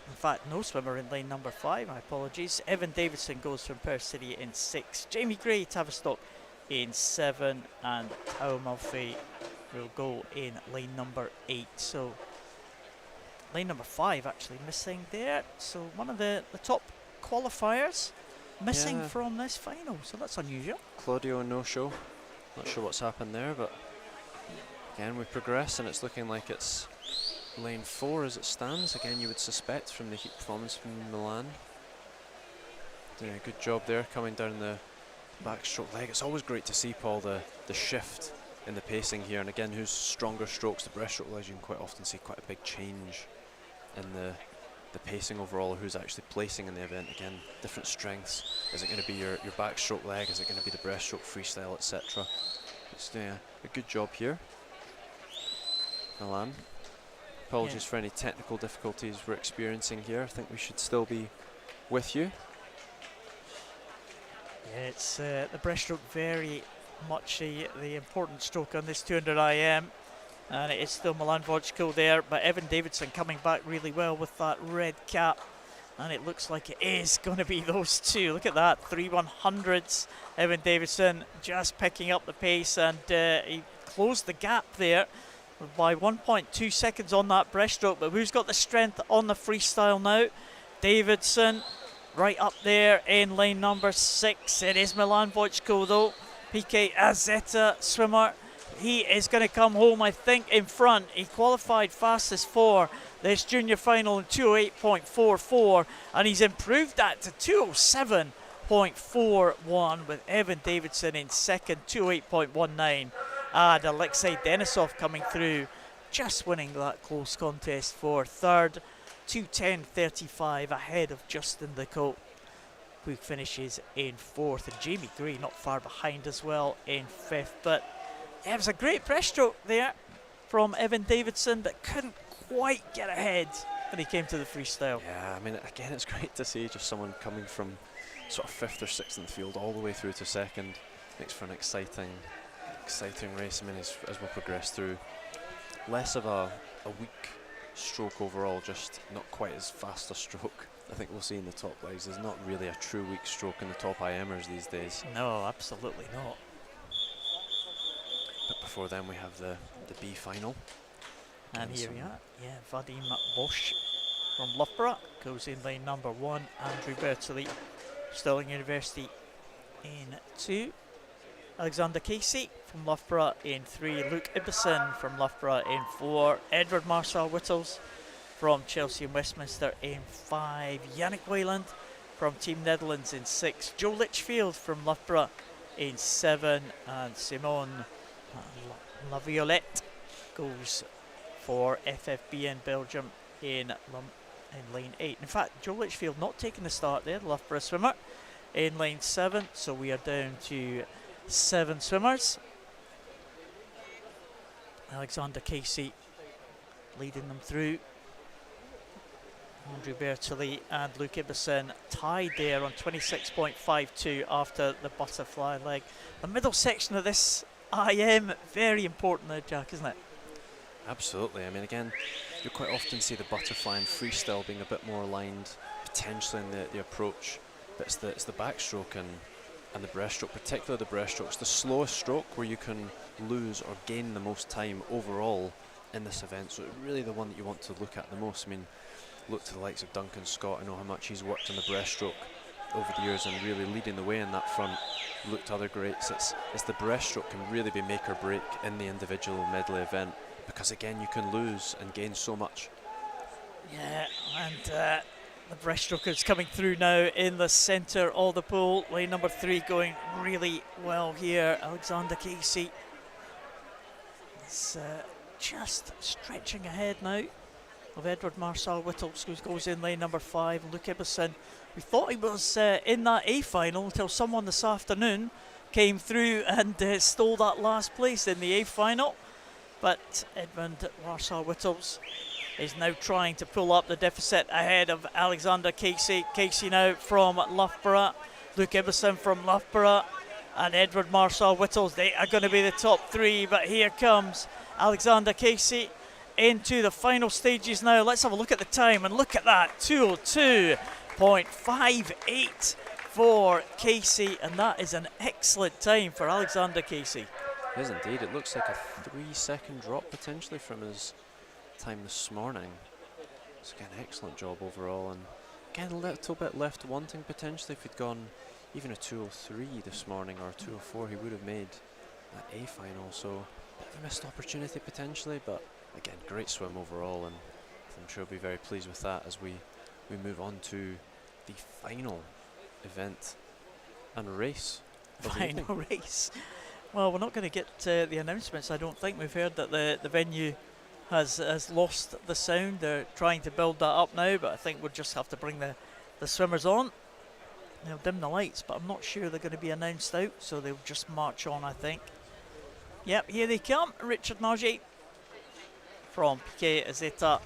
In fact, no swimmer in lane number 5, my apologies. Evan Davidson goes from Perth City in 6. Jamie Gray, Tavistock in 7. And Tao Malfay will go in lane number 8. So, lane number 5 actually missing there. So, one of the top qualifiers missing from this final. So, that's unusual. Claudio no-show. Not sure what's happened there, but Again, we progress, and it's looking like it's lane 4 as it stands. Again, you would suspect from the heat performance from Milan. Doing a good job there, coming down the backstroke leg. It's always great to see, Paul, the shift in the pacing here. And again, who's stronger strokes, the breaststroke legs, you can quite often see quite a big change in the pacing overall, who's actually placing in the event. Again, different strengths. Is it going to be your backstroke leg? Is it going to be the breaststroke freestyle, etc.? It's doing a good job here. Milan, apologies for any technical difficulties we're experiencing here. I think we should still be with you. Yeah, it's the breaststroke very much the important stroke on this 200 IM, and it is still Milan Vojko there, but Evan Davidson coming back really well with that red cap, and it looks like it is going to be those two. Look at that, 3/100s. Evan Davidson just picking up the pace, and he closed the gap there by 1.2 seconds on that breaststroke. But who's got the strength on the freestyle now? Davidson right up there in lane number 6. It is Milan Vojko though. PK Azeta swimmer. He is going to come home, I think, in front. He qualified fastest for this junior final in 2:08.44, and he's improved that to 2:07.41 with Evan Davidson in second, 2:08.19. And Alexei Denisov coming through, just winning that close contest for third, 2:10.35 ahead of Justin Lecoq, who finishes in fourth, and Jamie Gray not far behind as well in fifth. But it was a great breaststroke there from Evan Davidson, but couldn't quite get ahead when he came to the freestyle. Yeah, I mean, again, it's great to see just someone coming from sort of 5th or 6th in the field all the way through to second. Makes for an exciting race. I mean, as we'll progress through, less of a weak stroke overall, just not quite as fast a stroke. I think we'll see in the top legs. There's not really a true weak stroke in the top IMers these days. No, absolutely not. But before then, we have the B final. And here we are. Yeah, Vadim Bosch from Loughborough goes in lane number 1. Andrew Bertoli, Stirling University, in 2. Alexander Casey from Loughborough in 3. Luke Ibbison from Loughborough in 4. Edward Marcel Whittles from Chelsea and Westminster in 5. Yannick Wayland from Team Netherlands in 6. Joe Litchfield from Loughborough in 7. And Simone Laviolette goes for FFB in Belgium in lane 8. In fact, Joe Litchfield not taking the start there, the Loughborough swimmer, in lane 7. So we are down to 7 swimmers. Alexander Casey leading them through. Andrew Bertoli and Luke Ibbison tied there on 26.52 after the butterfly leg. The middle section of this IM, very important there, Jack, isn't it? Absolutely. I mean, again, you quite often see the butterfly and freestyle being a bit more aligned, potentially in the approach. But it's the backstroke and the breaststroke, particularly the breaststroke. It's the slowest stroke where you can lose or gain the most time overall in this event. So it's really the one that you want to look at the most. I mean, look to the likes of Duncan Scott. I know how much he's worked on the breaststroke over the years and really leading the way in that front. Look to other greats. It's the breaststroke can really be make or break in the individual medley event, because again, you can lose and gain so much. Yeah, and the breaststroke is coming through now in the centre of the pool. Lane number 3 going really well here. Alexander Casey is just stretching ahead now of Edward Marcel Whittles, who goes in lane number 5. Luke Ibbison, we thought he was in that A final until someone this afternoon came through and stole that last place in the A final. But Edmund Marcel Whittles is now trying to pull up the deficit ahead of Alexander Casey. Casey now from Loughborough, Luke Ibbison from Loughborough, and Edward Marcel Whittles. They are going to be the top 3, but here comes Alexander Casey into the final stages now. Let's have a look at the time, and look at that, 2:02.58 for Casey, and that is an excellent time for Alexander Casey. It is indeed. It looks like a 3-second drop potentially from his time this morning. It's again an excellent job overall, and again a little bit left wanting potentially. If he'd gone even a 2:03 this morning or a 2:04, he would have made that A final. So bit of a missed opportunity potentially, but again, great swim overall, and I'm sure he'll be very pleased with that as we move on to the final event and race of the evening. Final race. Well, we're not going to get the announcements. I don't think we've heard that the venue has lost the sound. They're trying to build that up now, but I think we'll just have to bring the swimmers on. They'll dim the lights, but I'm not sure they're going to be announced out, so they'll just march on, I think. Yep, here they come. Richard Nagy from Piquet Azeta.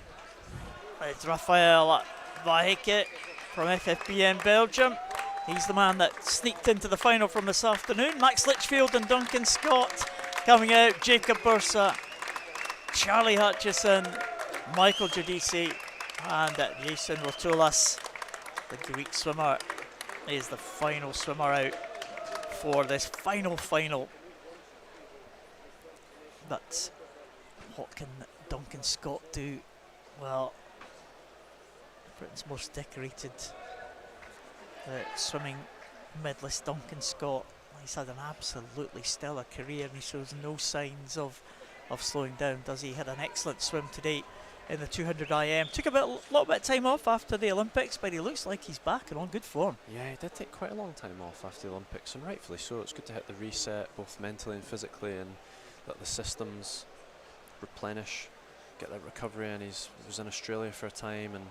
It's Rafael Vaheke from FFBM Belgium. He's the man that sneaked into the final from this afternoon. Max Litchfield and Duncan Scott coming out. Jacob Bursa, Charlie Hutchison, Michael Giudice, and Jason Rotolas, the Greek swimmer, is the final swimmer out for this final. But what can Duncan Scott do? Well, Britain's most decorated swimming medalist Duncan Scott, he's had an absolutely stellar career and he shows no signs of slowing down, does he? Had an excellent swim today in the 200 IM. Took a little bit of time off after the Olympics, but he looks like he's back and on good form. Yeah, he did take quite a long time off after the Olympics, and rightfully so. It's good to hit the reset, both mentally and physically, and let the systems replenish, get that recovery. And he was in Australia for a time, and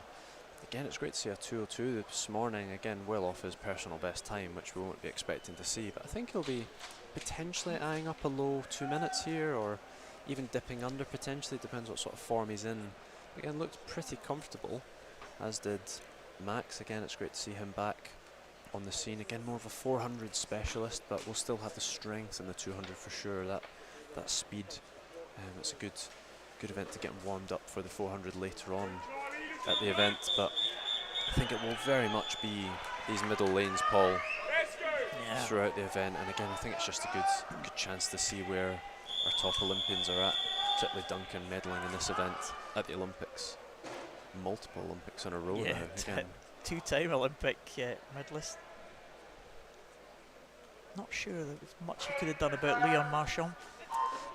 again, it's great to see a 2:02 this morning. Again, well off his personal best time, which we won't be expecting to see. But I think he'll be potentially eyeing up a low 2 minutes here, or even dipping under potentially. Depends what sort of form he's in. Again, looked pretty comfortable, as did Max. Again, it's great to see him back on the scene. Again, more of a 400 specialist, but we'll still have the strength in the 200 for sure. That speed. It's a good event to get him warmed up for the 400 later on at the event, but I think it will very much be these middle lanes, Paul, throughout the event. And again, I think it's just a good chance to see where our top Olympians are at, particularly Duncan medaling in this event at the Olympics. Multiple Olympics in a row now. Again, two-time Olympic medalist. Not sure there was much he could have done about Leon Marchand.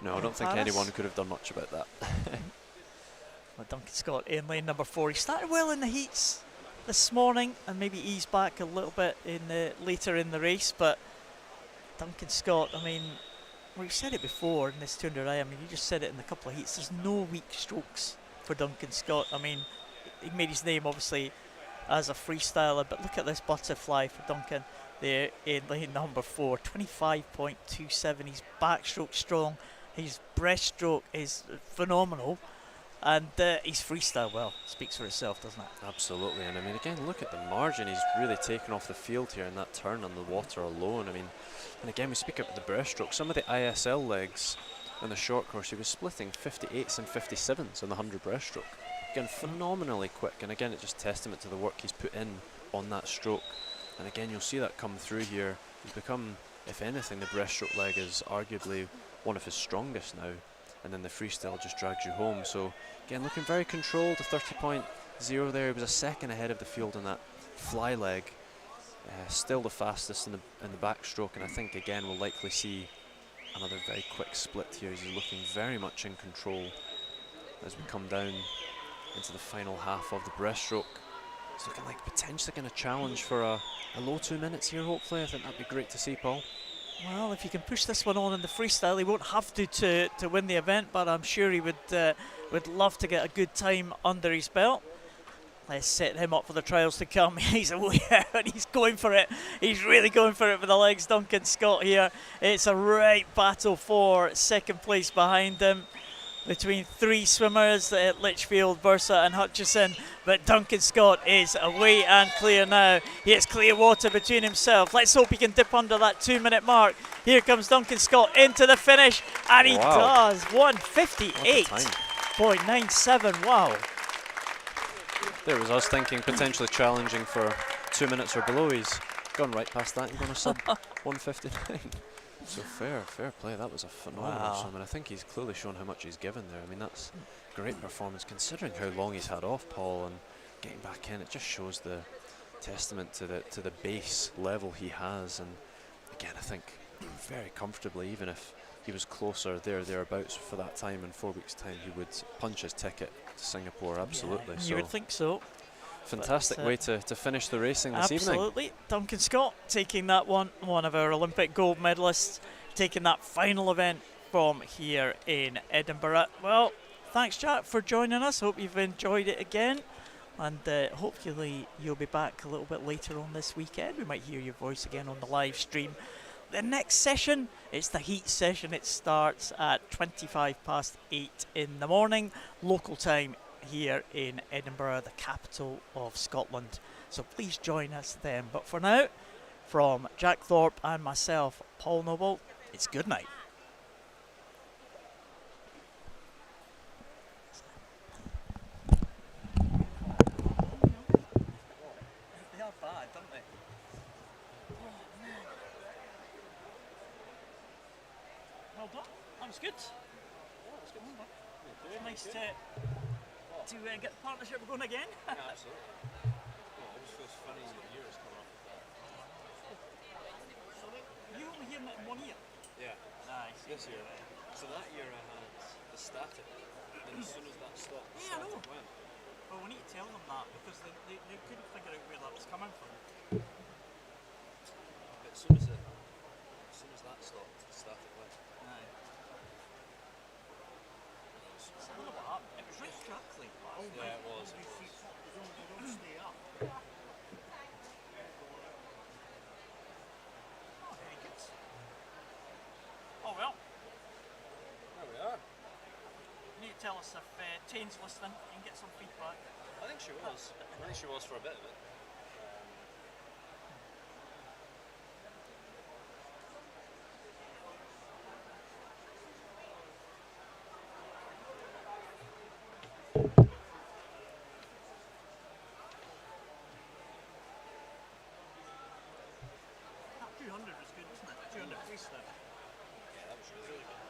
No, I don't think anyone could have done much about that. Well, Duncan Scott in lane number 4. He started well in the heats this morning and maybe eased back a little bit later in the race, but Duncan Scott, I mean, we've said it before in this 200 I mean, you just said it in a couple of heats, there's no weak strokes for Duncan Scott. I mean, he made his name obviously as a freestyler, but look at this butterfly for Duncan there in lane number 4, 25.27. He's backstroke strong, his breaststroke is phenomenal, and his freestyle, well, speaks for itself, doesn't it? Absolutely. And I mean, again, look at the margin he's really taken off the field here in that turn on the water alone. I mean, and again, we speak about the breaststroke. Some of the ISL legs in the short course, he was splitting 58s and 57s in the 100 breaststroke. Again, phenomenally quick, and again, it's just testament to the work he's put in on that stroke. And again, you'll see that come through here. He's become, if anything, the breaststroke leg is arguably one of his strongest now, and then the freestyle just drags you home. So again, looking very controlled, a 30.0 there. He was a second ahead of the field on that fly leg. Still the fastest in the backstroke, and I think again we'll likely see another very quick split here. He's looking very much in control as we come down into the final half of the breaststroke. It's looking like potentially going to challenge for a low 2 minutes here, hopefully. I think that'd be great to see, Paul. Well, if he can push this one on in the freestyle, he won't have to win the event, but I'm sure he would love to get a good time under his belt. Let's set him up for the trials to come. He's aware and he's going for it. He's really going for it with the legs, Duncan Scott here. It's a right battle for second place behind him, between three swimmers, Litchfield, Bursa and Hutchison, but Duncan Scott is away and clear now. He has clear water between himself. Let's hope he can dip under that 2 minute mark. Here comes Duncan Scott into the finish, and he does. 1:58.97. Wow. There was us thinking potentially challenging for 2 minutes or below. He's gone right past that and gone a sub 1:59. So fair play. That was a phenomenal swim, and I think he's clearly shown how much he's given there. I mean, that's great performance considering how long he's had off, Paul, and getting back in. It just shows the testament to the base level he has. And again, I think very comfortably, even if he was closer thereabouts for that time. In 4 weeks' time, he would punch his ticket to Singapore. Absolutely. Yeah, so you would think so. fantastic But, way to finish the racing this evening. Absolutely. Duncan Scott taking that one of our Olympic gold medalists, taking that final event from here in Edinburgh. Well, thanks, Jack, for joining us. Hope you've enjoyed it again. And hopefully you'll be back a little bit later on this weekend. We might hear your voice again on the live stream. The next session, it's the heat session. It starts at 8:25 in the morning, local time here in Edinburgh, the capital of Scotland. So please join us then. But for now, from Jack Thorpe and myself, Paul Noble, it's good night. They are bad, don't they? Oh, man. Well done. That was good. Yeah, that was good. Nice to get the partnership going again. Yeah, absolutely. Well, it always feels funny that year is coming up with that. So you only hearing it in 1 year? Yeah. Nice. This year. So that year I had the static, and as soon as that stopped, the Yeah, I know. static went. Well, we need to tell them that because they couldn't figure out where that was coming from. But as soon as that stopped, the static went. Aye. So I don't know what happened. It was right structurally. Yeah, it was. Oh, very good. Oh well. There we are. You need to tell us if Tane's listening. You can get some feedback. I think she was. I think she was for a bit of it. That 200 was good, wasn't it? 200 freestyle. Yeah, that was really good.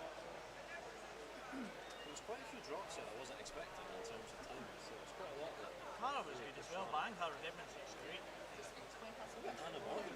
There was quite a few drops here I wasn't expecting in terms of time, so it was quite a lot of that. Hannah was good as well. Bang, Hannah Edmonds was great. Anna Morgan.